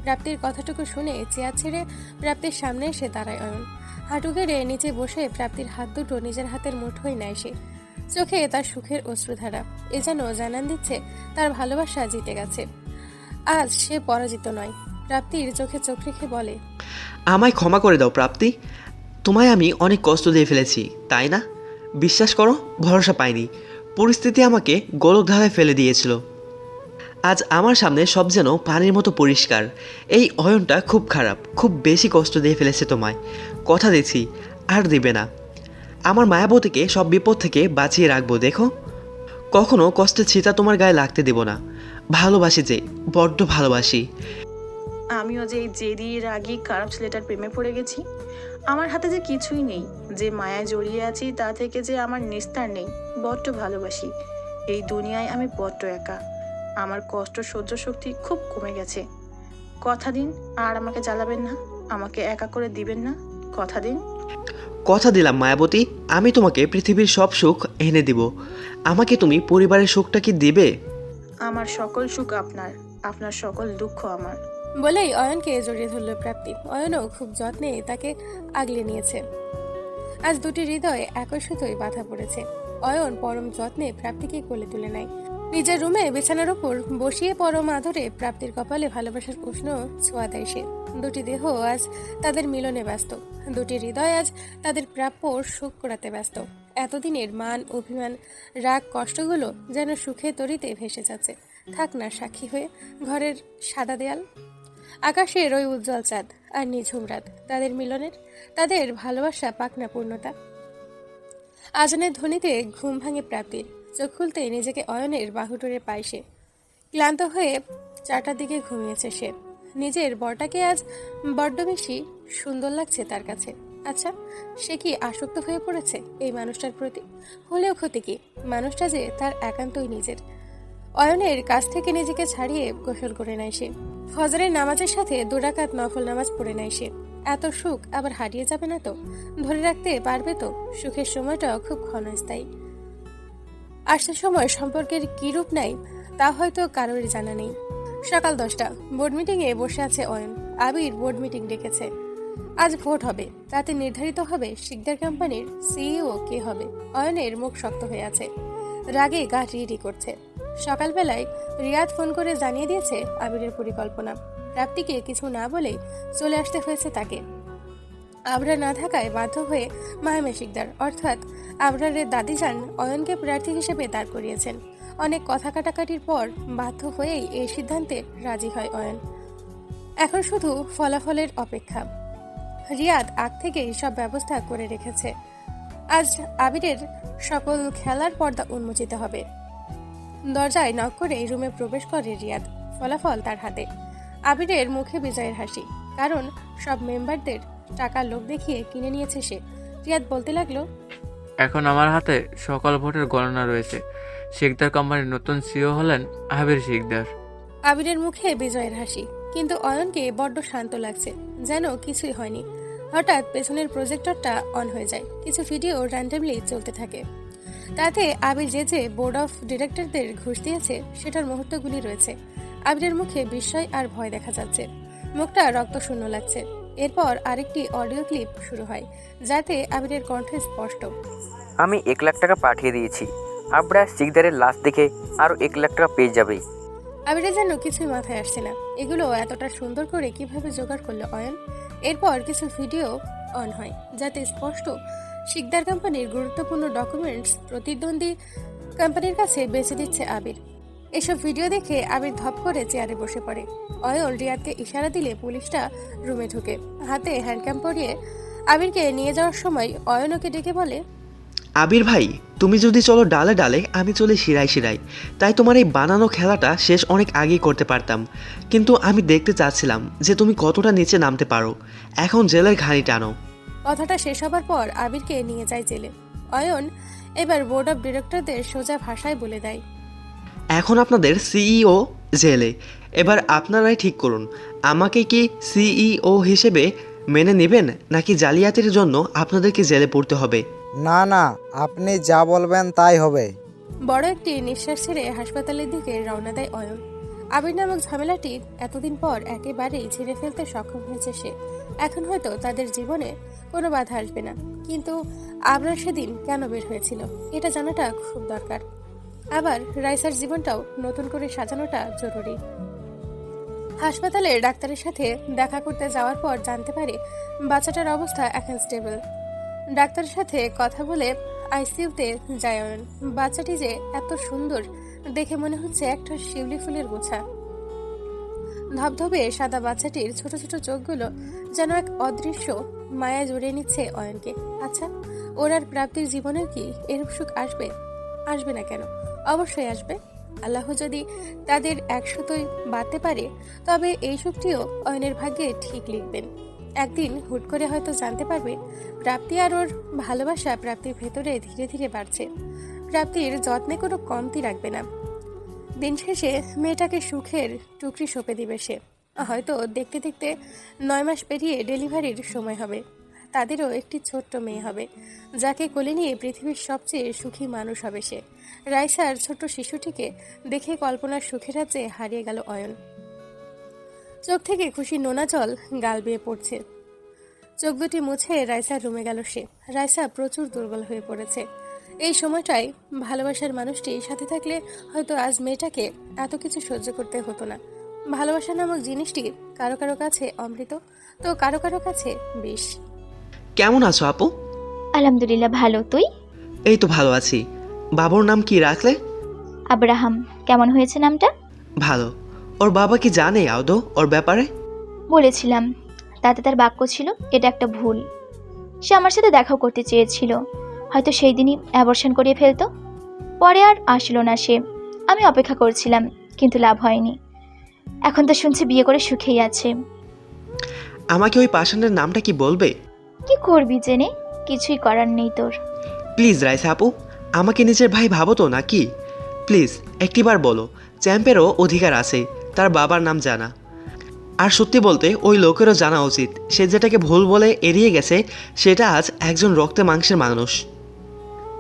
প্রাপ্তির কথাটুকু শুনে চেয়ার ছেড়ে প্রাপ্তির সামনে এসে দাঁড়ায় অয়ন। হাঁটু গেড়ে নিচে বসে প্রাপ্তির হাত দুটো নিজের হাতের মুঠোয় নেয় সে। চোখে তার সুখের অশ্রুধারা। এ যেন জানান দিচ্ছে তার ভালোবাসা জিতে গেছে, আজ সে পরাজিত নয়। প্রাপ্তির চোখে চোখ রেখে বলে, আমায় ক্ষমা করে দাও প্রাপ্তি। তোমায় আমি অনেক কষ্ট দিয়ে ফেলেছি, তাই না? বিশ্বাস করো, ভরসা পাইনি। পরিস্থিতি আমাকে গোলকধারায় ফেলে দিয়েছিল। আজ আমার সামনে সব যেন পানির মতো পরিষ্কার। এই অয়নটা খুব খারাপ, খুব বেশি কষ্ট দিয়ে ফেলেছে তোমায়। কথা দিচ্ছি আর দিবে না। আমার মায়াবতীকে সব বিপদ থেকে বাঁচিয়ে রাখবো। দেখো, কখনো কষ্টের ছিটা তোমার গায়ে লাগতে দেব না। ভালোবাসি যে, বড্ড ভালোবাসি। আমিও যে এই জেদি রাগী খারাপ ছেলেটার প্রেমে পড়ে গেছি। আমার হাতে যে কিছুই নেই, যে মায়ায় জড়িয়ে আছি তা থেকে যে আমার নিস্তার নেই। বড্ড ভালোবাসি। এই দুনিয়ায় আমি বড্ড একা। আমার কষ্ট সহ্য শক্তি খুব কমে গেছে। কথা দিন আর আমাকে জ্বালাবেন না, আমাকে একা করে দিবেন না। কথা দিন। কথা দিলাম মায়াবতী, আমি তোমাকে পৃথিবীর সব সুখ এনে দিব। আমাকে তুমি পরিবারের সুখটা কি দিবে? আমার সকল সুখ আপনার, আপনার সকল দুঃখ আমার। বলেই অয়নকে জড়িয়ে ধরল প্রাপ্তি। অয়নও খুব যত্নে তাকে আগলে নিয়েছে। আজ দুটি হৃদয় একই সুতোয় বাঁধা পড়েছে। অয়ন পরম যত্নে প্রাপ্তিকে কোলে তুলে নেয়। নিজের রুমে বিছানার উপর বসিয়ে পরম আদরে প্রাপ্তির কপালে ভালোবাসার উষ্ণ ছোঁয়া দেয় সে। দুটি দেহ আজ তাদের মিলনে ব্যস্ত, দুটি হৃদয় আজ তাদের প্রাপ্য সুখ করাতে ব্যস্ত। এতদিনের মান, অভিমান, রাগ, কষ্টগুলো যেন সুখে তরিতে ভেসে যাচ্ছে। থাক না সাক্ষী হয়ে ঘরের সাদা দেয়াল, আকাশের ওই উজ্জ্বল চাঁদ আর নিঝুম রাত, তাদের মিলনের, তাদের ভালোবাসা পাক না পূর্ণতা। আজানের ধ্বনিতে ঘুম ভাঙে প্রাপ্তির। চোখ খুলতে নিজেকে অয়নের বাহুডোরে পায় সে। ক্লান্ত হয়ে 4টার দিকে ঘুমিয়েছে সে। নিজের বরটাকে আজ বড্ড বেশি সুন্দর লাগছে তার কাছে। আচ্ছা, সে কি আসক্ত হয়ে পড়েছে এই মানুষটার প্রতি? হলেও ক্ষতি কি, মানুষটা যে তার একান্তই নিজের। অয়নের কাছ থেকে নিজেকে ছাড়িয়ে গোসল করে নেয় সে। ফজরের নামাজের সাথে 2 রাকাত নফল নামাজ পড়ে নেয় সে। এত সুখ আবার হারিয়ে যাবে না তো? ধরে রাখতে পারবে তো? সুখের সময়টাও খুব ক্ষণস্থায়ী। আসার সময় সম্পর্কের কি রূপ নাই তা হয়তো কারোরই জানা নেই। সকাল 10টা, বোর্ড মিটিংয়ে বসে আছে অয়ন। আবির বোর্ড মিটিং ডেকেছে। আজ ভোট হবে, তাতে নির্ধারিত হবে শিকদার কোম্পানির সিইও কে হবে। অয়নের মুখ শক্ত হয়ে আছে, রাগে গা রিরি করছে। সকালবেলায় রিয়াদ ফোন করে জানিয়ে দিয়েছে আবিরের পরিকল্পনা। প্রাপ্তিকে কিছু না বলেই চলে আসতে হয়েছে তাকে। আবরার না থাকায় বাধ্য হয়ে মাহমে শিকদার অর্থাৎ আবরারের দাদিজান অয়নকে প্রার্থী হিসেবে দাঁড় করিয়েছেন। অনেক কথা কাটাকাটির পর বাধ্য হয়েই এই সিদ্ধান্তে রাজি হয় অয়ন। এখন শুধু ফলাফলের অপেক্ষা। রিয়াদ আগ থেকেই সব ব্যবস্থা করে রেখেছে। আজ আবিরের সকল খেলার পর্দা উন্মোচিত হবে। দরজায় নক করে রুমে প্রবেশ করে রিয়াদ। ফলাফল তার হাতে। আবিরের মুখে বিজয়ের হাসি, কারণ সব মেম্বারদের টাকার লোক দেখিয়ে কিনে নিয়েছে সে। রিয়াদ বলতে লাগলো, এখন আমার হাতে সকল ভোটের গণনা রয়েছে। শিকদার কোম্পানির নতুন সিইও হলেন আবির শিকদার। আবিরের মুখে বিজয়ের হাসি, কিন্তু অয়নকে বড্ড শান্ত লাগছে, যেন কিছুই হয়নি। হঠাৎ পেছনের প্রজেক্টরটা অন হয়ে যায়। কিছু ভিডিও র্যান্ডমলি চলতে থাকে। তাতে আবির যে বোর্ড অফ ডিরেক্টরদের ঘুষ দিয়েছে সেটার মুহূর্তগুলি রয়েছে। আবিরের মুখে বিস্ময় আর ভয় দেখা যাচ্ছে, মুখটা রক্তশূন্য লাগছে। এরপর আরেকটি অডিও ক্লিপ শুরু হয়, যাতে আবিরের কণ্ঠে স্পষ্ট, আমি 1 লাখ টাকা পাঠিয়ে দিয়েছি। আবরার শিকদারের লাশ দেখে আরও 1 লাখ টাকা পেয়ে যাবে। আবিরের যেন কিছুই মাথায় আসছে না, এগুলো এতটা সুন্দর করে কিভাবে জোগাড় করলো অয়ন। এরপর কিছু ভিডিও অন হয়, যাতে স্পষ্ট শিকদার কোম্পানির গুরুত্বপূর্ণ ডকুমেন্টস প্রতিদ্বন্দ্বী কোম্পানির কাছে বেচে দিচ্ছে আবির। এসব ভিডিও দেখে আবির ধপ করে চেয়ারে বসে পড়ে। অয়ন রিয়াদকে ইশারা দিলে পুলিশটা রুমে ঢুকে। হাতে হ্যান্ডক্যাম পরিয়ে আবিরকে নিয়ে যাওয়ার সময় অয়ন ওকে ডেকে বলে, আবির ভাই, তুমি যদি চলো ডালে ডালে, আমি চলে শিরায় শিরায়। তাই তোমার এই বানানো খেলাটা শেষ অনেক আগেই করতে পারতাম, কিন্তু আমি দেখতে চাচ্ছিলাম যে তুমি কতটা নিচে নামতে পারো। এখন জেলের ঘানি টানো। কথাটা শেষ হবার পর আবিরকে নিয়ে যায় জেলে। অয়ন এবার বোর্ড অফ ডিরেক্টরদের সোজা ভাষায় বলে দেয়, এখন আপনাদের সিইও জেলে। এবার আপনারাই ঠিক করুন, আমাকে কি সিইও হিসেবে মেনে নেবেন, নাকি জালিয়াতির জন্য আপনাদেরকে জেলে পড়তে হবে? না না, আপনি যা বলবেন তাই হবে। বড় একটি নিঃশ্বাস ছেড়ে হাসপাতালের দিকে রওনা দেয় অয়ন। আবির নামক ঝামেলাটি এতদিন পর একেবারেই ছেড়ে ফেলতে সক্ষম হয়েছে সে। এখন হয়তো তাদের জীবনে কোনো বাধা আসবে না, কিন্তু আবরার সেদিন কেন বের হয়েছিল এটা জানাটা খুব দরকার। আবার রাইসার জীবনটাও নতুন করে সাজানোটা জরুরি। হাসপাতালের ডাক্তারের সাথে দেখা করতে যাওয়ার পর জানতে পারে বাচ্চাটার অবস্থা এখন স্টেবল। ডাক্তারের সাথে কথা বলে আইসিইউতে যায় অয়ন। বাচ্চাটি যে এত সুন্দর দেখে মনে হচ্ছে একটা শিউলি ফুলের গোছা। ধবধবে সাদা বাচ্চাটির ছোট ছোট চোখগুলো যেন এক অদৃশ্য মায়া জড়িয়ে নিচ্ছে অয়নকে। আচ্ছা, ওর আর প্রাপ্তির জীবনের কি এরূপ সুখ আসবে? আসবে না কেন? অবশ্যই আসবে। আল্লাহ যদি তাদের একসাথেই বাঁধতে পারে, তবে এই সুখটিও অয়নের ভাগ্যে ঠিক লিখবেন। একদিন হুট করে হয়তো জানতে পারবে প্রাপ্তি আর ওর ভালোবাসা প্রাপ্তির ভেতরে ধীরে ধীরে বাড়ছে। প্রাপ্তির যত্নে কোনো কমতি রাখবে না। দিন শেষে মেয়েটাকে সুখের টুকরি সঁপে দিবে সে। হয়তো দেখতে দেখতে 9 মাস পেরিয়ে ডেলিভারির সময় হবে। তাদেরও একটি ছোট্ট মেয়ে হবে, যাকে কোলে নিয়ে পৃথিবীর সবচেয়ে সুখী মানুষ হবে সে। রাইসার ছোট্ট শিশুটিকে দেখে কল্পনার সুখের রাজ্যে হারিয়ে গেল অয়ন। চোখ থেকে খুশি নোনা জল গাল বেয়ে পড়ছে। চোখ দুটি মুছে রাইসার রুমে গেল সে। রাইসা প্রচুর দুর্বল হয়ে পড়েছে। এই সময়টায় ভালোবাসার মানুষটি সাথে থাকলে হয়তো আজ মেয়েটাকে এত কিছু সহ্য করতে হতো না। ভালোবাসা নামক জিনিসটি কারো কারো কাছে অমৃত, তো কারো কারো কাছে বিষ। কেমন আছো আপু? আলহামদুলিল্লাহ ভালো, তুই? এই তো ভালো আছি। বাবুর নাম কি রাখলে? আব্রাহাম। কেমন হয়েছে নামটা? ভালো। ওর বাবা কি জানে আদৌ ওর ব্যাপারে? বলেছিলাম, তাতে তার বাক্য ছিল এটা একটা ভুল। সে আমার সাথে দেখাও করতে চেয়েছিল, হয়তো সেই দিনই অ্যাবর্শন করিয়ে ফেলতো। পরে আর আসলো না সে। আমি অপেক্ষা করছিলাম, কিন্তু লাভ হয়নি। এখন তো শুনছি বিয়ে করে সুখেই আছে। আমাকে ওই পাষাণের নামটা কি বলবে? কি করবি জেনে? কিছুই করার নেই তোর। প্লিজ রাইসা আপু, আমাকে নিজের ভাই ভাবো তো নাকি? প্লিজ একটিবার বলো। চ্যাম্পেরও অধিকার আছে তার বাবার নাম জানা। আর সত্যি বলতে ওই লোকেরও জানা উচিত সে যেটাকে ভুল বলে এড়িয়ে গেছে সেটা আজ একজন রক্তে মাংসের মানুষ।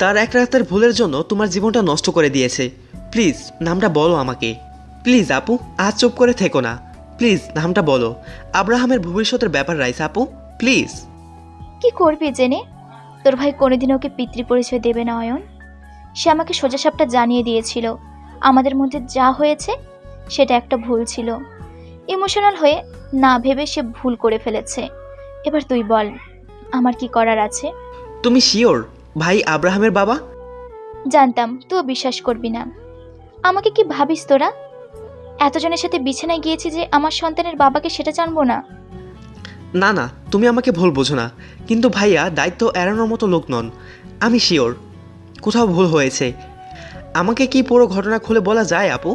তার এক রাতের ভুলের জন্য তোমার জীবনটা নষ্ট করে দিয়েছে। প্লিজ নামটা বলো আমাকে। প্লিজ আপু, আজ চুপ করে থেকো না। প্লিজ নামটা বলো। আব্রাহামের ভবিষ্যতের ব্যাপার রাইসা আপু, প্লিজ। কি করবি জেনে? তোর ভাই কোনোদিন ওকে পিতৃ পরিচয় দেবে না অয়ন। সে আমাকে সোজাসাপটা জানিয়ে দিয়েছিল আমাদের মধ্যে যা হয়েছে সেটা একটা ভুল ছিল। ইমোশনাল হয়ে না ভেবে সে ভুল করে ফেলেছে। এবার তুই বল, আমার কি করার আছে? তুমি শিওর ভাই আব্রাহামের বাবা? জানতাম তুইও বিশ্বাস করবি না। আমাকে কি ভাবিস তোরা? এতজনের সাথে বিছানায় গিয়েছি যে আমার সন্তানের বাবাকে সেটা জানবো না? না না, তুমি আমাকে ভুল বোঝো না, কিন্তু ভাইয়া দায়িত্ব এড়ানোর মতো লোক নন। আমি শিওর কোথাও ভুল হয়েছে। আমাকে কি পুরো ঘটনা খুলে বলা যায় আপু?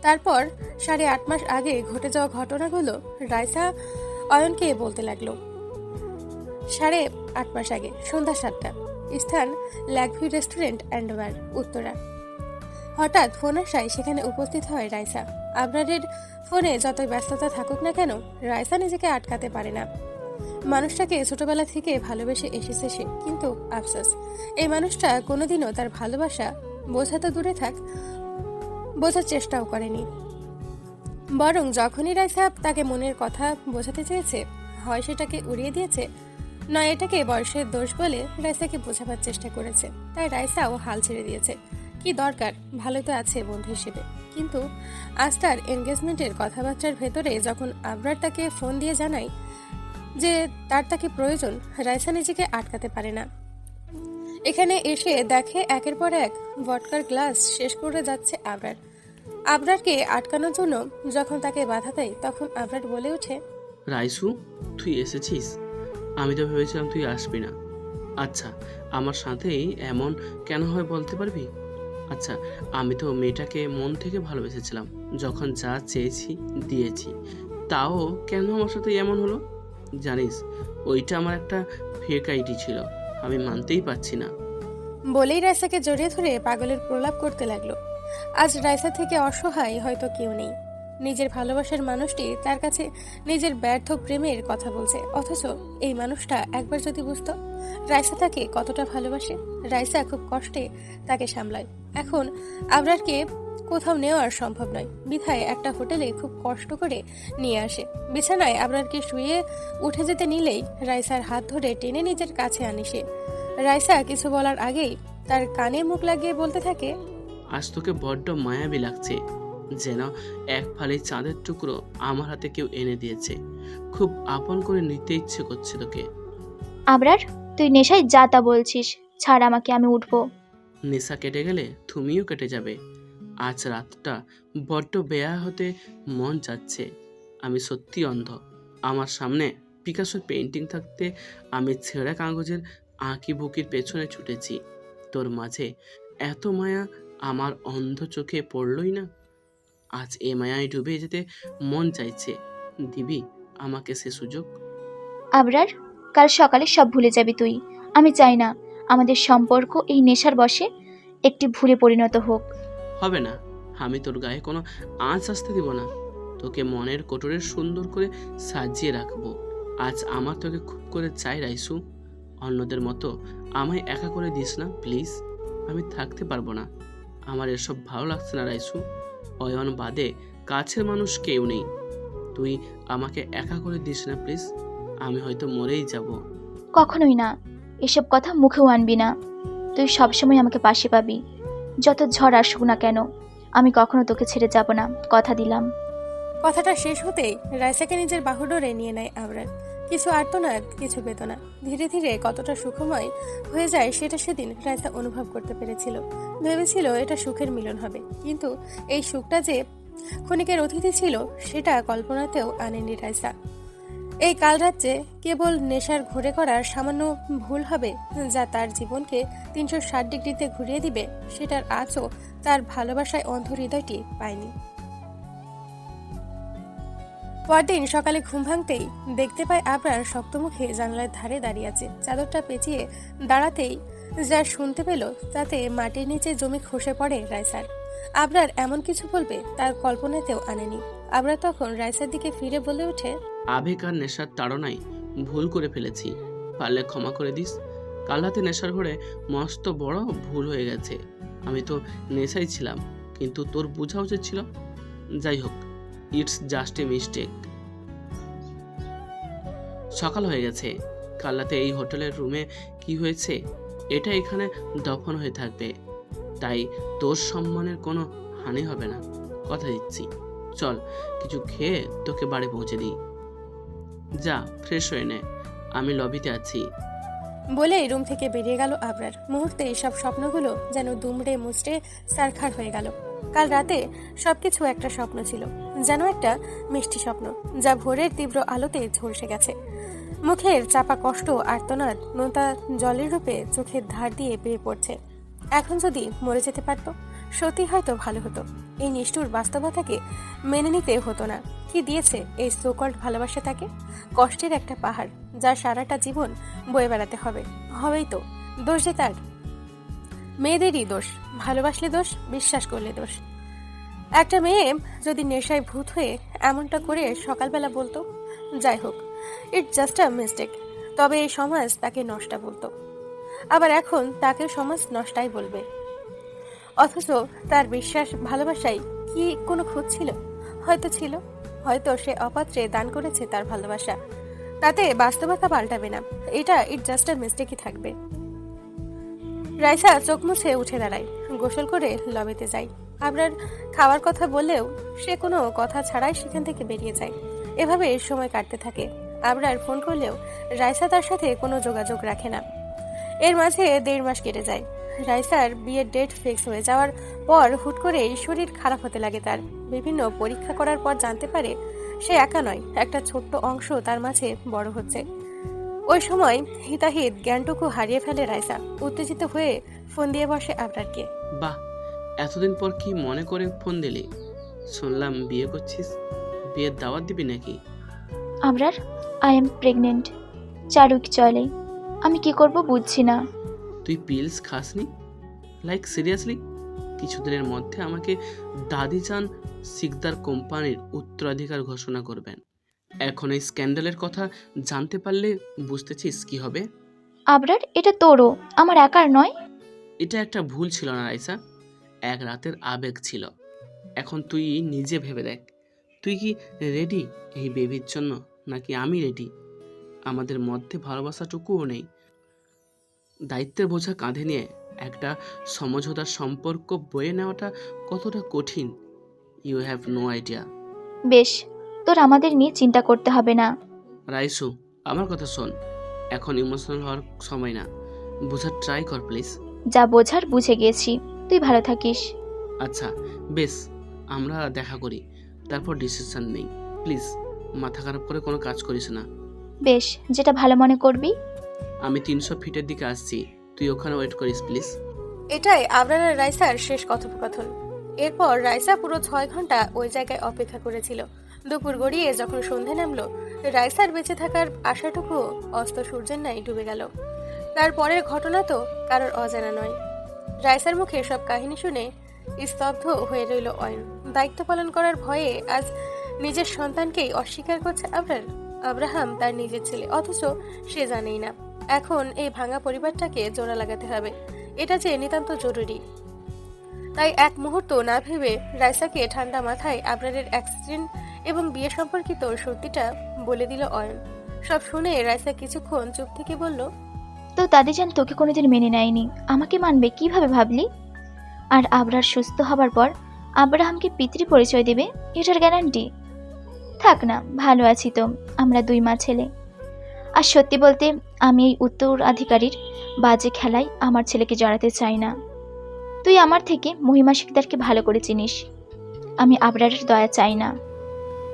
তারপর 8.5 মাস আগে ঘটে যাওয়া ঘটনাগুলো রাইসা অয়নকে বলতে লাগলো। 8.5 মাস আগে সন্ধ্যা 7টা, স্থান ল্যাকভিউ রেস্টুরেন্ট অ্যান্ড বার, উত্তরা। হঠাৎ ফোন আসায় সেখানে উপস্থিত হয় রাইসা। আবরারের ফোনে যতই ব্যস্ততা থাকুক না কেন, রাইসা নিজেকে আটকাতে পারে না। মানুষটাকে ছোটবেলা থেকে ভালোবেসে এসেছে সে, কিন্তু আফসোস এই মানুষটা কোনোদিনও তার ভালোবাসা বোঝা তো দূরে থাক, বোঝার চেষ্টাও করেনি। বরং যখনই রাইসা তাকে মনের কথা বোঝাতে চেয়েছে, হয় সেটাকে উড়িয়ে দিয়েছে, নয় এটাকে বয়সের দোষ বলে রাইসাকে বোঝাবার চেষ্টা করেছে। তাই রাইসাও হাল ছেড়ে দিয়েছে। কি দরকার, ভালো তো আছে বন্ধু হিসেবে। কিন্তু আজ তার এনগেজমেন্টের কথাবার্তার ভেতরে যখন আবরার তাকে ফোন দিয়ে জানায় যে তাকে প্রয়োজন, রাইসা নিজেকে আটকাতে পারে না। এখানে এসে দেখে একের পর এক ভডকার গ্লাস শেষ করে যাচ্ছে আবরার। আবরারকে আটকানোর জন্য যখন তাকে বাধা দেয়, তখন আবরার বলে ওঠে, রাইসু, তুই এসেছিস? আমি তো ভেবেছিলাম তুই আসবি না। আচ্ছা, আমার সাথেই এমন কেন হয় বলতে পারবি? আচ্ছা, আমি তো মেয়েটাকে মন থেকে ভালোবেসেছিলাম, যখন যা চেয়েছি দিয়েছি, তাও কেন আমার সাথে এমন হলো? জানিস, ওইটা আমার একটা ফেক আইডি ছিল, আমি মানতেই পারছি না। বলেই রাইসাকে জড়িয়ে ধরে পাগলের প্রলাপ করতে লাগলো। আজ রাইসা থেকে অসহায় হয়তো কেউ নেই। নিজের ভালোবাসার মানুষটি তার কাছে নিজের ব্যর্থ প্রেমের কথা বলছে, অথচ এই মানুষটা একবার যদি বুঝতো রাইসা তাকে কতটা ভালোবাসে। রাইসা খুব কষ্টে তাকে সামলায়। এখন আবরারকে কোথাও নেওয়ার সম্ভব নয়, বিধায় একটা হোটেলে খুব কষ্ট করে নিয়ে আসে। বিছানায় আবরারকে শুয়ে উঠে যেতে নিলেই রাইসার হাত ধরে টেনে নিজের কাছে আনে সে। রাইসা কিছু বলার আগেই তার কানে মুখ লাগিয়ে বলতে থাকে, আজ তোকে বড্ড মায়াবী লাগছে, যেন এক ফালি চাঁদের টুকরো আমার হাতে কেউ এনে দিয়েছে। খুব আপন করে নিতে ইচ্ছে করছে তোকে। আবরার, তুই নেশায় যা তা বলছিস, ছাড় আমাকে, আমি উঠবো। নেশা কেটে গেলে তুমিও কেটে যাবে। আজ রাতটা বড্ড বেয়া হতে মন চাচ্ছে। আমি সত্যি অন্ধ। আমার সামনে পিকাসোর পেন্টিং থাকতে আমি ছেঁড়া কাগজের আঁকি বুকির পেছনে ছুটেছি। তোর মাঝে এত মায়া আমার অন্ধ চোখে পড়লই না। আজ এ মায়ায় ডুবে যেতে মন চাইছে। দিবি আমাকে সে সুযোগ? আবরার, কাল সকালে সব ভুলে যাবি তুই। আমি চাই না আমাদের সম্পর্ক এই নেশার বশে একটি ভুলে পরিণত হোক। হবে না, আমি তোর গায়ে কোনো আঁচ আসতে দিব না। তোকে মনের কোটরে সুন্দর করে সাজিয়ে রাখবো। আজ আমার তোকে খুব করে চাই রাইসু। অন্যদের মতো আমায় একা করে দিস না প্লিজ। আমি থাকতে পারবো না, আমার এসব ভালো লাগছে না রাইসু। অয়ন বাদে কাছের মানুষ কেউ নেই। তুই আমাকে একা করে দিস না প্লিজ। আমি হয়তো মরেই যাব। কখনোই না, এসব কথা মুখেও আনবি না। তুই সবসময় আমাকে পাশে পাবি, যত ঝড় আসুক না কেন আমি কখনো তোকে ছেড়ে যাব না, কথা দিলাম। কথাটা শেষ হতেই রাইসাকে নিজের বাহুডোরে নিয়ে নেয় আবরার। কিছু আর্তনাদ, কিছু বেদনা, ধীরে ধীরে কতটা সুখময় হয়ে যায় সেটা সেদিন রাইসা অনুভব করতে পেরেছিল। ভেবেছিল এটা সুখের মিলন হবে, কিন্তু এই সুখটা যে ক্ষণিকের অতিথি ছিল সেটা কল্পনাতেও আনেনি রাইসা। এই কালরাজ্যে কেবল নেশার ঘুরে করার সামান্য ভুল হবে যা তার জীবনকে 360 ডিগ্রিতে ঘুরিয়ে দিবে, সেটার আঁচও তার ভালোবাসায় অন্ধ হৃদয়টি পায়নি। পরদিন সকালে ঘুম ভাঙতেই দেখতে পায় আবরার শক্তমুখে জানালার ধারে দাঁড়িয়ে আছে। চাদরটা পেঁচিয়ে দাঁড়াতেই যা শুনতে পেল তাতে মাটির নিচে জমি খসে পড়ে রাইসার। আবরার এমন কিছু বলবে তার কল্পনাতেও আনেনি। আবরার তখন রাইসার দিকে ফিরে বলে ওঠে, আবেগ আর নেশার তাড়নায় ভুল করে ফেলেছি, পারলে ক্ষমা করে দিস। কাল রাতে নেশার ঘরে মস্ত বড় ভুল হয়ে গেছে। আমি তো নেশাই ছিলাম, কিন্তু তোর বোঝা উচিত ছিল। যাই হোক, ইটস জাস্ট এ মিস্টেক। সকাল হয়ে গেছে। কাল রাতে এই হোটেলের রুমে কি হয়েছে এটা এখানে দফন হয়ে থাকবে, তাই তোর সম্মানের কোনো হানি হবে না, কথা দিচ্ছি। চল কিছু খেয়ে তোকে বাড়ি পৌঁছে দিই। যা ফ্রেশ হয়ে নে, আমি লবিতে আছি। বলেই রুম থেকে বেরিয়ে গেল আবরার। মুহূর্তে সব স্বপ্নগুলো যেন দুমড়ে মুচড়ে সারখার হয়ে গেল। কাল রাতে সবকিছু একটা স্বপ্ন ছিল, যেন একটা মিষ্টি স্বপ্ন যা ভোরের তীব্র আলোতে ঝলসে গেছে। মুখের চাপা কষ্ট আর্তনাদ নোটা জলের রূপে চোখের ধার দিয়ে বেয়ে পড়ছে। এখন যদি মরে যেতে পারত, সত্যি হয়তো ভালো হতো। এই নিষ্ঠুর বাস্তবতাকে মেনে নিতে হতো না। কি দিয়েছে এই সোকল্ড ভালোবাসা তাকে? কষ্টের একটা পাহাড় যা সারাটা জীবন বয়ে বেড়াতে হবে। হবেই তো, দোষ যে তার। মেয়েদেরই দোষ, ভালোবাসলে দোষ, বিশ্বাস করলে দোষ। একটা মেয়ে যদি নেশায় ভূত হয়ে এমনটা করে সকালবেলা বলতো, যাই হোক, ইটস জাস্ট আ মিস্টেক, তবে এই সমাজ তাকে নষ্টা বলতো। আবার এখন তাকে সমাজ নষ্টাই বলবে। অথচ তার বিশ্বাস ভালোবাসায় কি কোনো খুঁত ছিল? হয়তো ছিল, হয়তো সে অপাত্রে দান করেছে তার ভালোবাসা। তাতে বাস্তবতা পাল্টাবে না, এটা ইটস জাস্ট আ মিস্টেকই থাকবে। রাইসা চোখ মুছে উঠে দাঁড়ায়, গোসল করে লবিতে যায়। আবরার খাওয়ার কথা বললেও সে কোনো কথা ছাড়াই সেখান থেকে বেরিয়ে যায়। এভাবে সময় কাটতে থাকে। আবরার ফোন করলেও রাইসা তার সাথে কোনো যোগাযোগ রাখে না। এর মাঝে 1.5 মাস কেটে যায়। রাইসার বিয়ের ডেট ফিক্স হয়ে যাওয়ার পর হুট করেই শরীর খারাপ হতে লাগে তার। বিভিন্ন পরীক্ষা করার পর জানতে পারে সে একা নয়, একটা ছোট্ট অংশ তার মাঝে বড় হচ্ছে। ওই সময় হিতাহিত জ্ঞানটুকু হারিয়ে ফেলে রাইসা। উত্তেজিত হয়ে ফোন দিয়ে বসে আবরারকে। বাহ, এতদিন পর কি মনে করে ফোন দিলি? শুনলাম বিয়ে করছিস, বিয়ের দাওয়াত দিবি নাকি? Abrar, I am pregnant. 4 week চলে। আমি কি করব বুঝছি না। তুই পিলস খাসনি? Like seriously? কিছুদিনের মধ্যে আমাকে দাদিজান সিকদার কোম্পানির উত্তরাধিকার ঘোষণা করবেন। এখন এই স্ক্যান্ডালের কথা জানতে পারলে বুঝতেছিস কি হবে। আবরার, এটা তোরও, আমার একার নয়। এটা একটা ভুল ছিল না রাইসা, এক রাতের আবেগ ছিল। এখন তুই নিজে ভেবে দেখ, তুই কি রেডি এই বেবির জন্য, নাকি আমি রেডি? আমাদের মধ্যে ভালোবাসাটুকুও নেই। দায়িত্বের বোঝা কাঁধে নিয়ে একটা সমঝোতার সম্পর্ক বয়ে নেওয়াটা কতটা কঠিন, ইউ হ্যাভ নো আইডিয়া। বেশ, তোর আমাদের নিয়ে চিন্তা করতে হবে না। রাইসু, আমার কথা শোন, এখন ইমোশনাল হওয়ার সময় না, বোঝার ট্রাই কর প্লিজ। যা বোঝার বুঝে গেছি, তুই ভালো থাকিস। আচ্ছা বেশ, আমরা দেখা করি, তারপর ডিসিশন নেই। প্লিজ মাথা খারাপ করে কোনো কাজ করিস না। বেশ, যেটা ভালো মনে করবি। আমি 300 ফিটের দিকে আসছি, তুই ওখানে ওয়েট করিস প্লিজ। এটাই আবরার আর রাইসার শেষ কথোপকথন। এরপর রাইসা পুরো 6 ঘন্টা ওই জায়গায় অপেক্ষা করেছিল। দুপুর গড়িয়ে যখন সন্ধে নামলো, রাইসার বেঁচে থাকার আশাটুকু অস্ত সূর্যের ন্যায় ডুবে গেল। তারপরের ঘটনা তো কারোর অজানা নয়। রাইসার মুখে সব কাহিনী শুনে স্তব্ধ হয়ে রইল অয়ন। দায়িত্ব পালন করার ভয়ে আজ নিজের সন্তানকেই অস্বীকার করছে আবরার। আব্রাহাম তার নিজের ছেলে, অথচ সে জানেই না এখন এই ভাঙা পরিবারটাকে জোড়া লাগাতে হবে। এটা যে নিতান্ত জরুরি। তাই এক মুহূর্ত না ভেবে রাইসাকে ঠান্ডা মাথায় আবরারের অ্যাক্সিডেন্ট এবং বিয়ে সম্পর্কিত সত্যিটা বলে দিল অয়ন। সব শুনে রাইসা কিছুক্ষণ চুপ থেকে বলল, তো তো দাদিজান তোকে কোনোদিন মেনে নেয়নি, আমাকে মানবে কিভাবে ভাবলি? আর আবরার সুস্থ হবার পর আব্রাহামকে পিতৃ পরিচয় দেবে, এটার গ্যারান্টি? থাক না, ভালো আছি তো, আমরা 2 মা ছেলে। আর সত্যি বলতে আমি এই উত্তরাধিকারীর বাজে খেলায় আমার ছেলেকে জড়াতে চাই না। তুই আমার থেকে মহিমা শিকদারকে ভালো করে চিনিস, আমি আবরারের দয়া চাই না।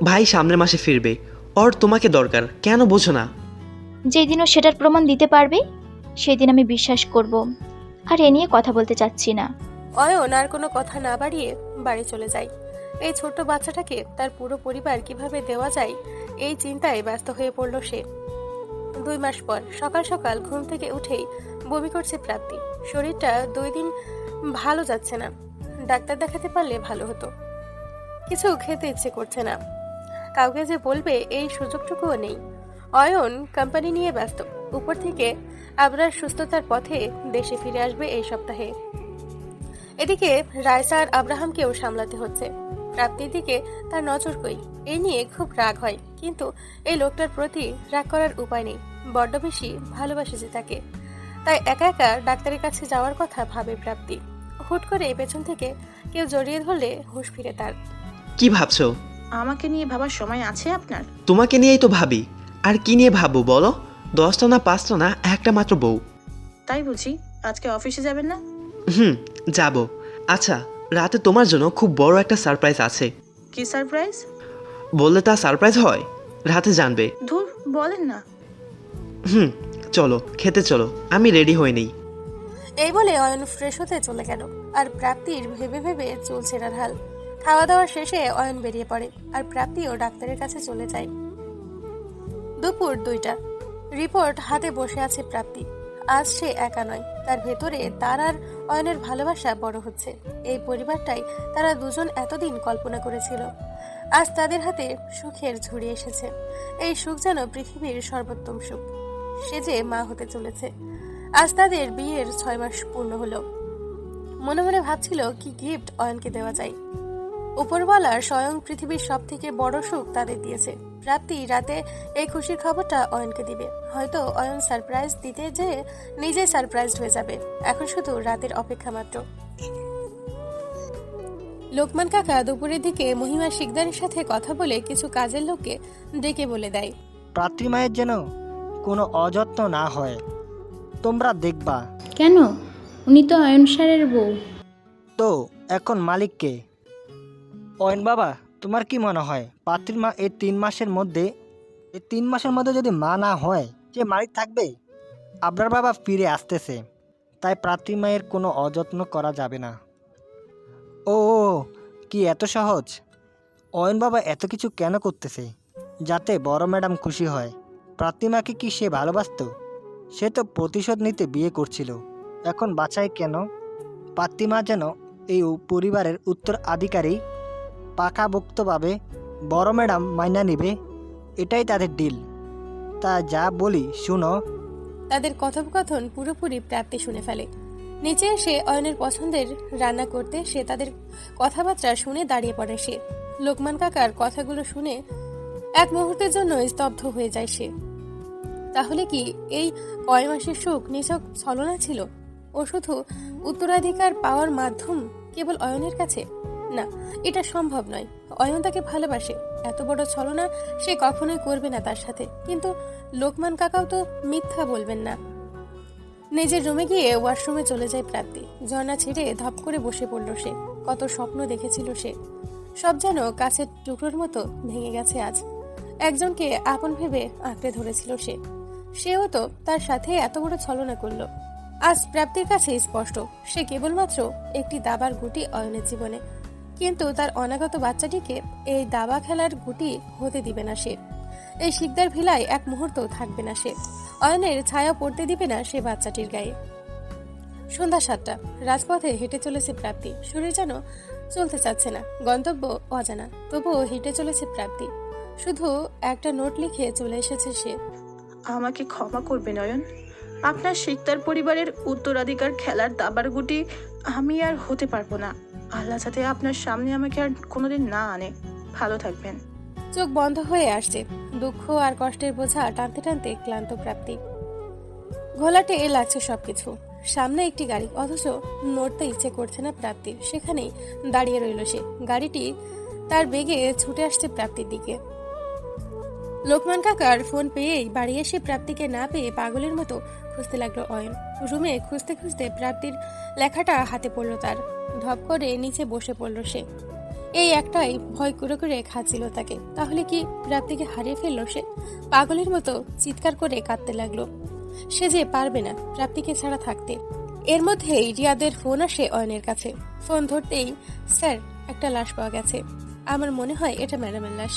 ভাই সামনের মাসে ফিরবে, ওর তোমাকে দরকার, কেন বোঝো না? যেদিনও সেটার প্রমাণ দিতে পারবে সেদিন আমি বিশ্বাস করব, আর এ নিয়ে কথা বলতে চাচ্ছি না। অয়ন আর কোনো কথা না বাড়িয়ে বাড়ি চলে যায়। এই ছোট্ট বাচ্চাটাকে তার পুরো পরিবার কিভাবে দেওয়া যায় এই চিন্তায় ব্যস্ত হয়ে পড়ল সে। 2 মাস পর সকাল সকাল ঘুম থেকে উঠেই বমি করছে প্রাপ্তি। শরীরটা 2 দিন ভালো যাচ্ছে না, ডাক্তার দেখাতে পারলে ভালো হতো। কিছু খেতে ইচ্ছে করছে না, কাউকে যে বলবে এই সুযোগটুকুও নেই। অয়ন কোম্পানি নিয়ে ব্যস্ত, উপর থেকে আবরার সুস্থতার পথে দেশে ফিরে আসবে এই সপ্তাহে। এদিকে রায়সা আর আব্রাহামকেও সামলাতে হচ্ছে। প্রাপ্তির দিকে তার নজর কই, এই নিয়ে খুব রাগ হয়, কিন্তু এই লোকটার প্রতি রাগ করার উপায় নেই, বড্ড বেশি ভালোবাসেছে তাকে। তাই একা একা ডাক্তারের কাছে যাওয়ার কথা ভাবে প্রাপ্তি। হুট করে পেছন থেকে কেউ জড়িয়ে ধরলে হুঁশ ফিরে তার। কি ভাবছো? আমাকে নিয়ে ভাবার সময় আছে আপনার? তোমাকে নিয়েই তো ভাবি, আর কি নিয়ে ভাববো বলো? 10টা না 5টা না, একটা মাত্র বউ। তাই বুঝি আজকে অফিসে যাবেন না? যাব। আচ্ছা, রাতে তোমার জন্য খুব বড় একটা সারপ্রাইজ আছে। কি সারপ্রাইজ? বললে তা সারপ্রাইজ হয়? রাতে জানবে। ধুর, বলেন না। চলো খেতে চলো, আমি রেডি হয়ে নেই। এই বলে অয়ন ফ্রেশ হতে চলে গেল, আর প্রাপ্তির ভেবে ভেবে চলছে না হাল। খাওয়া দাওয়া শেষে অয়ন বেরিয়ে পড়ে, আর প্রাপ্তিও ডাক্তারের কাছে চলে যায়। দুপুর 2টা, রিপোর্ট হাতে বসে আছে প্রাপ্তি। আজ সে একা নয়, তার ভেতরে তার আর অয়নের ভালোবাসা বড় হচ্ছে। এই পরিবারটাই তারা দুজন এতদিন কল্পনা করেছিল, আজ তাদের হাতে সুখের ঝুড়ি এসেছে। এই সুখ যেন পৃথিবীর সর্বোত্তম সুখ। সে যে মা হতে চলেছে। আজ তাদের বিয়ের 6 মাস পূর্ণ হলো। মনে মনে ভাবছিল কি গিফট অয়নকে দেওয়া যায়। উপরওয়ালার স্বয়ং পৃথিবীর সব থেকে বড় সুখ তাদের দিয়েছে। প্রাপ্তি রাতে এই খুশির খবরটা অয়নকে দিবে। হয়তো অয়ন সারপ্রাইজ দিতে যেয়ে নিজে সারপ্রাইজড হয়ে যাবে। এখন শুধু রাতের অপেক্ষা মাত্র। লোকমান কাকা দুপুরের দিকে মহিমা শিকদারের সাথে কথা বলে কিছু কাজের লোককে ডেকে বলে দেয়, প্রার্থী মায়ের যেন কোনো অযত্ন না হয়, তোমরা দেখবা। কেন? উনি তো অয়ন স্যারের বউ। তো এখন মালিককে? অয়ন বাবা, তোমার কি মনে হয় পাত্রীর মা এই 3 মাসের মধ্যে যদি মা না হয়, যে মালিক থাকবে? আবরার বাবা ফিরে আসতেছে, তাই পাত্রী মায়ের কোনো অযত্ন করা যাবে না। ও কি এত সহজ? অয়ন বাবা এত কিছু কেন করতেছে? যাতে বড় ম্যাডাম খুশি হয়। প্রার্থীমাকে কি সে ভালোবাসত? সে তো প্রতিশোধ নিতে বিয়ে করছিল, এখন বাঁচায় কেন? প্রার্থীমা যেন এই পরিবারের উত্তরাধিকারী পাকাপোক্তভাবে বড় ম্যাডাম মাইনা নেবে, এটাই তাদের ডিল। তা যা বলি শুনো। তাদের কথোপকথন পুরোপুরি প্রাপ্তি শুনে ফেলে। নিচে এসে অয়নের পছন্দের রান্না করতে সে তাদের কথাবার্তা শুনে দাঁড়িয়ে পড়ে সে। লোকমান কাকার কথাগুলো শুনে এক মুহূর্তের জন্য স্তব্ধ হয়ে যায় সে। তাহলে কি এই কয় মাসের সুখ নিছক ছলনা ছিল? ও শুধু উত্তরাধিকার পাওয়ার মাধ্যম কেবল অয়নের কাছে? না, এটা সম্ভব নয়। অয়ন তাকে ভালোবাসে, এত বড় ছলনা সে কখনোই করবে না তার সাথে। কিন্তু লোকমান কাকাও তো মিথ্যা বলবেন না। নিজের রুমে গিয়ে ওয়াশরুমে চলে যায় প্রাপ্তি। ঝর্ণা ছেড়ে ধপ করে বসে পড়ল সে। কত স্বপ্ন দেখেছিল সে, সব যেন কাছের টুকরোর মতো ভেঙে গেছে আজ। একজনকে আপন ভেবে আঁকড়ে ধরেছিল সেও তো তার সাথে এত বড় ছলনা করলো। আজ প্রাপ্তির কাছে স্পষ্ট, সে কেবলমাত্র একটি দাবার গুটি অয়নের জীবনে, কিন্তু তার অনাগত বাচ্চাটিকে এই দাবা খেলার গুটি হতে দিবে না সে। এই শিকদার ভিলায় এক মুহূর্তও থাকবে না সে। অয়নের ছায়া পড়তে দিবে না সে বাচ্চাটির গায়ে। সন্ধ্যা 7টা, রাজপথে হেঁটে চলেছে প্রাপ্তি। শরীর যেন চলতে চাচ্ছে না, গন্তব্য অজানা, তবুও হেঁটে চলেছে প্রাপ্তি। শুধু একটা নোট লিখে চলে এসেছে সে। আমাকে ক্ষমা করবেন অয়ন, আপনার শিকদার পরিবারের উত্তরাধিকার খেলার দাবার গুটি আমি আর হতে পারবো না। আল্লাহ যাতে আপনার সামনে আমাকে আর কোনোদিন না আনে। ভালো থাকবেন। চোখ বন্ধ হয়ে আসছে। দুঃখ আর কষ্টের বোঝা টানতে টানতে ক্লান্ত প্রাপ্তি। ঘোলাটে লাগছে সবকিছু। সামনে একটি গাড়ি, অথচ নড়তে ইচ্ছে করছে না প্রাপ্তির। সেখানেই দাঁড়িয়ে রইল সে। গাড়িটি তার বেগে ছুটে আসছে প্রাপ্তির দিকে। লোকমান কাকার ফোন পেয়েই বাড়ি এসে প্রাপ্তিকে না পেয়ে পাগলের মতো খুঁজতে লাগলো অয়ন। রুমে খুঁজতে খুঁজতে প্রাপ্তির লেখাটা হাতে পড়লো তার। ধপ করে নিচে বসে পড়লো সে। এই একটাই ভয় করে করে খাচ্ছিল তাকে। তাহলে কি প্রাপ্তিকে হারিয়ে ফেললো সে? পাগলের মতো চিৎকার করে কাঁদতে লাগলো। সে যে পারবে না প্রাপ্তিকে ছাড়া থাকতে। এর মধ্যেই রিয়াদের ফোন আসে অয়নের কাছে। ফোন ধরতেই, স্যার, একটা লাশ পাওয়া গেছে। আমার মনে হয় এটা ম্যাডামের লাশ।